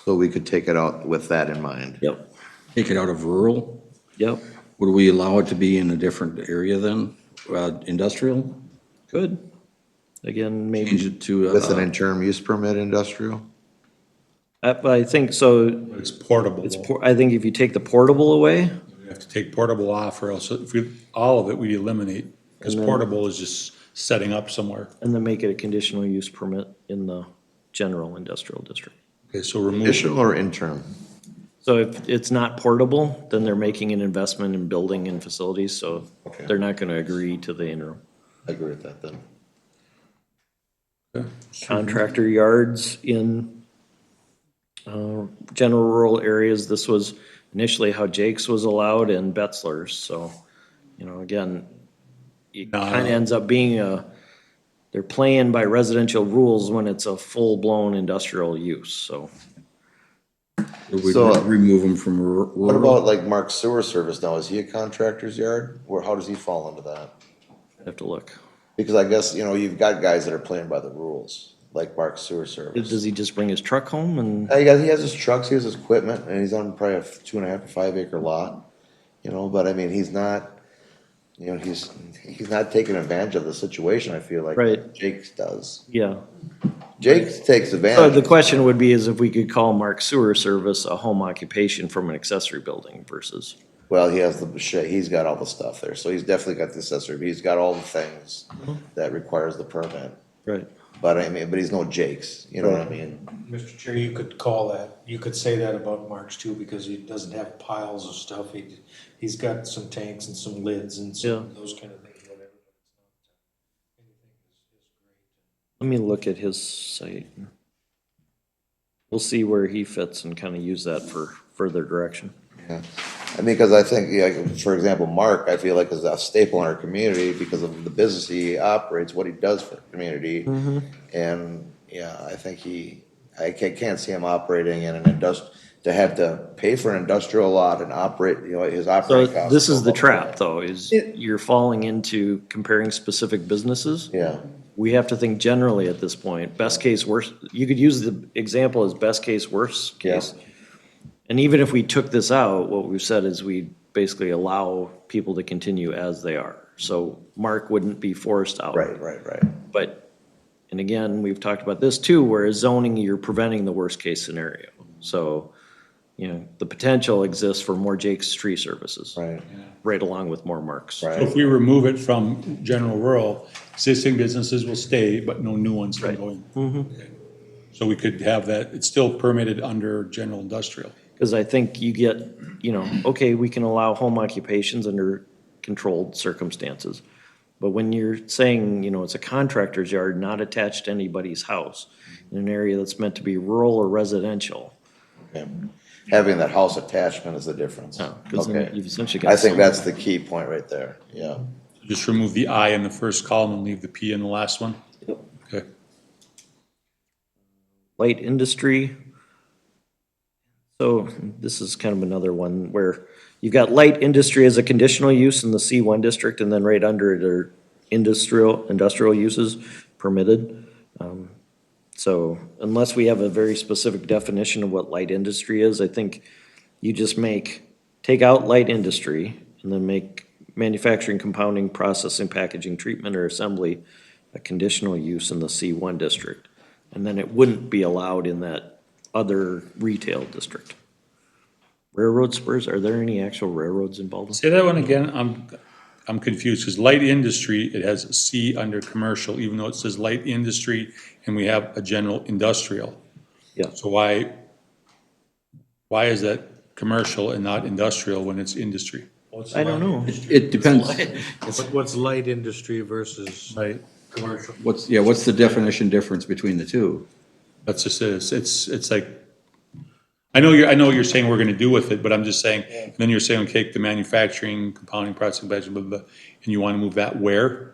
So we could take it out with that in mind. Yep, Take it out of rural? yep, Would we allow it to be in a different area then? Industrial? good. Again, maybe, Change it to, With an interim use permit industrial? I think so, But it's portable. I think if you take the portable away, We have to take portable off, or else if we, all of it we eliminate, because And then- portable is just setting up somewhere. and then make it a conditional use permit in the general industrial district. Okay, so remove, Initial or interim? So if it's not portable, then they're making an investment in building and facilities, so Okay. they're not gonna agree to the interim. I agree with that then. Contractor yards in general rural areas, this was initially how Jake's was allowed and Betzler's, so, you know, again, it kinda ends up being they're playing by residential rules when it's a full-blown industrial use, so. We So- remove them from What about like Mark's sewer service now? Is he a contractor's yard? Where, how does he fall into that? I have to look. Because I guess, you know, you've got guys that are playing by the rules, like Mark's sewer service. Does he just bring his truck home and? He has his trucks, he has his equipment, and he's on probably a 2.5 to 5 acre lot, you know, but I mean, he's not, you know, he's not taking advantage of the situation, I feel like. Right. Jake does. Yeah. Jake takes So advantage. the question would be is if we could call Mark's sewer service a home occupation from an accessory building versus. Well, he has the shit, he's got all the stuff there, so he's definitely got the accessory, he's got all the things that requires the permit. Right. But I mean, but he's no Jake's, you know what I mean? Mr. Chair, you could call that, you could say that about Mark's too, because he doesn't have piles of stuff. He's got some tanks and some lids and some, those kind of things, whatever. Let me look at his site. We'll see where he fits and kind of use that for further direction. Yeah, I mean, cause I think, yeah, for example, Mark, I feel like is a staple in our community because of the business he operates, what he does for the community. And, yeah, I think I can't see him operating in an to have to pay for an industrial lot and operate, you know, his So operating costs. this is the go up. trap though, is you're falling into comparing specific businesses. Yeah, We have to think generally at this point, best case, worst, you could use the example as best case, worst case. And even if we took this out, what we've said is we basically allow people to continue as they are. So Mark wouldn't be forced out. right. But, and again, we've talked about this too, whereas zoning, you're preventing the worst case scenario. So, you know, the potential exists for more Jake's tree services. Right along with more Marks. So if we remove it from general rural, existing businesses will stay, but no new ones can go in. Okay. So we could have that, it's still permitted under general industrial. Because I think you get, you know, okay, we can allow home occupations under controlled circumstances. But when you're saying, you know, it's a contractor's yard, not attached to anybody's house, in an area that's meant to be rural or residential. Okay. Having that house attachment is the difference. Because then Okay. you've essentially got. I think that's the key point right there, yeah. Just remove the I in the first column and leave the P in the last one? Yep. Okay. Light industry. So this is kind of another one where you've got light industry as a conditional use in the C1 district, and then right under it are industrial uses permitted. So unless we have a very specific definition of what light industry is, I think you just take out light industry and then make manufacturing, compounding, processing, packaging, treatment, or assembly a conditional use in the C1 district. And then it wouldn't be allowed in that other retail district. Railroad spurs, are there any actual railroads in Baldwin? Say that one again, I'm confused, because light industry, it has a C under commercial, even though it says light industry, and we have a general industrial. Yeah. So why is that commercial and not industrial when it's industry? I don't know. It depends, What's light industry versus Right. commercial? what's the definition difference between the two? That's just it, it's like, I know you're saying we're gonna do with it, but I'm just saying, then you're saying, okay, the manufacturing, compounding, processing, blah, blah, blah, and you wanna move that where?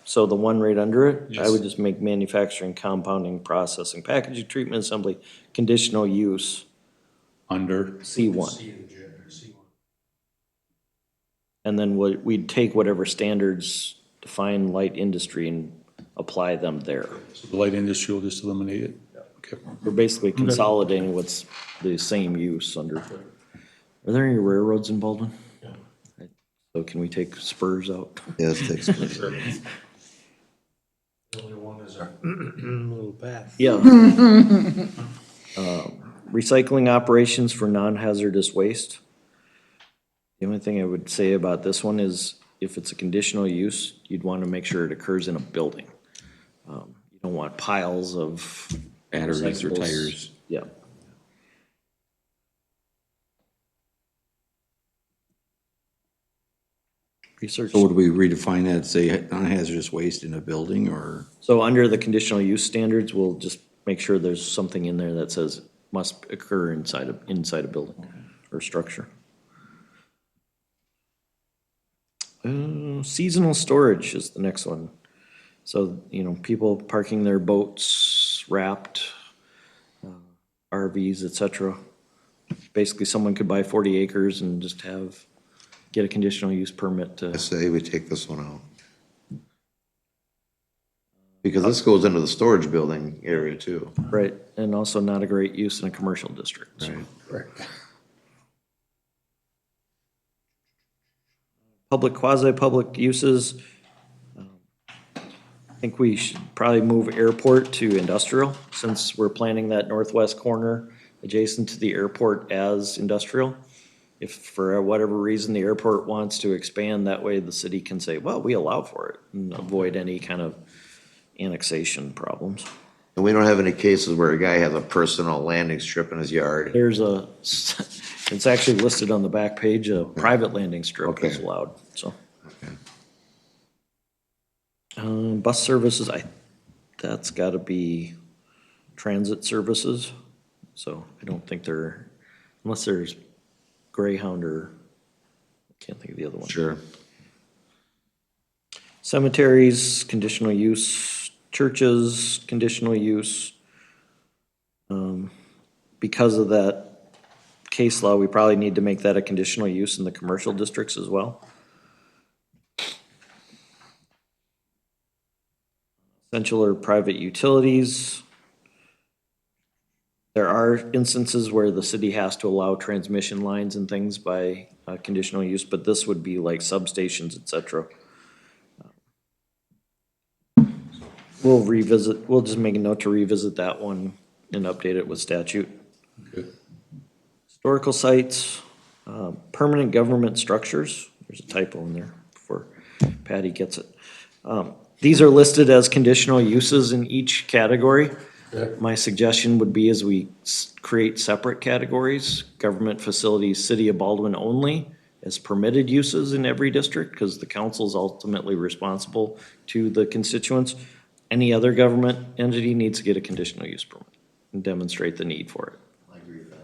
So the one right under it, I Yes. would just make manufacturing, compounding, processing, packaging, treatment, assembly, conditional use, Under, C1. And then we'd take whatever standards define light industry and apply them there. so the light industry will just eliminate it? Okay. We're basically consolidating what's the same use under. Are there any railroads in Baldwin? So can we take spurs out? Yeah, let's take some. The only one is our little path. Yeah. Recycling operations for non-hazardous waste. The only thing I would say about this one is if it's a conditional use, you'd want to make sure it occurs in a building. You don't want piles of Batteries or recyclables. tires. Yeah. research. So would we redefine that, say non-hazardous waste in a building, or? So under the conditional use standards, we'll just make sure there's something in there that says must occur inside a building or structure. Seasonal storage is the next one. So, you know, people parking their boats wrapped, RVs, et cetera. Basically, someone could buy 40 acres and just get a conditional use permit to. I say we take this one out. Because this goes into the storage building area too. Right, and also not a great use in a commercial district. so. Right. Public, quasi-public uses. I think we should probably move airport to industrial, since we're planning that northwest corner adjacent to the airport as industrial. If for whatever reason the airport wants to expand, that way the city can say, well, we allow for it, and avoid any kind of annexation problems. And we don't have any cases where a guy has a personal landing strip in his yard. It's actually listed on the back page, a private landing strip is allowed, so. Bus services, that's gotta be transit services, so I don't think unless there's Greyhound or, I can't think of the other one. Sure. Cemeteries, conditional use, churches, conditional use. Because of that case law, we probably need to make that a conditional use in the commercial districts as well. Essential or private utilities. There are instances where the city has to allow transmission lines and things by conditional use, but this would be like substations, et cetera. We'll just make a note to revisit that one and update it with statute. Okay. Historical sites, permanent government structures, there's a typo in there before Patty gets it. These are listed as conditional uses in each category. My suggestion would be as we create separate categories, government facilities, city of Baldwin only as permitted uses in every district, because the council is ultimately responsible to the constituents. Any other government entity needs to get a conditional use permit and demonstrate the need for it. I agree with that.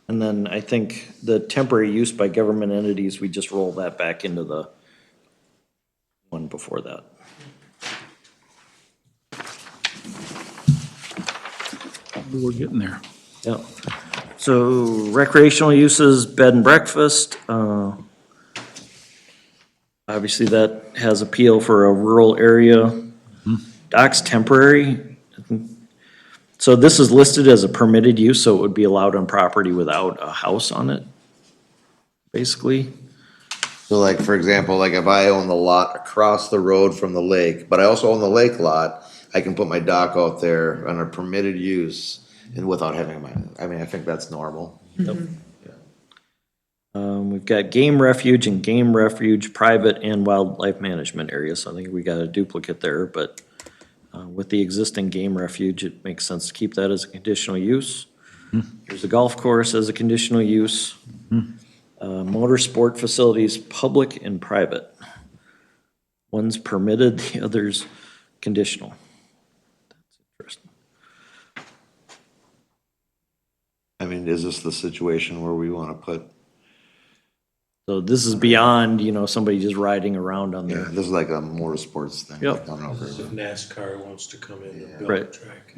And then I think the temporary use by government entities, we just roll that back into the one before that. We're getting there. Yeah. So recreational uses, bed and breakfast, obviously that has appeal for a rural area. Docks temporary. So this is listed as a permitted use, so it would be allowed on property without a house on it, basically. So like, for example, like if I own the lot across the road from the lake, but I also own the lake lot, I can put my dock out there on a permitted use and without having I think that's normal. We've got game refuge and game refuge, private and wildlife management areas, so I think we got a duplicate there, but with the existing game refuge, it makes sense to keep that as a conditional use. Here's the golf course as a conditional use. Motorsport facilities, public and private. One's permitted, the other's conditional. That's interesting. I mean, is this the situation where we wanna put, So this is beyond, somebody just riding around on yeah, their, this is like a motorsports thing. Yep. like on over. If NASCAR wants to come in and build a Right. track.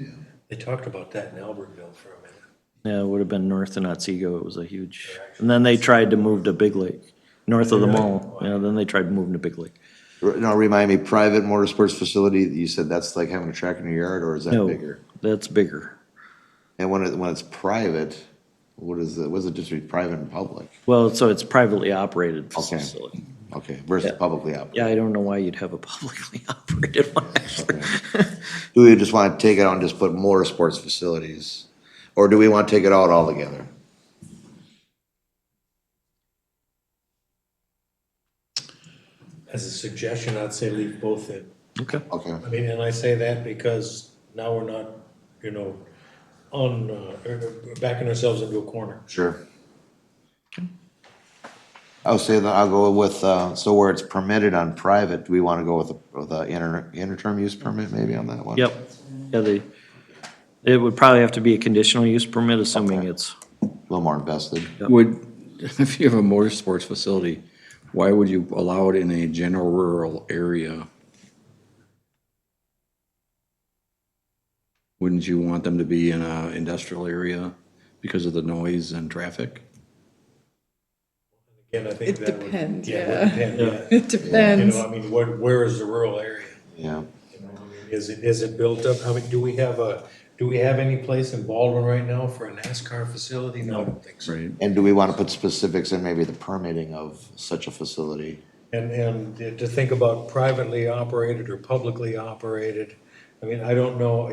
They talked about that in Albertville for a minute. yeah, it would have been north of Otsego, it was a huge, and then they tried to move to Big Lake, north of the mall, then they tried to move to Big Lake. Now, remind me, private motorsports facility, you said that's like having a track in your yard, or is that No, bigger? that's bigger. And when it's private, what's the difference between private and public? Well, so it's privately operated Okay. facility. Okay, versus Yeah. publicly operated. Yeah, I don't know why you'd have a publicly operated one, actually. Do we just wanna take it out and just put motorsports facilities? Or do we wanna take it out altogether? As a suggestion, I'd say leave both in. Okay. Okay, I mean, and I say that because now we're not backing ourselves into a corner. Sure. I'll say that I'll go with, so where it's permitted on private, do we want to go with a interterm use permit maybe on that one? Yep. Yeah, it would probably have to be a conditional use permit, assuming Okay. it's, A little more invested. Would, if you have a motorsports facility, why would you allow it in a general rural area? Wouldn't you want them to be in a industrial area because of the noise and traffic? Again, I think It that would. depends, It would yeah. depend, yeah. It depends. I mean, where is the rural area? Yeah. Is it built up? I mean, do we have any place in Baldwin right now for a NASCAR facility? No, I don't think so. Right. And do we want to put specifics in maybe the permitting of such a facility? And to think about privately operated or publicly operated, I mean, I don't know,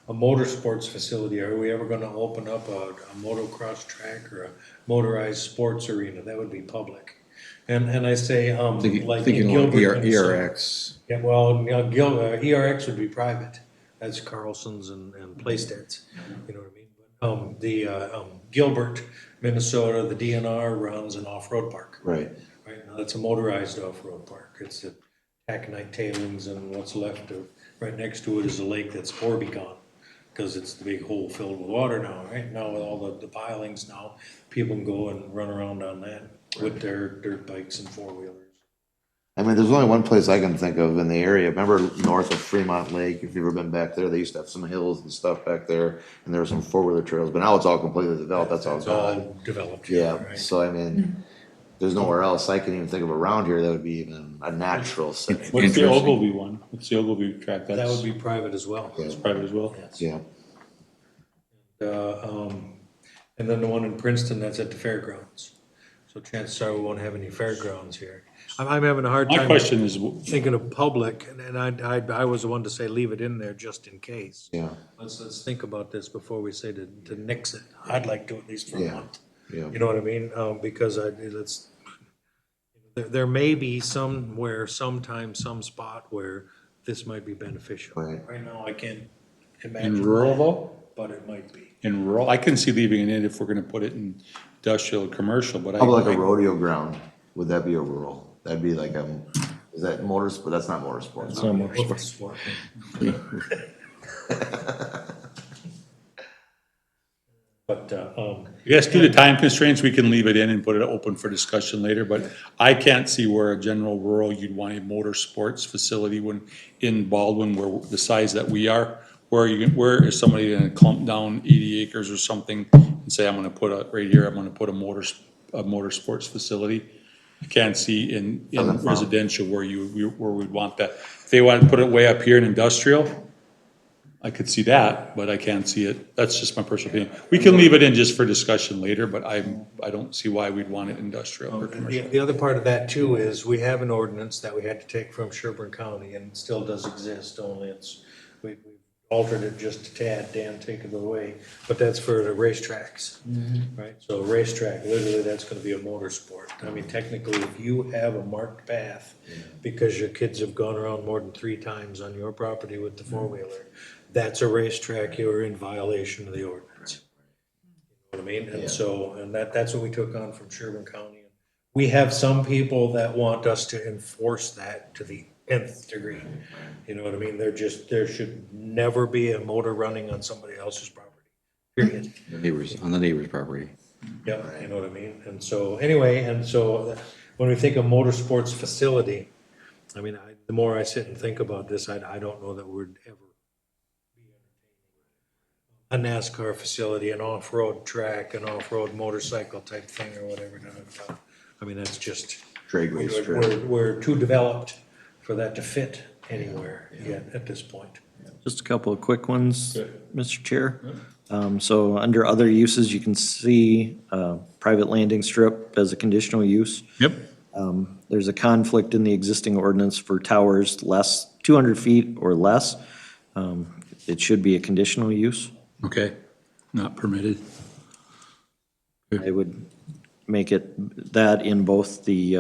a motorsports facility, are we ever gonna open up a motocross track or a motorized sports arena? That would be public. And I say, like in Thinking like Gilbert, Minnesota. ERX. Yeah, well, ERX would be private. That's Carlson's and Playsteads, you know what I mean? But, the Gilbert, Minnesota, the DNR runs an off-road park. Right. Right, now that's a motorized off-road park. It's the taconite tailings, and what's left of, right next to it is a lake that's Orbicon, because it's the big hole filled with water now, right? Now with all the pilings now, people can go and run around on that with their dirt bikes and four-wheelers. I mean, there's only one place I can think of in the area. Remember north of Fremont Lake, if you've ever been back there, they used to have some hills and stuff back there, and there were some four-wheeler trails, but now it's all completely developed, that's all It's gone. all developed, Yeah, right? so I mean, there's nowhere else I can even think of around here that would be even a natural setting. What's the Interesting. Ogilvy one? What's the Ogilvy track? That That's would be private as well. that's private as well? Yes. Yeah, And then the one in Princeton, that's at the fairgrounds. So chances are we won't have any fairgrounds here. I'm having a hard My time question is, thinking of public, and I was the one to say leave it in there just in case. yeah, Let's think about this before we say to nix it. I'd like to at least for a Yeah. month. yeah. You know what I mean? Because there may be somewhere, sometime, some spot where this might be beneficial. Right. Right now, I can't imagine. in rural that, though? But it might be. In rural, I can see leaving it in if we're gonna put it in industrial or commercial, but I. How about like a rodeo ground? Would that be a rural? That'd be like is that motorsport? That's not motorsports. it's not motorsports. Sport. But, Yes, due to time constraints, we can leave it in and put it open for discussion later, but I can't see where a general rural, you'd want a motorsports facility when, in Baldwin, where the size that we are, where is somebody gonna clump down 80 acres or something and say, I'm gonna put right here, I'm gonna put a motorsports facility? I can't see in Doesn't sound- residential where where we'd want that. If they want to put it way up here in industrial, I could see that, but I can't see it. That's just my personal opinion. We can leave it in just for discussion later, but I don't see why we'd want it industrial or commercial. the other part of that too is we have an ordinance that we had to take from Sherburne County and it still does exist, only we've altered it just a tad, Dan, take it away, but that's for the racetracks, right? So racetrack, literally, that's gonna be a motorsport. I mean, technically, if you have a marked path because your kids have gone around more than 3 times on your property with the four-wheeler, that's a racetrack, you're in violation of the ordinance. You know what I mean? And so, and that's what we took on from Sherburne County. We have some people that want us to enforce that to the nth degree. You know what I mean? There should never be a motor running on somebody else's property, period. On the neighbor's property. Yeah, you know what I mean? And so, anyway, when we think of motorsports facility, I mean, the more I sit and think about this, I don't know that we'd ever be entertaining a NASCAR facility, an off-road track, an off-road motorcycle type thing or whatever. I mean, that's just, Drag race trail. we're too developed for that to fit anywhere yet at this point. Just a couple of quick ones, Mr. Chair. So under other uses, you can see private landing strip as a conditional use. Yep. There's a conflict in the existing ordinance for towers less, 200 feet or less. It should be a conditional use. Okay, not permitted. I would make it that in both the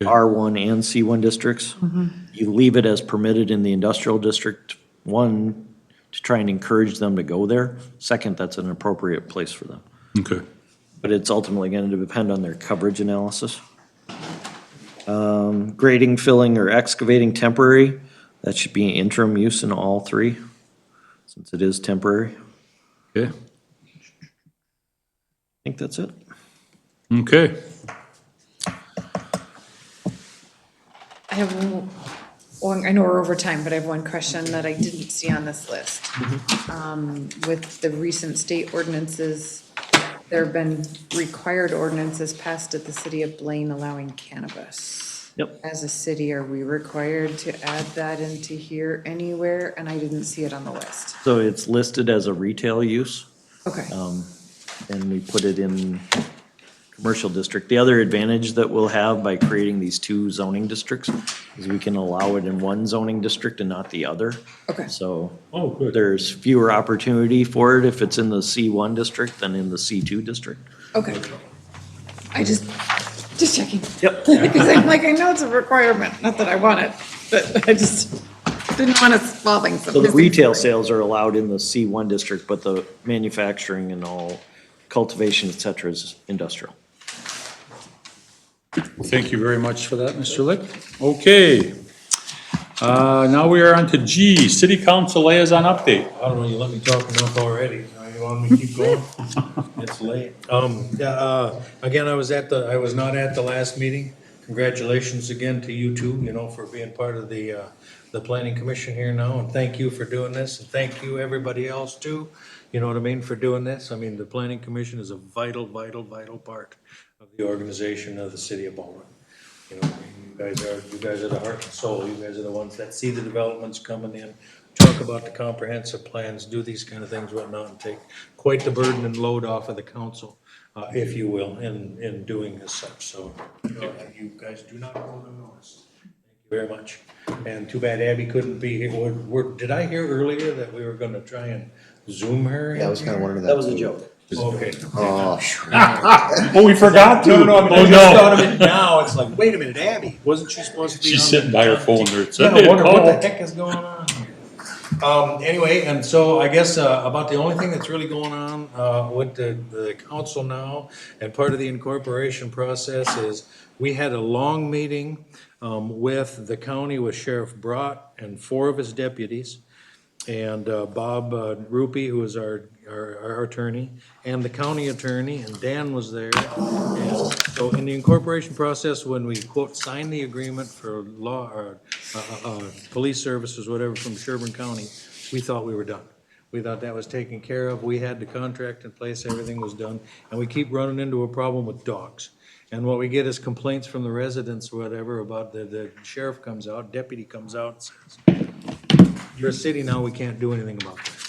R1 and C1 districts. You leave it as permitted in the industrial district 1 to try and encourage them to go there. Second, that's an appropriate place for them. Okay. But it's ultimately going to depend on their coverage analysis. Grading, filling, or excavating temporary, that should be interim use in all three, since it is temporary. Okay. I think that's it. Okay. I have one, I know we're over time, but I have one question that I didn't see on this list. With the recent state ordinances, there have been required ordinances passed at the city of Blaine allowing cannabis. Yep. As a city, are we required to add that into here anywhere? And I didn't see it on the list. So it's listed as a retail use, Okay, and we put it in commercial district. The other advantage that we'll have by creating these two zoning districts is we can allow it in one zoning district and not the other. okay. So Oh, good. there's fewer opportunity for it if it's in the C1 district than in the C2 district. Okay. I just checking. Yep. Because I'm like, I know it's a requirement, not that I want it, but I just didn't want us falling some. So the retail sales are allowed in the C1 district, but the manufacturing and all cultivation, et cetera, is industrial. Thank you very much for that, Mr. Lick. Okay. Now we are on to G, City Council Liaison Update. I don't know, you let me talk enough already. You want me to keep going? It's late. Again, I was not at the last meeting. Congratulations again to you two, for being part of the planning commission here now. And thank you for doing this. And thank you, everybody else too, for doing this. I mean, the planning commission is a vital, vital, vital part of the organization of the city of Baldwin. You guys are the heart and soul. You guys are the ones that see the developments coming in, talk about the comprehensive plans, do these kind of things, whatnot, and take quite the burden and load off of the council, if you will, in doing as such. So, you guys do not go unnoticed. Thank you very much. And too bad Abby couldn't be here. Did I hear earlier that we were gonna try and Zoom her? Yeah, I was kind of wondering that. That was a too. joke. Okay. Oh, we forgot to. No, I mean, Oh, I just thought no. of it now. It's like, wait a minute, Abby, wasn't she supposed to be? She's on sitting the- by her phone there. It said, Yeah, I wonder what the "Oh." heck is going on here. Anyway, and so I guess, about the only thing that's really going on, with the council now, and part of the incorporation process is, we had a long meeting, with the county, with Sheriff Brott and 4 of his deputies, and Bob Rupee, who is our attorney, and the county attorney, and Dan was there. And so in the incorporation process, when we quote, signed the agreement for law, or police services, whatever, from Sherburne County, we thought we were done. We thought that was taken care of. We had the contract in place, everything was done, and we keep running into a problem with dogs. And what we get is complaints from the residents, whatever, about the sheriff comes out, deputy comes out and says, you're a city now, we can't do anything about this.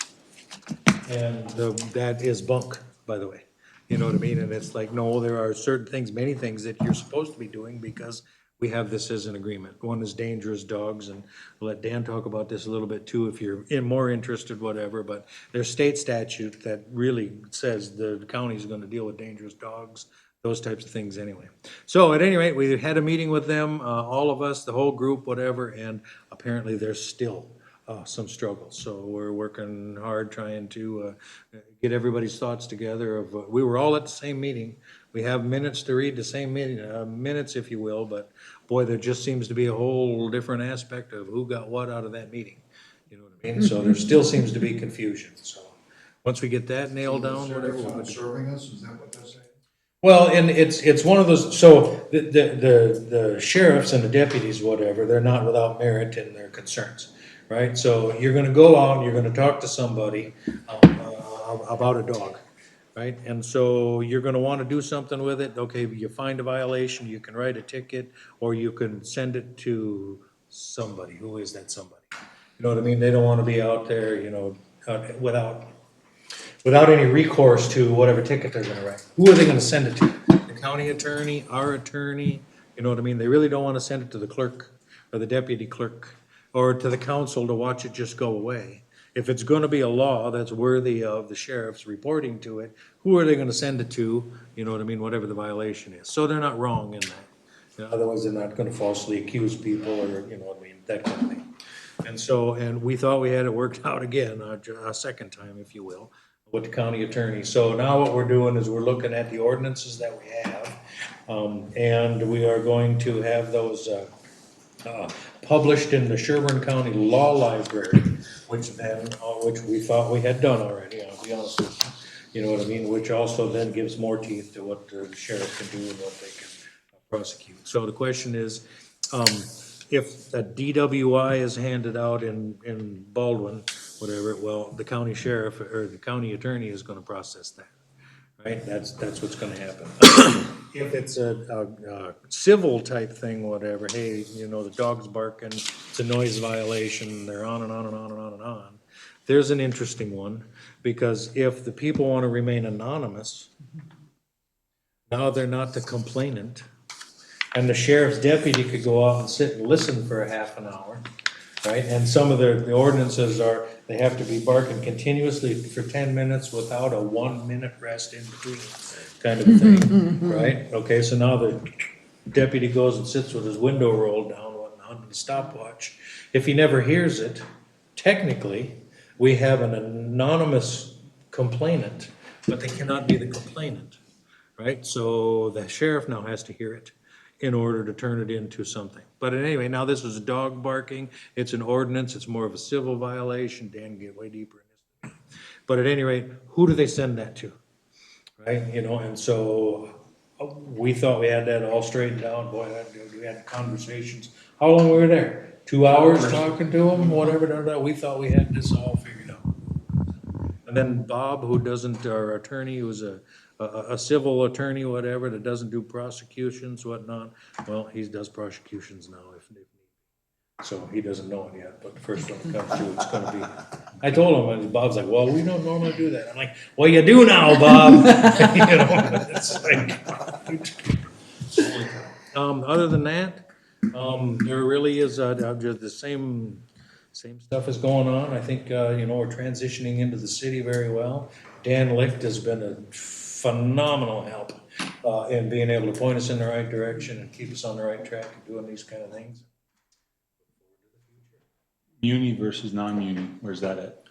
And that is bunk, by the way. You know what I mean? And it's like, no, there are certain things, many things that you're supposed to be doing because we have this as an agreement. One is dangerous dogs, and I'll let Dan talk about this a little bit too if you're more interested, whatever. But there's state statute that really says the county's gonna deal with dangerous dogs, those types of things anyway. So at any rate, we had a meeting with them, all of us, the whole group, whatever, and apparently there's still some struggles. So we're working hard trying to get everybody's thoughts together of, we were all at the same meeting. We have minutes to read, the same meeting, minutes if you will, but boy, there just seems to be a whole different aspect of who got what out of that meeting. You know what I mean? So there still seems to be confusion. So once we get that nailed down, whatever. we'll- Serving us, is that what they're saying? Well, and it's one of those, so the sheriffs and the deputies, whatever, they're not without merit in their concerns, right? So you're gonna go out and you're gonna talk to somebody about a dog, right? And so you're gonna wanna do something with it, okay, you find a violation, you can write a ticket, or you can send it to somebody. Who is that somebody? You know what I mean? They don't wanna be out there, without any recourse to whatever ticket they're gonna write. Who are they gonna send it to? The county attorney, our attorney? You know what I mean? They really don't wanna send it to the clerk or the deputy clerk or to the council to watch it just go away. If it's gonna be a law that's worthy of the sheriff's reporting to it, who are they gonna send it to? You know what I mean? Whatever the violation is. So they're not wrong in that. Otherwise, they're not gonna falsely accuse people or, you know what I mean, that kind of thing. And so, and we thought we had it worked out again, a second time, if you will, with the county attorney. So now what we're doing is we're looking at the ordinances that we have, and we are going to have those published in the Sherburne County Law Library, which we thought we had done already, I'll be honest with you. You know what I mean? Which also then gives more teeth to what the sheriff can do and what they can prosecute. So the question is, if a DWI is handed out in Baldwin, whatever, well, the county sheriff or the county attorney is gonna process that, right? That's what's gonna happen. If it's a civil type thing, whatever, hey, you know, the dog's barking, it's a noise violation, they're on and on and on and on and on. There's an interesting one, because if the people wanna remain anonymous, now they're not the complainant, and the sheriff's deputy could go out and sit and listen for a half an hour, right? And some of the ordinances are, they have to be barking continuously for 10 minutes without a 1 minute rest in between, kind of thing, right? Okay, so now the deputy goes and sits with his window rolled down on the stopwatch. If he never hears it, technically, we have an anonymous complainant, but they cannot be the complainant, right? So the sheriff now has to hear it in order to turn it into something. But anyway, now this is a dog barking, it's an ordinance, it's more of a civil violation. Dan can get way deeper in this than me. But at any rate, who do they send that to? Right, you know, and so we thought we had that all straightened out. Boy, we had conversations. How long were we there? 2 hours talking to them, whatever, we thought we had this all figured out. And then Bob, who doesn't, our attorney, who's a civil attorney, whatever, that doesn't do prosecutions, whatnot, well, he does prosecutions now if need be. So he doesn't know it yet, but first when it comes to it, it's gonna be, I told him, and Bob's like, well, we don't normally do that. I'm like, well, you do now, Bob. You know, it's like, other than that, there really is, just the same stuff is going on. I think, you know, we're transitioning into the city very well. Dan Licht has been a phenomenal help in being able to point us in the right direction and keep us on the right track and doing these kind of things. Muni versus non-muni, where's that at?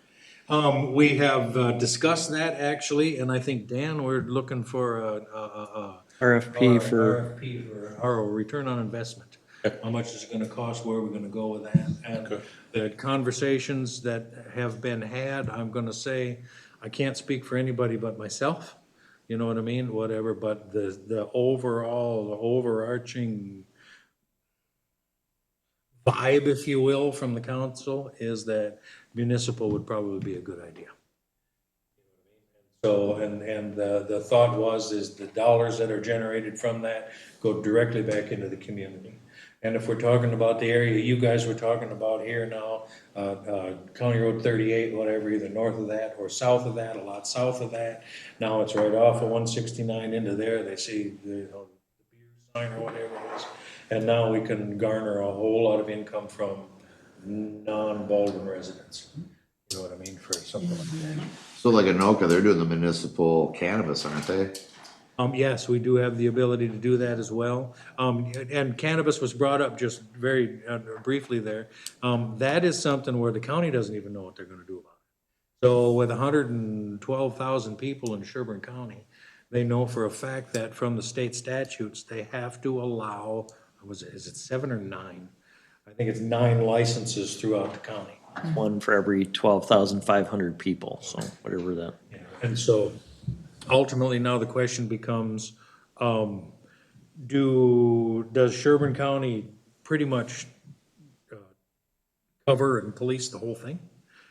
We have discussed that actually, and I think, Dan, we're looking for a RFP for, RFP for our return on investment. How much is it gonna cost, where are we gonna go with that? And the conversations that have been had, I'm gonna say, I can't speak for anybody but myself, you know what I mean, whatever, but the overall, the overarching vibe, if you will, from the council is that municipal would probably be a good idea. So, and the thought is the dollars that are generated from that go directly back into the community. And if we're talking about the area you guys were talking about here now, County Road 38, whatever, either north of that or south of that, a lot south of that. Now it's right off of 169 into there. They see the beer sign or whatever it is. And now we can garner a whole lot of income from non-Baldwin residents. You know what I mean, for something like that. So like Anoka, they're doing the municipal cannabis, aren't they? Yes, we do have the ability to do that as well. And cannabis was brought up just very briefly there. That is something where the county doesn't even know what they're gonna do about it. So with 112,000 people in Sherburne County, they know for a fact that from the state statutes, they have to allow, is it 7 or 9? I think it's 9 licenses throughout the county. one for every 12,500 people, so whatever that. Yeah, and so ultimately now the question becomes, does Sherburne County pretty much cover and police the whole thing?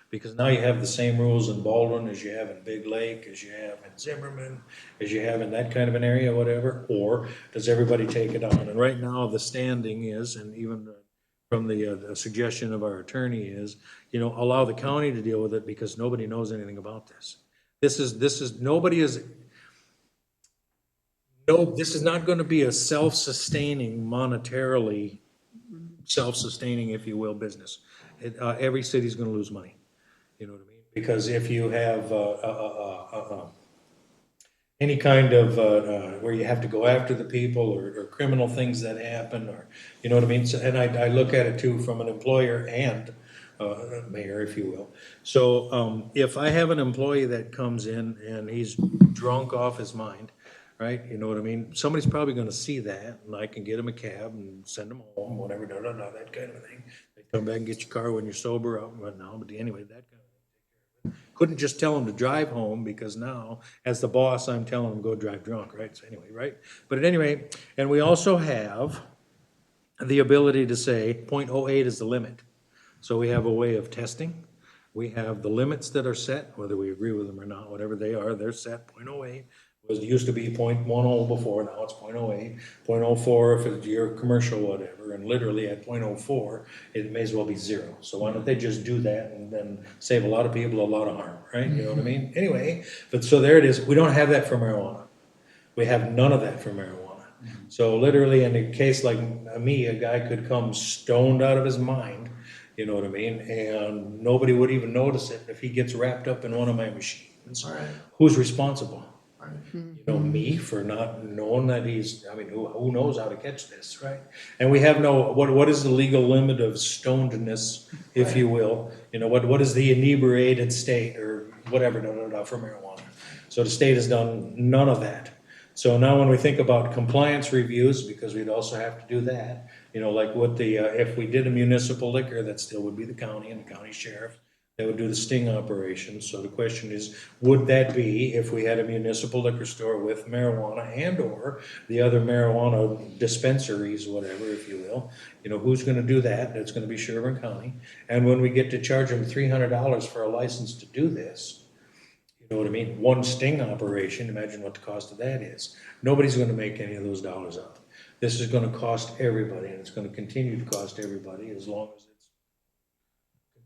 Because now you have the same rules in Baldwin as you have in Big Lake, as you have in Zimmerman, as you have in that kind of an area, whatever, or does everybody take it on? And right now the standing is, and even from the suggestion of our attorney is, you know, allow the county to deal with it because nobody knows anything about this. This is not going to be a self-sustaining, monetarily self-sustaining, if you will, business. Every city's going to lose money. You know what I mean? Because if you have any kind of where you have to go after the people or criminal things that happen, or you know what I mean. So, and I look at it too from an employer and Mayor, if you will. So, if I have an employee that comes in and he's drunk off his mind, right, you know what I mean? Somebody's probably gonna see that, and I can get him a cab and send him home, whatever, that kind of a thing. They come back and get your car when you're sober, but anyway, that kind of thing. Couldn't just tell him to drive home, because now, as the boss, I'm telling him, go drive drunk, right? So anyway, right? But at any rate, and we also have the ability to say 0.08 is the limit. So we have a way of testing. We have the limits that are set, whether we agree with them or not, whatever they are, they're set. 0.08 was, it used to be 0.10 before, now it's 0.08. 0.04 if it's your commercial, whatever, and literally at 0.04, it may as well be zero. So why don't they just do that and then save a lot of people a lot of harm, right? You know what I mean? Anyway, but so there it is. We don't have that for marijuana. We have none of that for marijuana. So literally, in a case like me, a guy could come stoned out of his mind, you know what I mean? And nobody would even notice it if he gets wrapped up in one of my machines. Right. Who's responsible? Right. You know, me for not knowing that he's, I mean, who knows how to catch this, right? And we have no, what is the legal limit of stonedness, if you will? You know, what is the inebriated state or whatever, for marijuana? So the state has done none of that. So now when we think about compliance reviews, because we'd also have to do that, you know, like what the, if we did a municipal liquor, that still would be the county and the county sheriff. They would do the sting operation. So the question is, would that be if we had a municipal liquor store with marijuana and or the other marijuana dispensaries, whatever, if you will, you know, who's gonna do that? It's gonna be Sherburne County. And when we get to charge them $300 for a license to do this, you know what I mean? One sting operation, imagine what the cost of that is. Nobody's gonna make any of those dollars up. This is gonna cost everybody, and it's gonna continue to cost everybody as long as it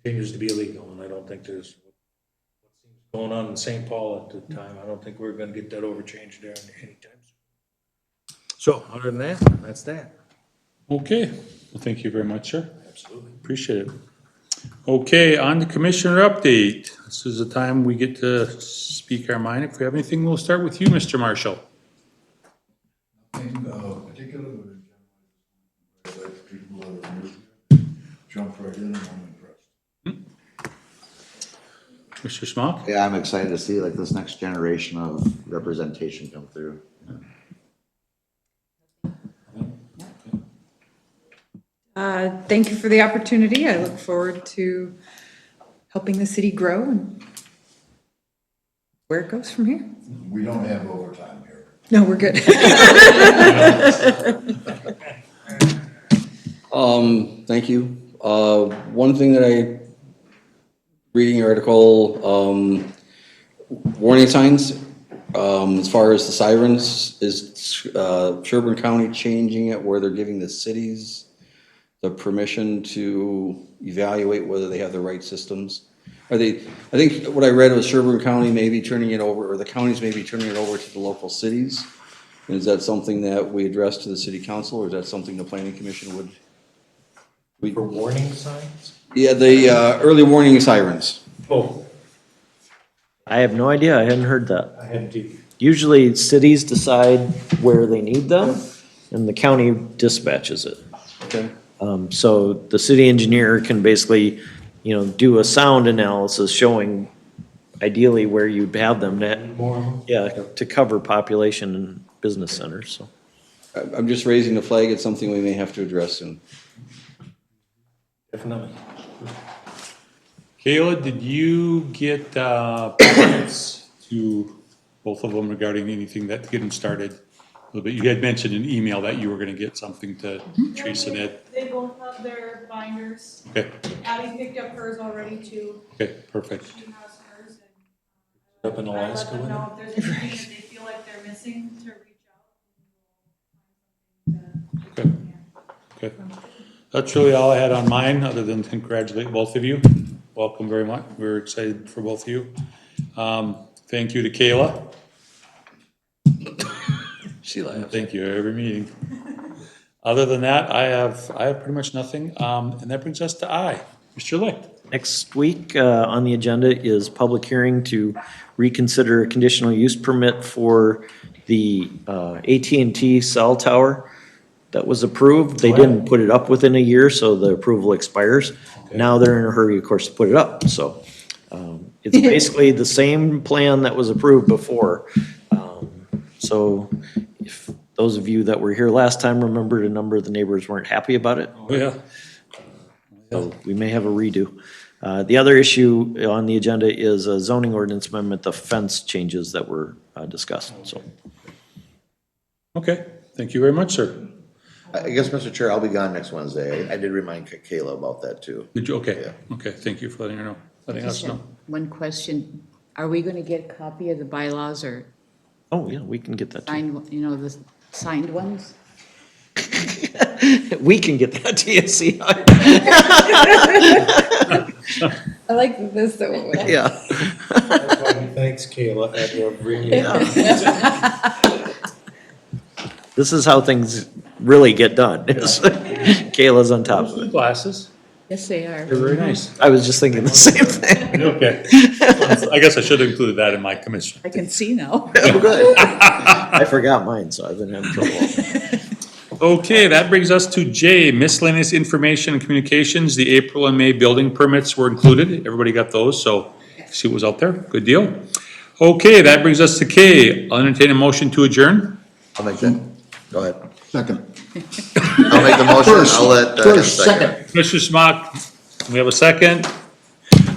continues to be illegal, and I don't think there's what seems going on in St. Paul at the time. I don't think we're gonna get that overchanged there anytime soon. So, other than that, that's that. Okay, well, thank you very much, sir. Absolutely. Appreciate it. Okay, on to commissioner update. This is the time we get to speak our mind. If we have anything, we'll start with you, Mr. Marshall. Nothing particular, but in general, I like people that are new, jump right in, and I'm impressed. Mr. Smock? Yeah, I'm excited to see like this next generation of representation come through. Thank you for the opportunity. I look forward to helping the city grow and where it goes from here. We don't have overtime here. No, we're good. Thank you. One thing that reading your article, warning signs, as far as the sirens, is Sherburne County changing it where they're giving the cities the permission to evaluate whether they have the right systems? Are they, I think what I read was Sherburne County may be turning it over, or the counties may be turning it over to the local cities. And is that something that we address to the city council, or is that something the planning commission would? For warning signs? Yeah, the early warning sirens. Oh, I have no idea. I hadn't heard that. I had to, Usually cities decide where they need them and the county dispatches it. Okay. So the city engineer can basically, you know, do a sound analysis showing ideally where you'd have them more, yeah, to cover population and business centers, so. I'm just raising the flag. It's something we may have to address soon. definitely. Kayla, did you get comments to both of them regarding anything that to get them started? A little bit. You had mentioned in email that you were gonna get something to Teresa and Ed. They both have their binders. Okay, Abby picked up hers already too. okay, perfect. She has hers Up in and I let Alaska them with know if there's anything that they feel like they're missing to reach out. Okay, okay. That's really all I had on mine, other than to congratulate both of you. Welcome very much. We're excited for both of you. Thank you to Kayla. She laughs. Thank you, every meeting. Other than that, I have pretty much nothing, and that brings us to I, Mr. Licht. Next week, on the agenda is public hearing to reconsider a conditional use permit for the AT&T cell tower. that was approved. They didn't put it up within a year, so the approval expires. Now they're in a hurry, of course, to put it up, so. It's basically the same plan that was approved before. So if those of you that were here last time remembered, a number of the neighbors weren't happy about it. Oh, yeah. So we may have a redo. The other issue on the agenda is a zoning ordinance amendment, the fence changes that were discussed, so. Okay, thank you very much, sir. I guess, Mr. Chair, I'll be gone next Wednesday. I did remind Kayla about that too. Did you, okay, okay, thank you for letting her know, letting us know. One question, are we gonna get a copy of the bylaws or Oh, yeah, we can get that too. signed, you know, the signed ones? We can get that to you, see? I like this, though. Yeah. Thanks, Kayla, at every meeting. This is how things really get done. is Kayla's on top of it. Glasses, Yes, they are. they're very nice. I was just thinking the same thing. Okay, I guess I should have included that in my commission. I can see now. Oh, good. I forgot mine, so I've been having trouble. Okay, that brings us to J, miscellaneous information and communications. The April and May building permits were included. Everybody got those, so see what was out there. Good deal. Okay, that brings us to K, I'll entertain a motion to adjourn. I'll make that. Go ahead. Second. I'll make the motion. I'll let, First, second. Commissioner Smock, we have a second.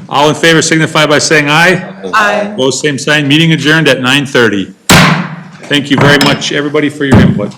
All in favor signify by saying aye. Aye. Both same sign, meeting adjourned at 9:30. Thank you very much, everybody, for your input.